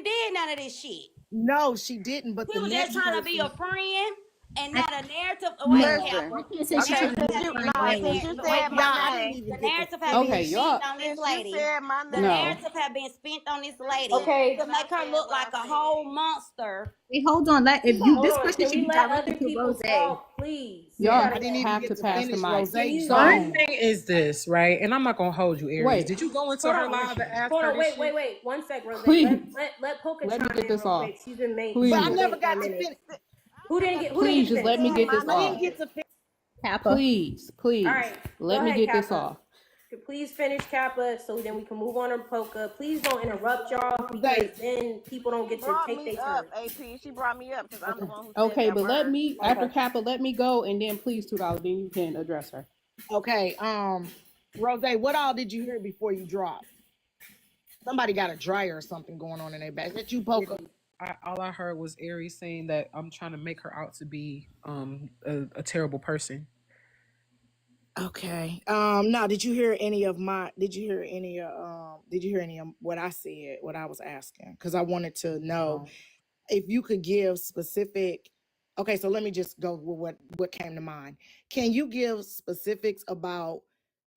did none of this shit. No, she didn't. But She the was just next trying to be a person, friend and I, not a narrative. Oh, wait, no, Listen. I Kappa. can't say The she's Okay, trying to narrative be since a has you been friend no, either. since spent. you Wait, said my y'all, I Kappa. didn't name, even The get to narrative has finish. been Okay, spent y'all. on this since you lady. said my The No. name, narrative have been spent on this lady Okay. to make her look like a whole monster. Hey, hold on. If you, Hold this on. question Can should we be let directed other to people Rose. talk, please? We Y'all Yeah, gotta I didn't let. even have get to to pass the finish. mic. Rose Can you? So my So, gone. thing is this, right? And I'm not gonna hold you, Aries. wait, Did you go into Hold her on. live and ask Hold her on. this Wait. shit? One sec, Rose. please, Let Polka let me chime get in this real off. quick. She's been But I Please, waiting never for a got to minute. finish. Who didn't please, get to just let finish? me said get my this I off. didn't name. get to finish. Kappa. Please, All please, right. Go let me ahead, get this Kappa. off. Please finish Kappa so then we can move on to Polka. Please don't interrupt y'all because Rose, then people don't She get to brought take me their up, turn. AP. She brought me up because I'm the okay. one who said Okay, that but let word. me, after Okay. Kappa, let me go, and then please $2, then you can address her. Okay. Rose, what all did you hear before you dropped? Somebody got a dryer or something going on in their back. Is that you, Poker? All I heard was Aries saying that I'm trying to make her out to be a terrible person. Okay. Now, did you hear any of my? Did you hear any? Did you hear any of what I said? What I was asking? Because I wanted to know if you could give specific. Okay, so let me just go with what came to mind. Can you give specifics about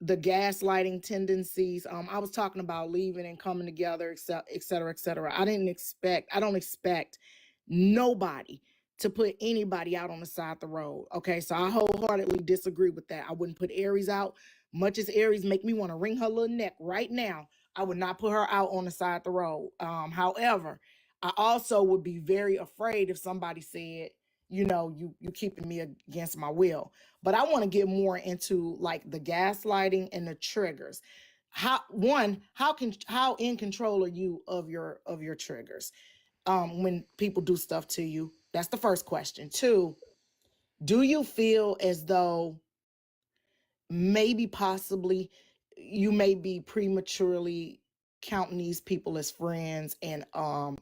the gaslighting tendencies? I was talking about leaving and coming together, et cetera, et cetera. I don't expect nobody to put anybody out on the side of the road. Okay, so I wholeheartedly disagree with that. I wouldn't put Aries out. Much as Aries make me want to wring her little neck right now, I would not put her out on the side of the road. However, I also would be very afraid if somebody said, you keeping me against my will. But I want to get more into like the gaslighting and the triggers. How in control are you of your triggers? When people do stuff to you? That's the first question. Two, do you feel as though maybe possibly you may be prematurely counting these people as friends and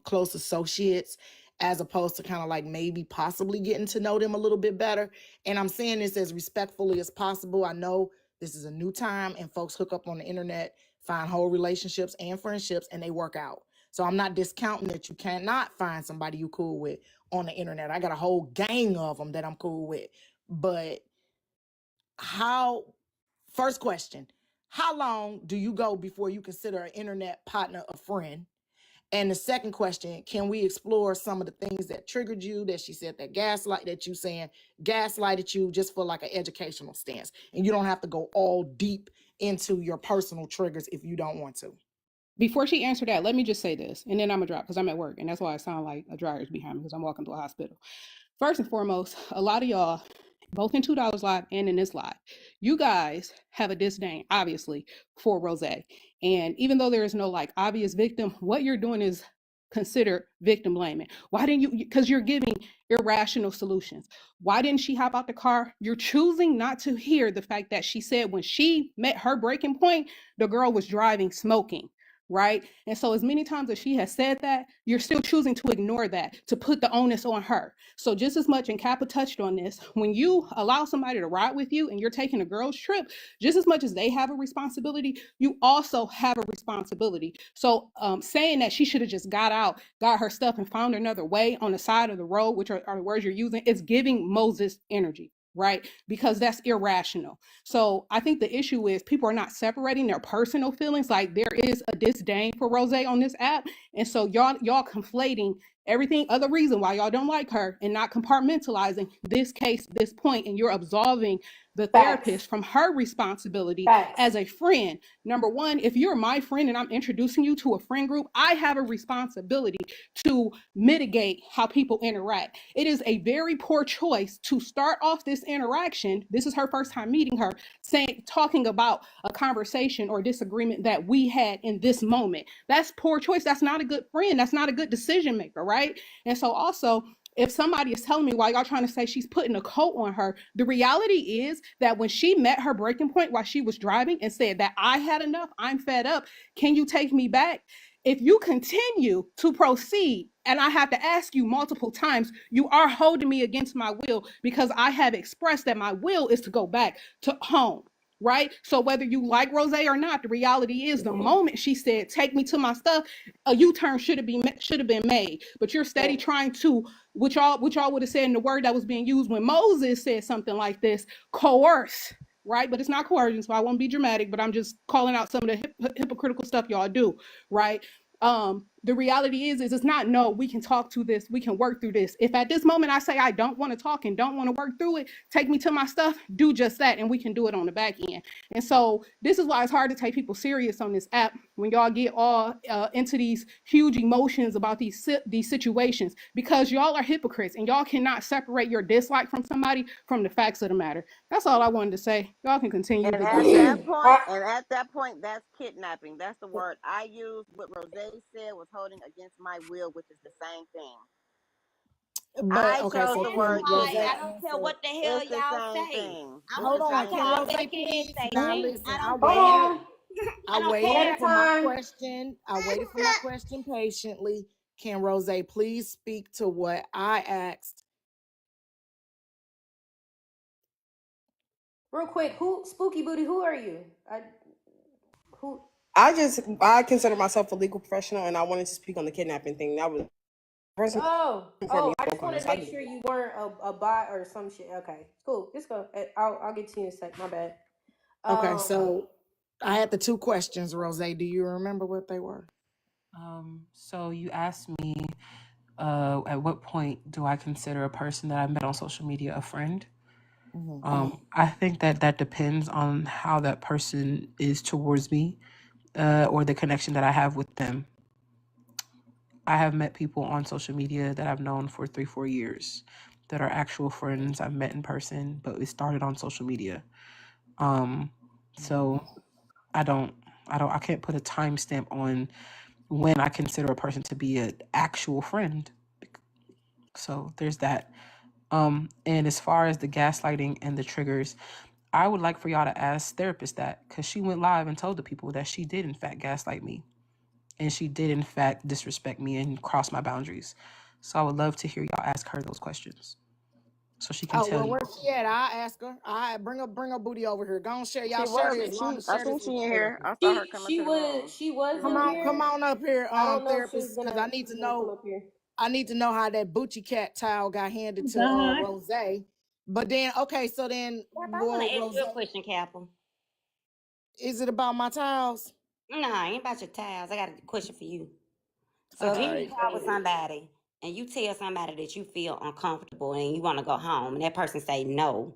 close associates as opposed to kind of like maybe possibly getting to know them a little bit better? And I'm saying this as respectfully as possible. I know this is a new time and folks hook up on the internet, find whole relationships and friendships, and they work out. So I'm not discounting that you cannot find somebody you cool with on the internet. I got a whole gang of them that I'm cool with. But how first question, how long do you go before you consider an internet partner a friend? And the second question, can we explore some of the things that triggered you, that she said that gaslighted you, just for like an educational stance? And you don't have to go all deep into your personal triggers if you don't want to. Before she answered that, let me just say this, and then I'm gonna drop because I'm at work, and that's why I sound like a dryer is behind me because I'm walking to a hospital. First and foremost, a lot of y'all, both in $2 live and in this live, you guys have a disdain, obviously, for Rose. And even though there is no like obvious victim, what you're doing is considered victim blaming? Why didn't you? Because you're giving irrational solutions. Why didn't she hop out the car? You're choosing not to hear the fact that she said when she met her breaking point, the girl was driving smoking, right? And so, as many times as she has said that, you're still choosing to ignore that, to put the onus on her. So, just as much, and Kappa touched on this, when you allow somebody to ride with you and you're taking a girl's trip, just as much as they have a responsibility, you also have a responsibility. So, saying that she should have just got out, got her stuff, and found another way on the side of the road, which are the words you're using, is giving Moses energy, right? Because that's irrational. So I think the issue is people are not separating their personal feelings. Like, there is a disdain for Rose on this app. And so y'all conflating everything, other reason why y'all don't like her, and not compartmentalizing this case, this point, and you're absolving the therapist from her responsibility as a friend. Number one, if you're my friend and I'm introducing you to a friend group, I have a responsibility to mitigate how people interact. It is a very poor choice to start off this interaction. This is her first time meeting her, talking about a conversation or disagreement that we had in this moment. That's poor choice. That's not a good friend. That's not a good decision maker, right? And so also, if somebody is telling me why y'all trying to say she's putting a coat on her, the reality is that when she met her breaking point while she was driving and said that I had enough, I'm fed up, can you take me back? If you continue to proceed, and I have to ask you multiple times, you are holding me against my will, because I have expressed that my will is to go back to home. Right? So whether you like Rose or not, the reality is the moment she said, take me to my stuff, a U-turn should have been made. But you're steady trying to, which y'all would have said in the word that was being used when Moses said something like this, coerce, right? But it's not coercion, so I won't be dramatic, but I'm just calling out some of the hypocritical stuff y'all do, right? The reality is it's not, no, we can talk to this, we can work through this. If at this moment I say I don't want to talk and don't want to work through it, take me to my stuff, do just that, and we can do it on the back end. And so this is why it's hard to take people serious on this app when y'all get all into these huge emotions about these situations, because y'all are hypocrites and y'all cannot separate your dislike from somebody from the facts of the matter. That's all I wanted to say. Y'all can continue. And at that point, that's kidnapping. That's the word I used. What Rose said was holding against my will, which is the same thing. But I okay, chose so the can word Rose I kidnap. don't care what the hell It's the y'all same say. thing. I'm hold on, okay, can I'll Rose take it and please? say Now shit. listen, I I don't waited. care. I I don't waited care. for my question. I waited for my question patiently. Can Rose please speak to what I asked? Real quick, who Spooky Booty? Who are you? Who? I consider myself a legal professional, and I wanted to speak on the kidnapping thing. That was person before me I just spoke on wanted this. to make sure you weren't a bot or some shit. Okay, cool. Just go. I'll get to you in a sec. My bad. Okay, so I had the two questions, Rose. Do you remember what they were? So you asked me, at what point do I consider a person that I met on social media a friend? I think that depends on how that person is towards me, or the connection that I have with them. I have met people on social media that I've known for 3-4 years that are actual friends I've met in person, but it started on social media. So I can't put a timestamp on when I consider a person to be an actual friend. So there's that. And as far as the gaslighting and the triggers, I would like for y'all to ask therapist that, because she went live and told the people that she did in fact gaslight me, and she did in fact disrespect me and cross my boundaries. So I would love to hear y'all ask her those questions, so she can tell you. Where's she at? I ask her. I bring her booty over here. Go on, share. Y'all share this. I Share think this she with in the here. therapist. I saw her coming to the room. She was Come in on, here. come on up here, I don't know if she was therapist, because gonna. I need to Come know. up here. I need to know how that Bucci cat towel got handed to Rose. But then, okay, so then, Cap, I want to ask Rose, you a question, Captain. is it about my towels? Nah, ain't about your towels. I got a question for you. So All if you right. get out with somebody and you tell somebody that you feel uncomfortable and you want to go home, and that person say no,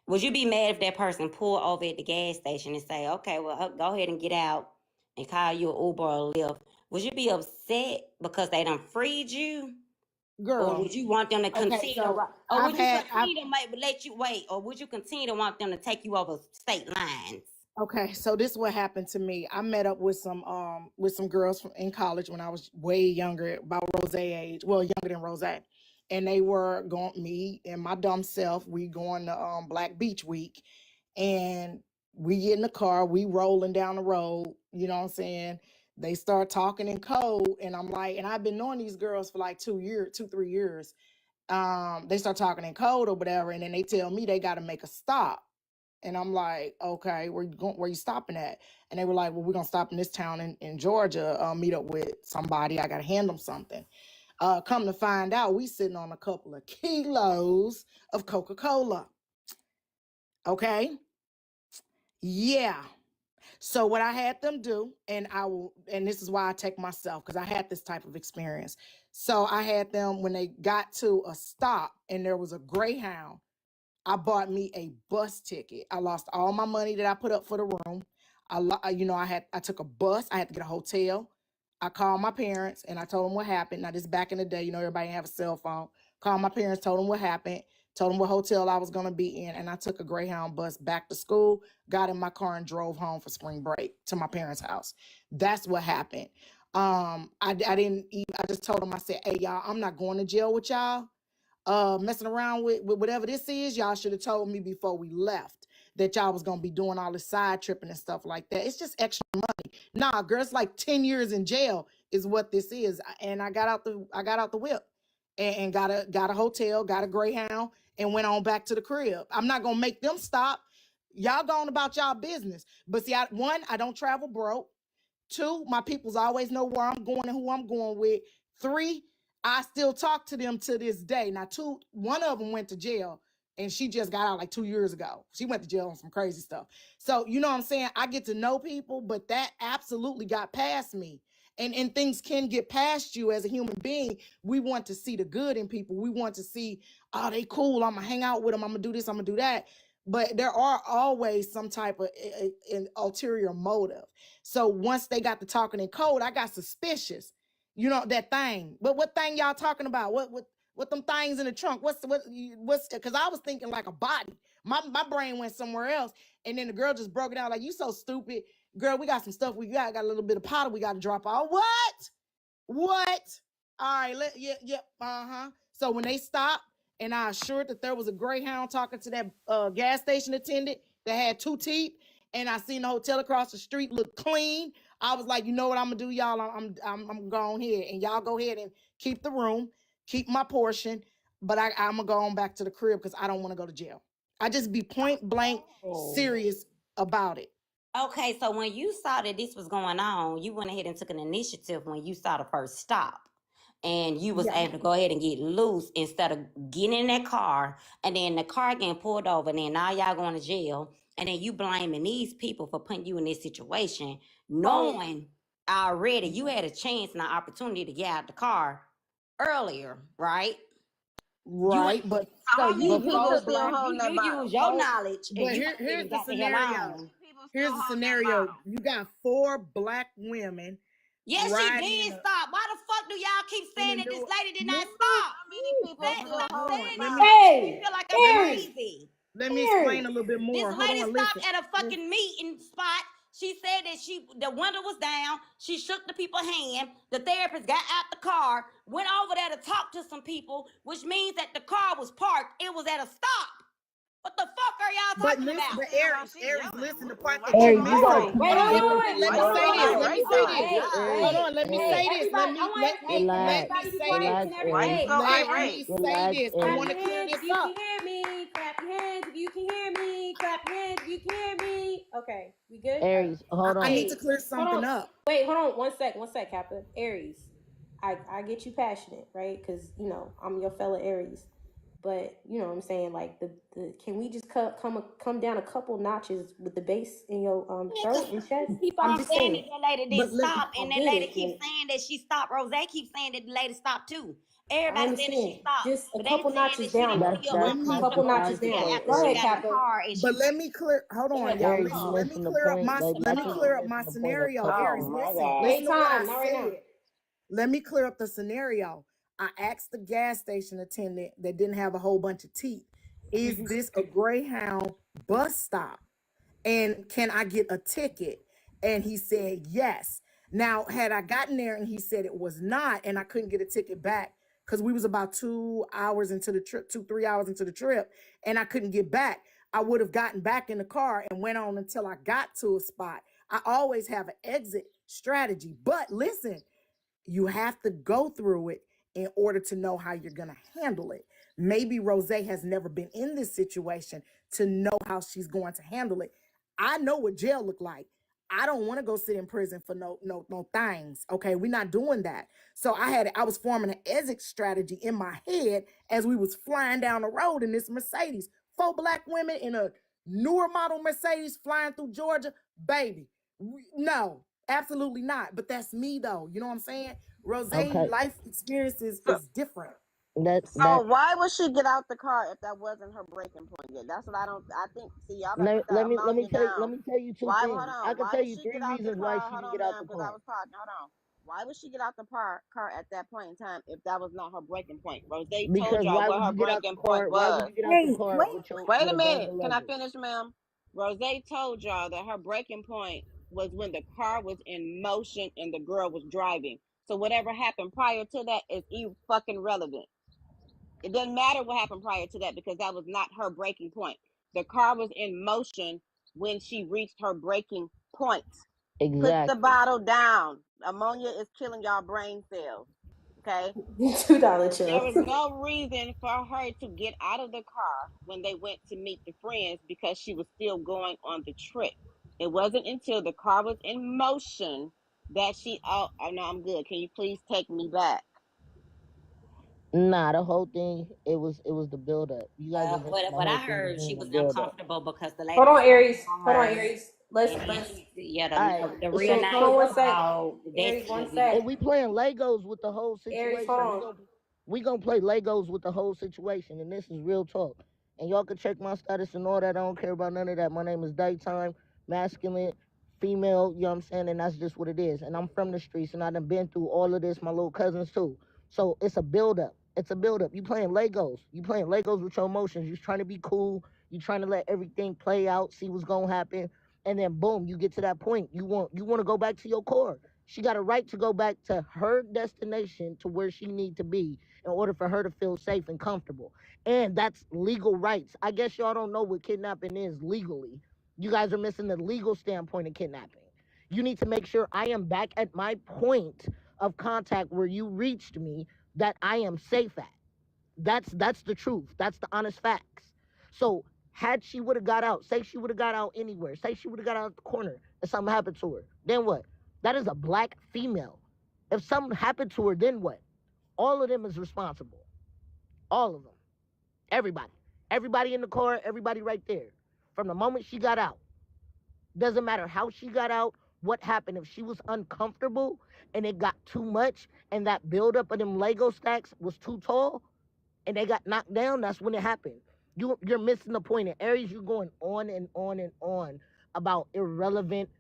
would you be mad if that person pull over at the gas station and say, okay, well, go ahead and get out and call you an Uber or a Lyft? Would you be upset because they done freed you? Or Girl. would you want them to Okay, continue to so or I've would you had, continue to let you wait? Or would you continue to want them to take you over state lines? Okay, so this is what happened to me. I met up with some girls from in college when I was way younger, about Rose age, well younger than Rose, and they were going me and my dumb self. We going to Black Beach Week, and we get in the car, we rolling down the road. You know what I'm saying? They start talking in code, and I'm like, and I've been knowing these girls for like 2 years, 2 3 years. They start talking in code or whatever, and then they tell me they got to make a stop. And I'm like, okay, where you stopping at? And they were like, well, we're gonna stop in this town in Georgia, meet up with somebody. I gotta hand them something. Come to find out, we sitting on a couple of kilos of Coca-Cola. Okay. Yeah. So what I had them do, and this is why I take myself, because I had this type of experience. So I had them, when they got to a stop and there was a Greyhound, I bought me a bus ticket. I lost all my money that I put up for the room. I took a bus. I had to get a hotel. I called my parents and I told them what happened. Now, this is back in the day, everybody didn't have a cell phone. Called my parents, told them what happened, told them what hotel I was going to be in. And I took a Greyhound bus back to school, got in my car and drove home for spring break to my parents' house. That's what happened. I didn't even, I just told them, I said, hey, y'all, I'm not going to jail with y'all messing around with whatever this is. Y'all should have told me before we left that y'all was gonna be doing all this side tripping and stuff like that. It's just extra money. Nah, girl, it's like 10 years in jail is what this is. And I got out the whip and got a hotel, got a Greyhound, and went on back to the crib. I'm not gonna make them stop. Y'all going about y'all business. But see, I don't travel broke. Two, my peoples always know where I'm going and who I'm going with. Three, I still talk to them to this day. Now, one of them went to jail and she just got out like 2 years ago. She went to jail on some crazy stuff. So, you know what I'm saying? I get to know people, but that absolutely got past me. And things can get past you as a human being. We want to see the good in people. We want to see, oh, they cool. I'm gonna hang out with them. I'm gonna do this. I'm gonna do that. But there are always some type of an ulterior motive. So once they got to talking in code, I got suspicious. That thing. But what thing y'all talking about? What them things in the trunk? What's because I was thinking like a body. My brain went somewhere else. And then the girl just broke it down like, you so stupid. Girl, we got some stuff. We got a little bit of powder we got to drop out. What? All right, uh-huh. So when they stopped, and I assured that there was a Greyhound talking to that gas station attendant that had two teeth, and I seen the hotel across the street look clean. I was like, you know what I'm gonna do, y'all? I'm going here, and y'all go ahead and keep the room, keep my portion, but I'm gonna go on back to the crib because I don't want to go to jail. I just be point blank serious about it. Okay, so when you saw that this was going on, you went ahead and took an initiative when you saw the first stop. And you was Yeah. able to go ahead and get loose instead of getting in that car and then the car getting pulled over and then now y'all going to jail and then you blaming these people for putting you in this situation, knowing already you had a chance and an opportunity to get out the car earlier, right? Right, but How So many you people you still holding that you bottle? use your knowledge and but you went ahead here's and the got the hell scenario. on. People still Here's the holding that scenario. bottle. You got 4 black women Yes, she riding in did a stop. Why the fuck do y'all keep in saying a that this new. lady did No, not stop? How many people still Stop hold holding on. the saying Let this me shit. bottle? Make me feel like I'm let me crazy. let me explain a little bit This more. Hold lady on, stopped listen. at a fucking meeting spot. She said that the window was down. She shook the people's hand. The therapist got out the car, went over there to talk to some people, which means that the car was parked. It was at a stop. What the fuck are y'all But talking listen, about? but Saying why Aries, she yelling? listen, the part Why that you you so Aries, you gotta missing. irate? keep Hold it on, different let from me let Why me you what say so this. Let Aries. me irate say though? this. God. Hold on, let me say this. Let me Everybody, Relax, I want everybody to be quiet. say Can relax, everybody, let Aries, hey, Why let you so me irate? say relax, this. I clap want Aries. to your clear hands if this you up. can hear me. Clap your hands if you can hear me. Clap your hands if you can hear me. Okay, we good? All right. Aries, hold I need on. to Hey, clear hold something on. up. Wait, hold on. One sec, Captain. Aries, I get you passionate, right? Because I'm your fellow Aries. But you know what I'm saying, like the can we just come down a couple notches with the bass in your throat and chest? Keep I'm on just saying saying. that that lady But didn't stop, I and that get lady it. keeps Like, saying that she stopped. Rose keeps saying that the lady stopped too. I Everybody saying that she understand. stopped, Just a but they couple saying notches that she down didn't though. That's feel that's A not uncomfortable couple the notches point, yeah, down. though, after Go she ahead, Aries. got in the Kappa. car and she But let me clear. Hold Go on, ahead, y'all. Kappa. Aries, Listen. you Let me missing the clear up point, my. baby. Let I me think Time. you're clear up my missing the point a scenario, couple Oh Aries. my Listen. God. Take Listen to what I time. Not right now. said. Let me clear up the scenario. I asked the gas station attendant that didn't have a whole bunch of teeth, is this a Greyhound bus stop? and can I get a ticket? And he said yes. Now, had I gotten there and he said it was not, and I couldn't get a ticket back because we was about 2 hours into the trip, 3 hours into the trip, and I couldn't get back, I would have gotten back in the car and went on until I got to a spot. I always have an exit strategy. But listen, you have to go through it in order to know how you're going to handle it. Maybe Rose has never been in this situation to know how she's going to handle it. I know what jail look like. I don't want to go sit in prison for no things. Okay, we're not doing that. So I was forming an exit strategy in my head as we was flying down the road in this Mercedes. 4 black women in a newer model Mercedes flying through Georgia, baby. No, absolutely not. But that's me though. You know what I'm saying? Rose Okay, life experiences So, is different. so why would she get out the car if that wasn't her breaking point yet? That's what I don't. I think. See, y'all better put that let me ammonia down. tell you two Why? Hold things. I on. can Why tell would you she three get out the reasons why car? she Hold can on, get out ma'am, the because I car. was talking. Hold on. Why would she get out the car at that point in time if that was not her breaking point? Rose told Because y'all why what would her you get out the breaking point car? Why would was. you get out the Wait, car wait. Wait with a a bag minute. of Can I luggage? finish, ma'am? Rose told y'all that her breaking point was when the car was in motion and the girl was driving. So whatever happened prior to that is fucking relevant. It doesn't matter what happened prior to that because that was not her breaking point. The car was in motion when she reached her breaking point. Put the Exactly. bottle down. Ammonia is killing y'all brain cells. Okay? $2 There chill. was no reason for her to get out of the car when they went to meet the friends because she was still going on the trip. It wasn't until the car was in motion that oh no, I'm good. Can you please take me back? Nah, the whole thing, it was the build up. You guys are missing the What I whole thing heard, she being the was build up. uncomfortable because the lady Hold was on, talking Aries. to Hold on, her, Aries. Let's and then let's yeah, Alright, the hold on one so reenactment sec. about this Aries, one lady. if sec. we playing Legos with the whole Aries, hold situation, on. we gonna play Legos with the whole situation, and this is real talk. And y'all can check my status and all that. I don't care about none of that. My name is Daytime, masculine, female. You know what I'm saying? And that's just what it is. And I'm from the streets, and I done been through all of this. My little cousins too. So it's a build up. It's a build up. You playing Legos. You playing Legos with your emotions. You trying to be cool. You trying to let everything play out, see what's gonna happen, and then boom, you get to that point. You want to go back to your core. She got a right to go back to her destination to where she need to be in order for her to feel safe and comfortable. And that's legal rights. I guess y'all don't know what kidnapping is legally. You guys are missing the legal standpoint of kidnapping. You need to make sure I am back at my point of contact where you reached me that I am safe at. That's the truth. That's the honest facts. So had she would have got out, say she would have got out anywhere, say she would have got out the corner and something happened to her, then what? That is a black female. If something happened to her, then what? All of them is responsible. All of them. Everybody. Everybody in the car, everybody right there. From the moment she got out. Doesn't matter how she got out, what happened. If she was uncomfortable and it got too much and that buildup of them Lego stacks was too tall, and they got knocked down, that's when it happened. You're missing the point. In Aries, you're going on and on and on about irrelevant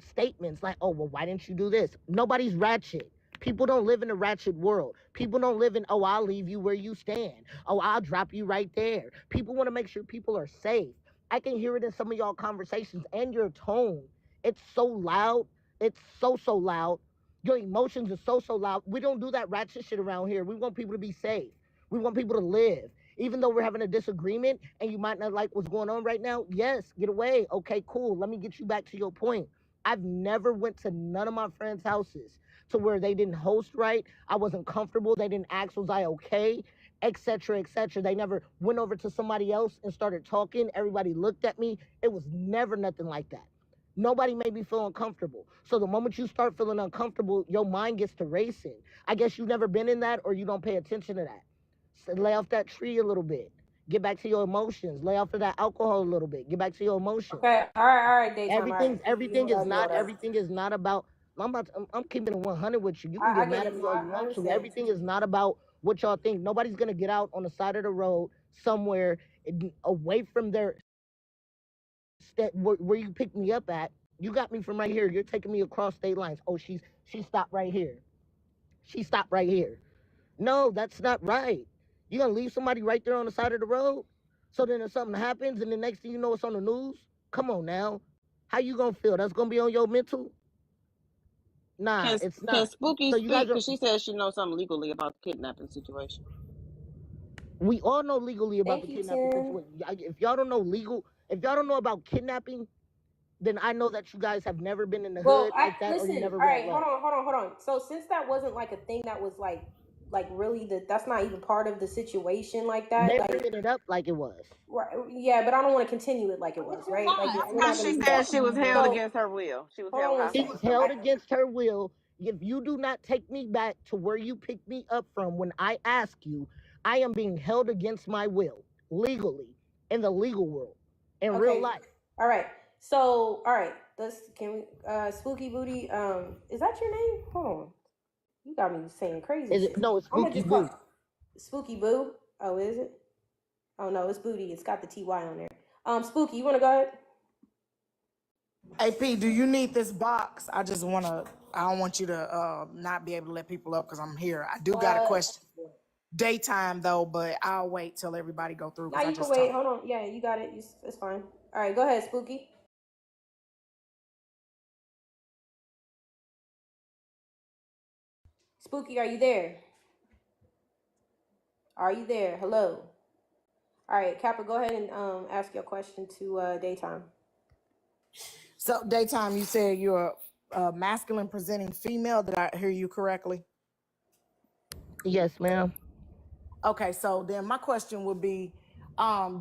statements like, oh, well, why didn't you do this? Nobody's ratchet. People don't live in a ratchet world. People don't live in, oh, I'll leave you where you stand. Oh, I'll drop you right there. People want to make sure people are safe. I can hear it in some of y'all conversations and your tone. It's so loud. It's so loud. Your emotions are so loud. We don't do that ratchet shit around here. We want people to be safe. We want people to live. Even though we're having a disagreement and you might not like what's going on right now, yes, get away. Okay, cool. Let me get you back to your point. I've never went to none of my friends' houses to where they didn't host right. I wasn't comfortable. They didn't ask, was I okay? Etc. etc. They never went over to somebody else and started talking. Everybody looked at me. It was never nothing like that. Nobody made me feel uncomfortable. So the moment you start feeling uncomfortable, your mind gets to racing. I guess you've never been in that or you don't pay attention to that. So lay off that tree a little bit. Get back to your emotions. Lay off of that alcohol a little bit. Get back to your emotions. Okay, all right, daytime. All right. Everything is not about. I'm keeping it 100 with you. You can I get get mad it. at me all you I want to. understand. Everything is not about what y'all think. Nobody's gonna get out on the side of the road somewhere away from their where you picked me up at. You got me from right here. You're taking me across state lines. Oh, she stopped right here. She stopped right here. No, that's not right. You're gonna leave somebody right there on the side of the road. So then if something happens and the next thing you know it's on the news. Come on now. How you gonna feel? That's gonna be on your mental? Nah, it's Can not. Spooky So you guys speak? are. Because she says she knows something legally about the kidnapping situation. We all know legally about the Thank you, kidnapping Tim. situation. If y'all don't know legal, if y'all don't know about kidnapping, then I know that you guys have never been in the Well, hood I like that, or you listen. never All read right, law. hold on. So since that wasn't like a thing that was like really that's not even part of the situation like that. They're Like, bringing it up like it was. right, yeah, but I don't want to continue it like it was, right? Like we're not Because gonna she do said that. she was held So against her will. She was hold held on one She hostage was or second. something held like that. against her will. If you do not take me back to where you picked me up from when I ask you, I am being held against my will legally in the legal world, in real Okay. life. All right. So all right. Can we Spooky Booty? Is that your name? Hold on. You got me saying crazy Is it? shit. No, it's I'm gonna Spooky just Boo. call Spooky Boo. Oh, is it? Oh no, it's Booty. It's got the TY on there. Spooky, you wanna go ahead? AP, do you need this box? I don't want you to not be able to let people up because I'm here. I do got a question for daytime though, but I'll wait till everybody go through Now because I you can just wait. talked. Hold on. Yeah, you got it. It's fine. All right, go ahead, Spooky. Spooky, are you there? Are you there? Hello. All right, Kappa, go ahead and ask your question to Daytime. So daytime, you said you're a masculine presenting female. Did I hear you correctly? Yes, ma'am. Okay, so then my question would be,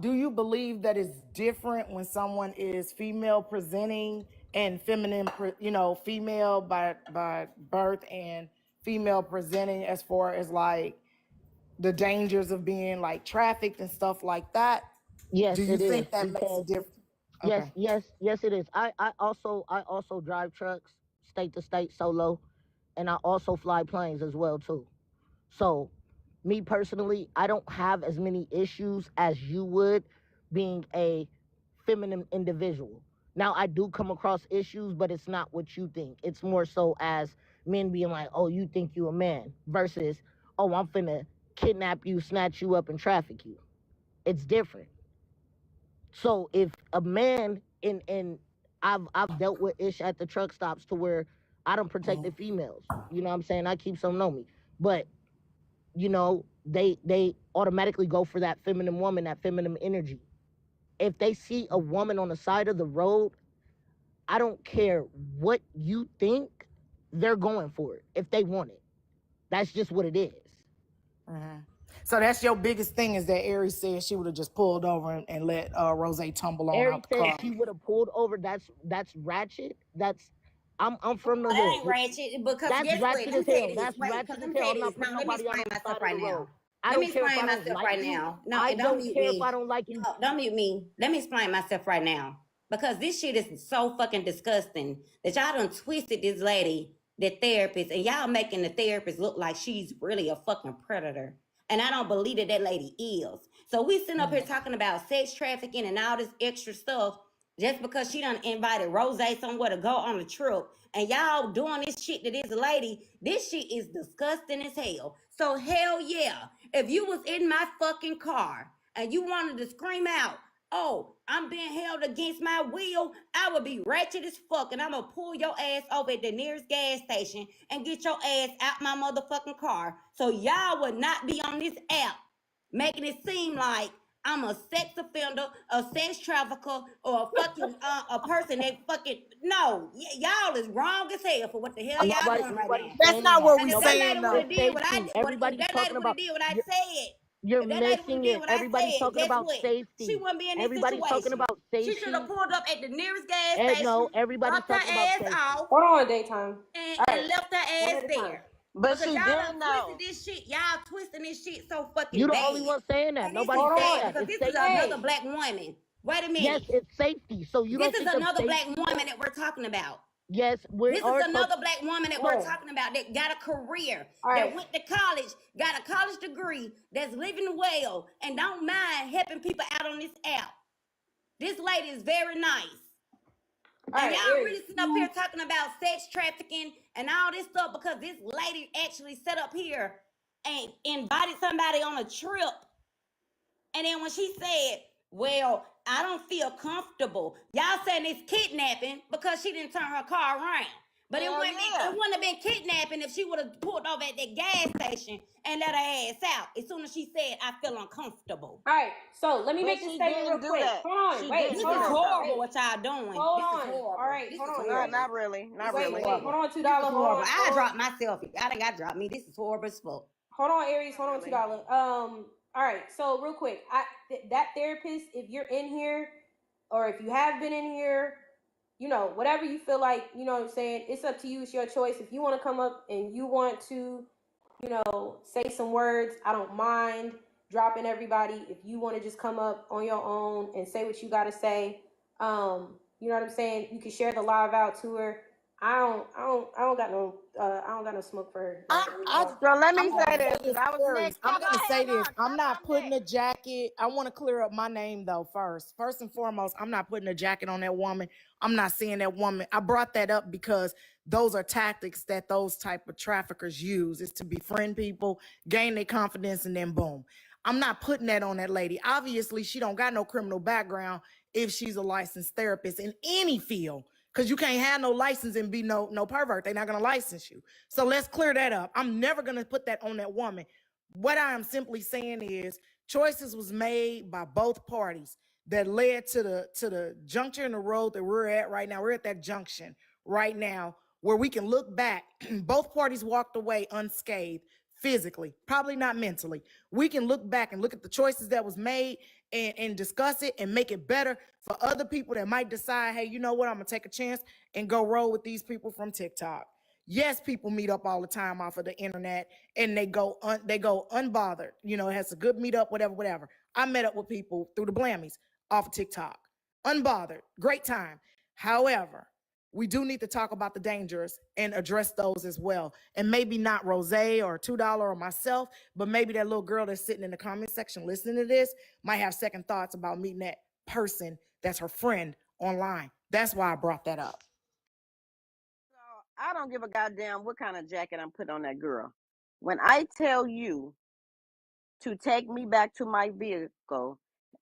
do you believe that it's different when someone is female presenting and feminine, female by birth and female presenting as far as like the dangers of being like trafficked and stuff like that? Do Yes, you it is think that makes a because difference? yes, Okay. yes, yes, it is. I also drive trucks state to state solo, and I also fly planes as well too. So, me personally, I don't have as many issues as you would being a feminine individual. Now, I do come across issues, but it's not what you think. It's more so as men being like, "Oh, you think you a man," versus, "Oh, I'm finna kidnap you, snatch you up, and traffic you." It's different. So if a man in I've dealt with ish at the truck stops to where I don't protect the females. You know what I'm saying? I keep some on me. But they automatically go for that feminine woman, that feminine energy. If they see a woman on the side of the road, I don't care what you think, they're going for it if they want it. That's just what it is. Mm-hmm. So that's your biggest thing is that Aries said she would have just pulled over and let Rose tumble on Aries out the said car. she would have pulled over. That's ratchet. I'm from the That hood. ain't ratchet because That's guess what? ratchet Let me as tell hell. you this. That's Wait, because ratchet let as me tell hell. you I'm not this. putting No, let me nobody out explain on the myself side of right the road. now. I Let me don't care if explain I don't myself like right you. now. No, I and don't don't mute care if me. I don't like you. No, don't mute me. Let me explain myself right now. Because this shit is so fucking disgusting that y'all done twisted this lady, the therapist, and y'all making the therapist look like she's really a fucking predator. And I don't believe that that lady is. So we sitting up here talking about sex trafficking and all this extra stuff just because she done invited Rose somewhere to go on a trip. And y'all doing this shit to this lady, this shit is disgusting as hell. So hell yeah, if you was in my fucking car and you wanted to scream out, "Oh, I'm being held against my will," I would be ratchet as fuck and I'm gonna pull your ass over at the nearest gas station and get your ass out my motherfucking car. So y'all would not be on this app making it seem like I'm a sex offender, a sex trafficker, or a fucking a person that fucking no. Y'all is wrong as hell for what the hell y'all doing right Nobody's now. That's saying not that. what And we if that Nobody. lady saying would though. It's have did what I safety. did, if Everybody's that lady talking would have about. did what I You're, said, you're if that lady would have missing did it. what I Everybody's said, talking guess about what? She safety. wouldn't be in this Everybody's talking situation. about She should have safety. pulled up at the nearest gas And no, station, everybody's dropped her talking about ass safety. off, Hold on, Daytime. and, All right, and left her one ass at a time. there. But Because she y'all done didn't twisted know. this shit. Y'all twisting this shit so fucking You the only bad. one saying that. And this is Nobody's Hold saying sad on. that. because It's this is safety. another Wait. black woman. Wait a Yes, minute. it's safety. So you This don't is think of another black safety? woman that we're talking about. Yes, we This is are talking. another black woman that we're Wait. talking about that got a career, All that right. went to college, got a college degree, that's living well, and don't mind helping people out on this app. This lady is very nice. All And right, y'all Aries. really sitting up here talking about sex trafficking and all this stuff because this lady actually set up here and invited somebody on a trip. And then when she said, "Well, I don't feel comfortable. Y'all saying it's kidnapping because she didn't turn her car around. But it wouldn't have been kidnapping if she would have pulled over at that gas station and let her ass out as soon as she said, I feel uncomfortable. All right, so let me But make this she statement real didn't do quick. that. Hold on, She wait, didn't This do hold is that on, though. horrible wait, what y'all doing. hold This is on. horrible. All right, This hold is on, horrible. Not really. Not This is really. wait, hold horrible. on, $2. This is Hold horrible. on, I hold on. dropped myself. I think I dropped me. This is horrible as fuck. Hold on, Aries. Not Hold on, really. $2. All right. So real quick, that therapist, if you're in here, or if you have been in here, you know, whatever you feel like, you know what I'm saying. It's up to you. It's your choice. If you want to come up and you want to, you know, say some words, I don't mind dropping everybody. If you want to just come up on your own and say what you got to say, you know what I'm saying. You can share the live out to her. I don't got no smoke for her. So let me I'm gonna say say this, this, because I was Aries. next. I'm Y'all go gonna say ahead, this. Lord. I'm Y'all not go putting a next. jacket. I want to clear up my name though first. First and foremost, I'm not putting a jacket on that woman. I'm not seeing that woman. I brought that up because those are tactics that those type of traffickers use, is to befriend people, gain their confidence, and then boom. I'm not putting that on that lady. Obviously, she don't got no criminal background if she's a licensed therapist in any field. Because you can't have no license and be no pervert. They're not gonna license you. So let's clear that up. I'm never gonna put that on that woman. What I am simply saying is choices was made by both parties that led to the juncture in the road that we're at right now. We're at that junction right now where we can look back. Both parties walked away unscathed physically, probably not mentally. We can look back and look at the choices that was made and discuss it and make it better for other people that might decide, hey, you know what, I'm gonna take a chance and go roll with these people from TikTok. Yes, people meet up all the time off of the internet and they go unbothered. You know, it has a good meetup, whatever. I met up with people through the Blammies off of TikTok, unbothered, great time. However, we do need to talk about the dangers and address those as well. And maybe not Rose or $2 or myself, but maybe that little girl that's sitting in the comment section listening to this might have second thoughts about meeting that person that's her friend online. That's why I brought that up. So I don't give a goddamn what kind of jacket I'm putting on that girl. When I tell you to take me back to my vehicle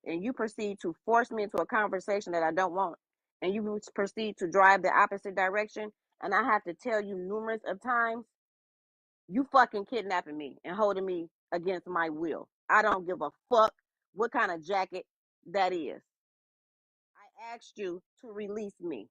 and you proceed to force me into a conversation that I don't want, and you proceed to drive the opposite direction, and I have to tell you numerous of times, you fucking kidnapping me and holding me against my will. I don't give a fuck what kind of jacket that is. I asked you to release me,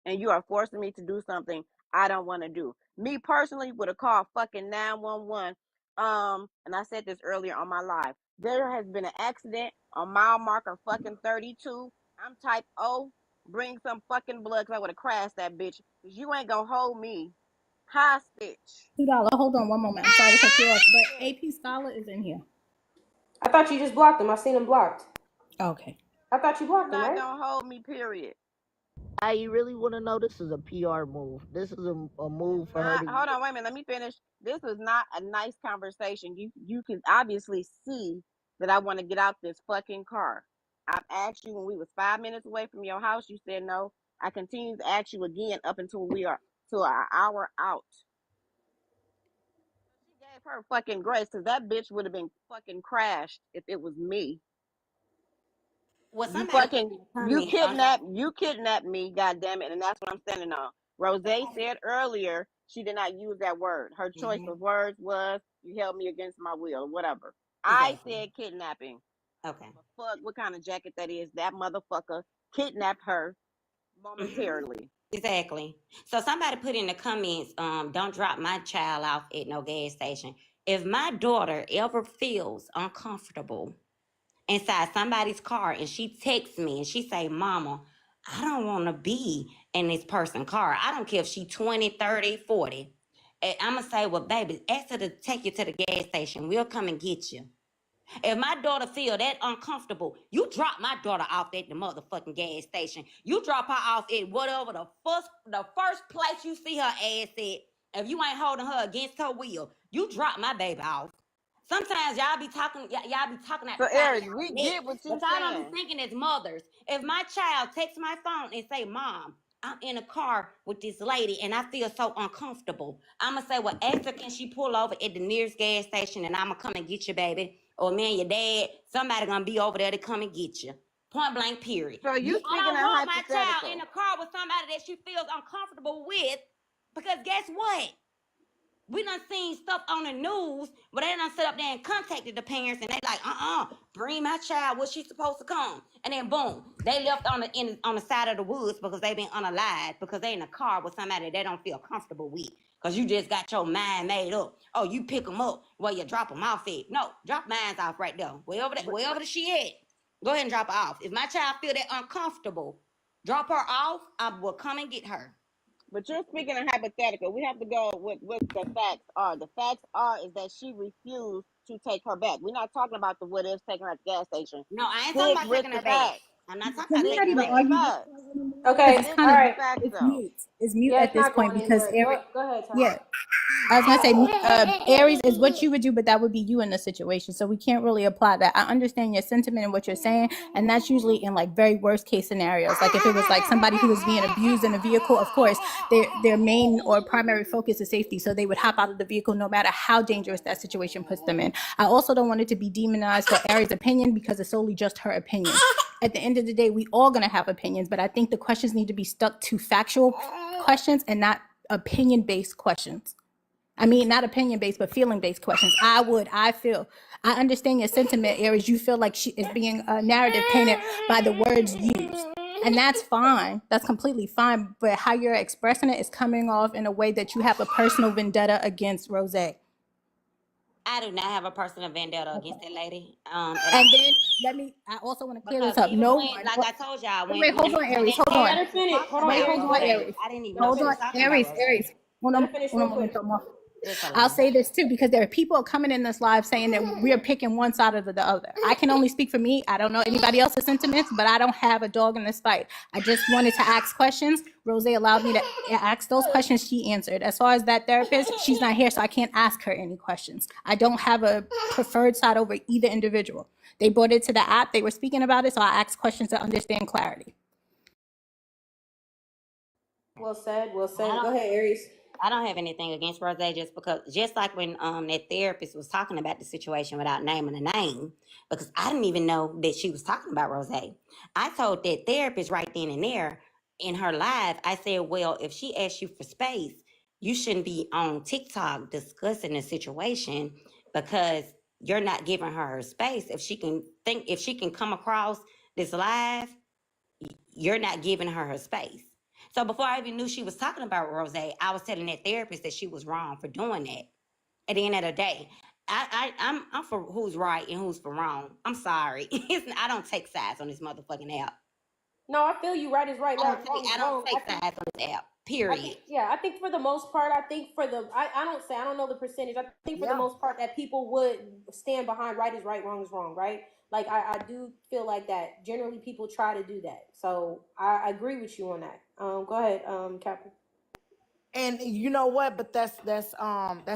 and you are forcing me to do something I don't want to do. Me personally would have called fucking 911. And I said this earlier on my live. There has been an accident on mile marker fucking 32. I'm type O. Bring some fucking blood, because I would have crashed that bitch. Because you ain't gonna hold me hostage. $2. Hold on one moment. I'm sorry to cut you off, but AP Scholar is in here. I thought you just blocked him. I seen him blocked. Okay. I thought you You're blocked him, not right? gonna hold me, period. You really want to know? This is a PR move. This is a move for her Not, to hold get. on, wait a minute. Let me finish. This is not a nice conversation. You can obviously see that I want to get out this fucking car. I've asked you when we was 5 minutes away from your house. You said no. I continue to ask you again up until we are to an hour out. She gave her fucking grace, because that bitch would have been fucking crashed if it was me. Well, You somebody put fucking in the comments. you kidnapped me, goddamn it, and that's what I'm standing on. Rose said earlier she did not use that word. Her choice of words was you held me against my will, whatever. I Exactly. said kidnapping. Okay. Fuck what kind of jacket that is. That motherfucker kidnapped her momentarily. Exactly. So somebody put in the comments, don't drop my child off at no gas station. If my daughter ever feels uncomfortable inside somebody's car and she texts me and she say, Mama, I don't want to be in this person's car. I don't care if she 20, 30, 40. And I'm going to say, well, baby, ask her to take you to the gas station. We'll come and get you. If my daughter feel that uncomfortable, you drop my daughter off at the motherfucking gas station. You drop her off at whatever the first place you see her ass at. If you ain't holding her against her will, you drop my baby off. Sometimes y'all be talking out So the side of Eric, y'all we neck, get what but you y'all don't be saying. thinking as mothers. If my child takes my phone and say, Mom, I'm in a car with this lady and I feel so uncomfortable, I'ma say, well, ask her, can she pull over at the nearest gas station and I'ma come and get you, baby? Or me and your dad, somebody gonna be over there to come and get you. Point blank, period. So you I speaking don't in want my child hypothetical. in a car with somebody that she feels uncomfortable with, because guess what? We done seen stuff on the news where they done sit up there and contacted the parents and they like, bring my child where she's supposed to come. And then boom, they left on the side of the woods because they been unalived because they in a car with somebody they don't feel comfortable with. Because you just got your mind made up. Oh, you pick them up where you drop them off at. No, drop mine off right there. Wherever she at. Go ahead and drop her off. If my child feel that uncomfortable, drop her off, I will come and get her. But you're speaking in hypothetical. We have to go with what the facts are. The facts are is that she refused to take her back. We're not talking about the what ifs taking her at the gas station. No, I ain't talking Stick about with taking the her back. facts. I'm not talking Can about we Stick not taking her even with back. the argue this facts. part anymore? Okay, Because it's Stick kind all of with the right. facts it's though. mute. It's mute Yeah, at it's this not point going because anywhere. Eric. Go ahead, Ty. Yeah, I was gonna say, Aries is what you would do, but that would be you in the situation. So we can't really apply that. I understand your sentiment and what you're saying, and that's usually in like very worst case scenarios. Like if it was like somebody who was being abused in a vehicle, of course, their main or primary focus is safety. So they would hop out of the vehicle no matter how dangerous that situation puts them in. I also don't want it to be demonized for Aries' opinion because it's solely just her opinion. At the end of the day, we all gonna have opinions, but I think the questions need to be stuck to factual questions and not opinion-based questions. I mean, not opinion based, but feeling based questions. I feel. I understand your sentiment, Aries. You feel like she is being a narrative painted by the words used. And that's fine. That's completely fine. But how you're expressing it is coming off in a way that you have a personal vendetta against Rose. And I do not have a personal vendetta against that lady. I also want to clear Because this up. even No when, one. like I told y'all, Wait, hold on, when Aries. that Hold Let on. her therapist was finish. talking Hold on, Wait, about Aries. hold on, Wait. Rose, Aries. I didn't even Let know her Hold she on, was finish. talking about Aries. Rose. Aries. Hold Let on, her finish hold real on, quick. moment. It's a I'll lie. say this too because there are people coming in this live saying that we're picking one side or the other. I can only speak for me. I don't know anybody else's sentiments, but I don't have a dog in this fight. I just wanted to ask questions. Rose allowed me to ask those questions. She answered. As far as that therapist, she's not here, so I can't ask her any questions. I don't have a preferred side over either individual. They brought it to the app. They were speaking about it, so I asked questions to understand clarity. Well said. Well I said. Go don't ahead, Aries. I don't have anything against Rose, just like when that therapist was talking about the situation without naming a name, because I didn't even know that she was talking about Rose. I told that therapist right then and there in her live, I said, well, if she asks you for space, you shouldn't be on TikTok discussing the situation because you're not giving her space. If she can come across this live, you're not giving her space. So before I even knew she was talking about Rose, I was telling that therapist that she was wrong for doing that. At the end of the day, I'm for who's right and who's for wrong. I'm sorry. I don't take sides on this motherfucking app. No, I feel you. Right is right. Wrong is I don't wrong. take sides on this app. I think, Period. yeah, I think for the most part, I don't know the percentage. I think for the most part that people would stand behind right is right, wrong is wrong, right? Like I do feel like that. Generally, people try to do that. So I agree with you on that. Go ahead, Captain. And you know what? But that's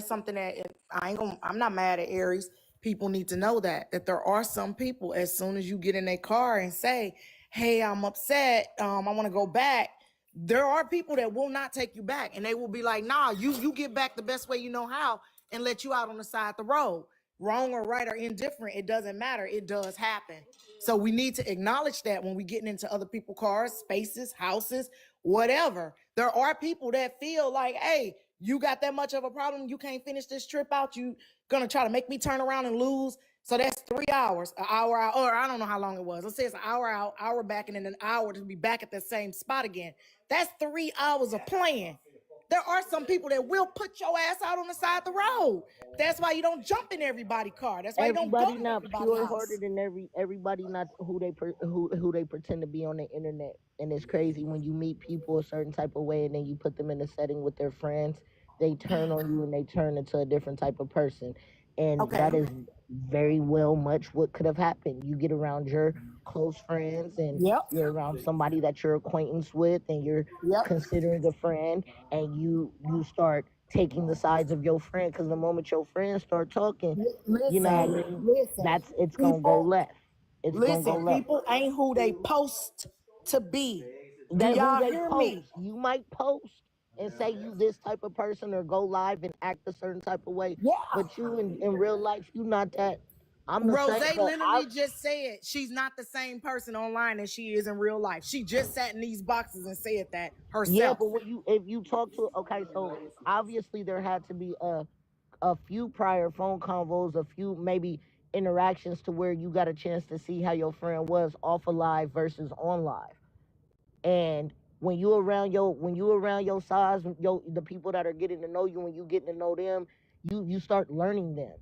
something that I'm not mad at Aries. People need to know that there are some people, as soon as you get in a car and say, "Hey, I'm upset. I want to go back." There are people that will not take you back, and they will be like, "Nah, you get back the best way you know how, and let you out on the side of the road." Wrong or right or indifferent, it doesn't matter. It does happen. So we need to acknowledge that when we getting into other people's cars, spaces, houses, whatever. There are people that feel like, hey, you got that much of a problem, you can't finish this trip out, you gonna try to make me turn around and lose. So that's 3 hours, an hour out, or I don't know how long it was. Let's say it's an hour out, hour back, and then an hour to be back at the same spot again. That's 3 hours of playing. There are some people that will put your ass out on the side of the road. That's why you don't jump in everybody's car. That's why you don't go Everybody to not everybody's pure house. hearted, and everybody not who they pretend to be on the internet. And it's crazy when you meet people a certain type of way, and then you put them in a setting with their friends, they turn on you and they turn into a different type of person. And Okay. that is very well much what could have happened. You get around your close friends, and Yep. you're around somebody that you're acquaintance with, and you're Yep. considering a friend, and you start taking the sides of your friend, because the moment your friends start talking, you know what I Listen, mean, listen. it's gonna go left. It's gonna go Listen, left. people ain't who they post to be. Do That who y'all they hear me? post. You might post and say you this type of person, or go live and act a certain type of way, Yeah. but you in real life, you not that. I'm the Rose same, but literally just said she's not the same person online as she is in real life. She just sat in these boxes and said that yeah, herself. but if you talk to, okay, so obviously there had to be a few prior phone convos, a few maybe interactions to where you got a chance to see how your friend was off of live versus on live. And when you around your size, the people that are getting to know you, when you getting to know them, you start learning them.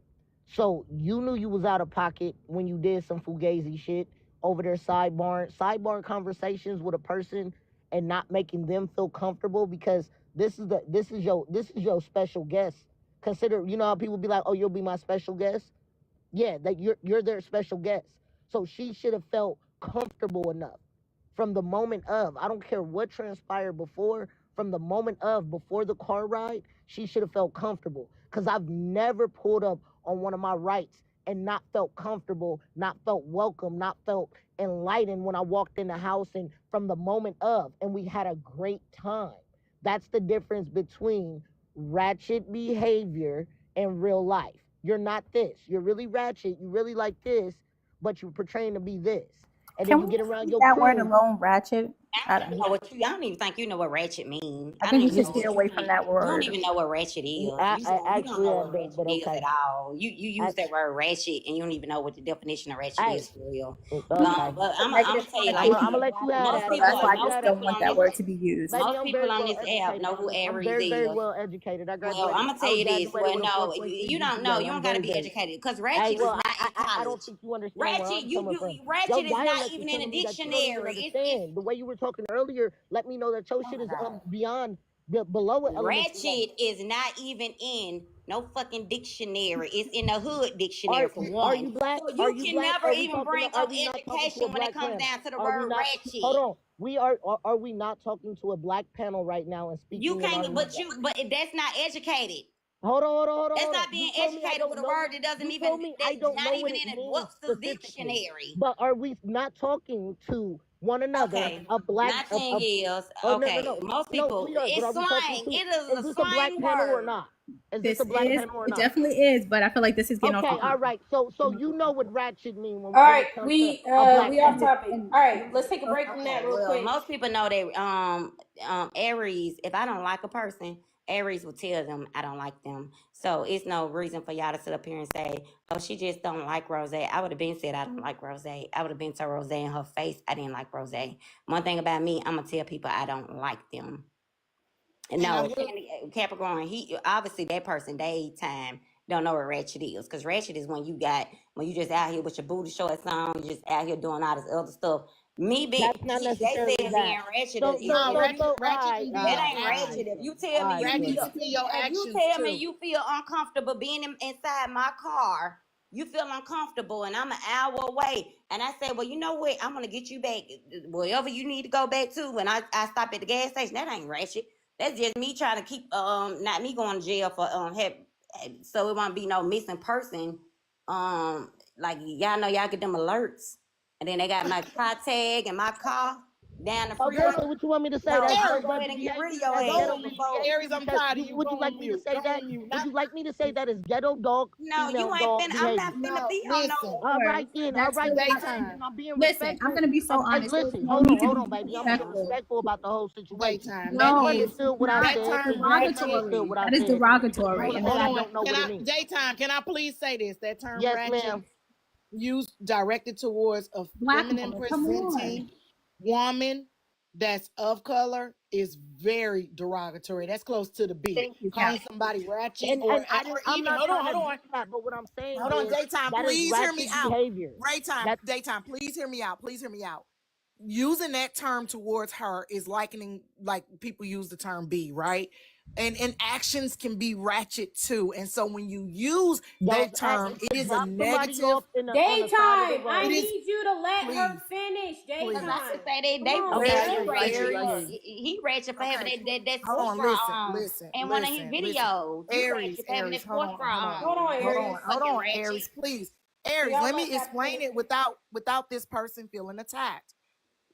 So you knew you was out of pocket when you did some fugazi shit over there sidebar conversations with a person and not making them feel comfortable, because this is your special guest. Consider, you know how people be like, oh, you'll be my special guest. Yeah, that you're their special guest. So she should have felt comfortable enough from the moment of, I don't care what transpired before, from the moment of, before the car ride, she should have felt comfortable. Because I've never pulled up on one of my rights and not felt comfortable, not felt welcome, not felt enlightened when I walked in the house, and from the moment of, and we had a great time. That's the difference between ratchet behavior and real life. You're not this. You're really ratchet. You really like this, but you're portraying to be this. And then Can you we get just around leave your that word crew. alone, ratchet? I don't even know what you. I don't even think you know what ratchet mean. I I don't think you even should know stay what away from that you don't word. even know what ratchet is. You don't Actually, know I what don't, ratchet but is okay. at all. You use I, that word ratchet and you don't even know what the definition of ratchet I, is for real. okay. But It's a I'm negative gonna tell you like I'm connotation gonna this. of let you have ratchet, that. so I'm gonna that's why let I you just have don't that. want that word to be used. Baby, Most I'm people very on well this app educated. know who I'm Aries very, very is. well educated. Well, I'm gonna tell I you this. graduated Well, with a no, 4.3 you don't know. GPA. You don't I'm gotta very, be very. educated because Hey, ratchet is well, not in I don't college. think you understand where Ratchet, I'm coming from. ratchet Your is not dialect is even in a telling me that you don't even dictionary. It's understand. The way you were talking earlier let me know that your oh shit my is god. beyond the below an elementary level. Ratchet is not even in no fucking dictionary. It's in the hood dictionary Are for are one. you black? So Are you you can black? never even bring Are up we not talking to a education when it black comes panel? down to the Are we word not? Hold ratchet. on. Are we not talking to a black panel right now and You speaking in our can't, language? but that's not educated. Hold That's on. not You being told me I educated don't with a know. word that doesn't You even told me I that's don't not know what even it in a means Webster's specifically. dictionary. But are we not talking to one another? Okay. A black, My thing is, oh no, okay, most no, people sweetheart. But it's are we talking slang. to? It is Is a this a black slang panel or word. not? Is this This a black is, panel or it not? definitely is, but I feel like this is getting off Okay, all topic. right. So you know what ratchet mean All when right, it comes to we a black off panel. topic. And All right, let's take a break from that Okay, real well, quick. most people know that Aries, if I don't like a person, Aries will tell them I don't like them. So it's no reason for y'all to sit up here and say, oh, she just don't like Rose. I would have been said I don't like Rose. I would have been to Rose in her face I didn't like Rose. One thing about me, I'm gonna tell people I don't like them. And I No, will. Capricorn, he obviously that person daytime don't know what ratchet is. Cause ratchet is when you just out here with your booty shorts on, you just out here doing all this other stuff. Me being That's not they necessarily said that. being ratchet So is so No, so if ratchet, you so. ratchet can be that your ain't ratchet. actions. If you tell me you Shorty. Ratchet feel can be your if you actions tell me too. you feel uncomfortable being inside my car, you feel uncomfortable and I'm an hour away. And I say, well, you know what? I'm gonna get you back wherever you need to go back to. When I stop at the gas station, that ain't ratchet. That's just me trying to keep not me going to jail for so it won't be no missing person. Like y'all know y'all get them alerts, and then they got my car tag and my car down the Okay, freeway. so what you want me to say? No, That's I'm ghetto gonna Aries, go dog ahead and get rid of behavior. your That's go ass ghetto on mute. before. behavior Aries, I'm because tired of you. would Go you like on me to mute. say Go that? on mute. Would Not, you like me to say that is ghetto dog No, you female ain't dog finna. I'm not behavior? finna no, be on listen. no. All right then, all that's right still then. not, Hey, Daytime. and I'm being listen, I'm respectful. gonna be so Hey, honest. There's listen, no need to hold be on, baby. I'm being disrespectful. respectful about the whole situation. Daytime. If That you No, is understood what I not, that said, that's term if you ratchet. misunderstood derogatory. what I That is said, it's because you derogatory. Hold And on, the saying hold I fact on. don't know Can what it I, means. daytime? Can I please say this? That term Yes, ratchet ma'am. used directed towards a black feminine woman, come on. presenting woman that's of color is very derogatory. That's close to the B. Thank you, Calling Callie. somebody ratchet And or I didn't. or I'm even not trying to hold do on. that, but what I'm saying Hold on, is daytime, that is please hear me ratchet out. behavior. That Daytime, please hear me out. Please hear me out. Using that term towards her is likening, like people use the term B, right? And actions can be ratchet too. And so when you use those that act term, it to is a drop somebody negative. off in on the side of the Daytime, I It road. is, need you to let her please, finish. Cause please. I Daytime, could say they come they on, Okay, I Very, hear man. he you. I hear you. ratchet I very. hear for you. for having Okay, that hold sports on. bra Listen, on listen, in one of his listen, listen. videos. He ratchet for having that Aries, hold sports on, bra hold on, Hold on, on. hold Aries. on, hold Fucking on, ratchet. Aries, please. So Aries, y'all let let me Cap explain finish. it without this person feeling attacked.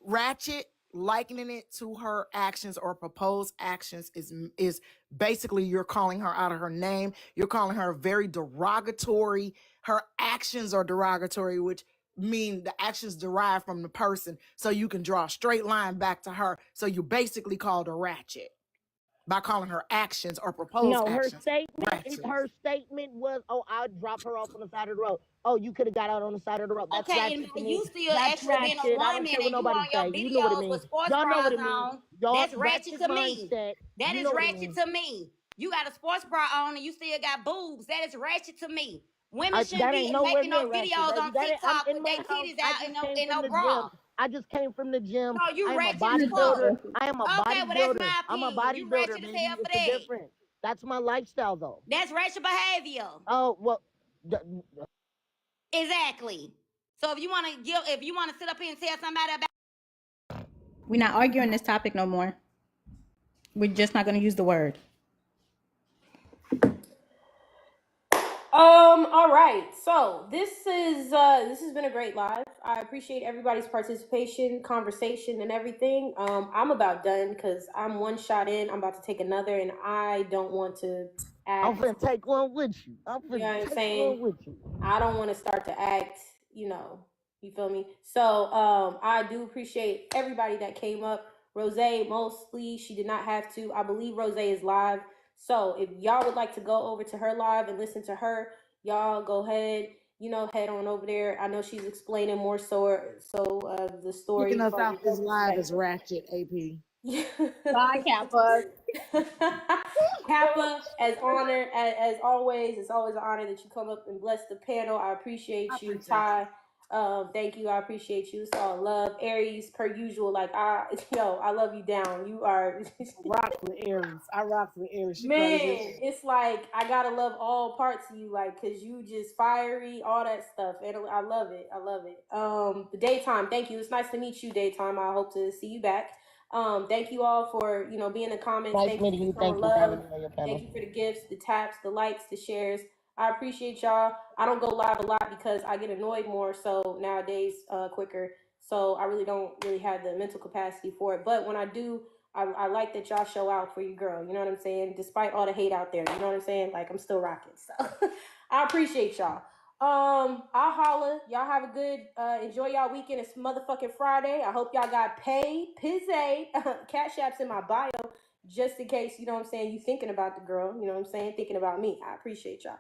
Ratchet, likening it to her actions or proposed actions is basically you're calling her out of her name. You're calling her very derogatory her actions are derogatory, which mean the actions derive from the person, so you can draw a straight line back to her. So you basically called her ratchet by calling her actions or proposed No, actions ratchet. her statement was, "Oh, I'll drop her off on the side of the road." Oh, you could have got out on the side of the road. That's Okay, and ratchet to me. you still That's actually being a ratchet. I don't woman care what and you nobody on your say. You know what it videos with means. sports Y'all know what bras it means. on. Y'all That's ratchet ratchet to me. mindset. That You is know what it ratchet means. to me. You got a sports bra on and you still got boobs. That is ratchet to me. Women shouldn't That be ain't nowhere making no near ratchet, videos baby. on That ain't, I'm TikTok in with my their house. titties I out just and came from no the bra. gym. I just came from the gym. No, you I am a ratchet as bodybuilder. fuck. I am a Okay, well that's bodybuilder. my I'm a opinion. You bodybuilder, ratchet as baby. hell for It's a that. difference. That's my lifestyle, though. That's ratchet behavior. Oh well. Exactly. So if you want to sit up here and tell somebody about, We're not arguing this topic no more. We're just not going to use the word. All right. So this has been a great live. I appreciate everybody's participation, conversation, and everything. I'm about done because I'm one shot in. I'm about to take another, and I don't want to I'm act. finna take one with you. I'm You know finna what I'm take saying? one with you. I don't want to start to act, you feel me? So I do appreciate everybody that came up. Rose, mostly, she did not have to. I believe Rose is live. So if y'all would like to go over to her live and listen to her, y'all go ahead, head on over there. I know she's explaining more the story Kicking us from out her this live is perspective. ratchet, AP. Bye, Kappa. Kappa, as always, it's always an honor that you come up and bless the panel. I appreciate you, Ty. Thank you. I appreciate you. It's all love. Aries, per usual, I love you down. You are Rock with Aries. I rock with Aries. She man. crazy. It's like I gotta love all parts of you, cause you just fiery, all that stuff, and I love it. I love it. The daytime. Thank you. It's nice to meet you, daytime. I hope to see you back. Thank you all for being in the comments. Nice Thank you meeting for you. showing Thank you for having love. me on your panel. Thank you for the gifts, the taps, the likes, the shares. I appreciate y'all. I don't go live a lot because I get annoyed more so nowadays quicker. So I really don't have the mental capacity for it. But when I do, I like that y'all show out for your girl. You know what I'm saying? Despite all the hate out there, you know what I'm saying? Like, I'm still rocking. So I appreciate y'all. I'll holla. Y'all have a good enjoy y'all weekend. It's motherfucking Friday. I hope y'all got paid. Pizza. Cash App's in my bio. Just in case, you know what I'm saying, you thinking about the girl, you know what I'm saying, thinking about me. I appreciate y'all.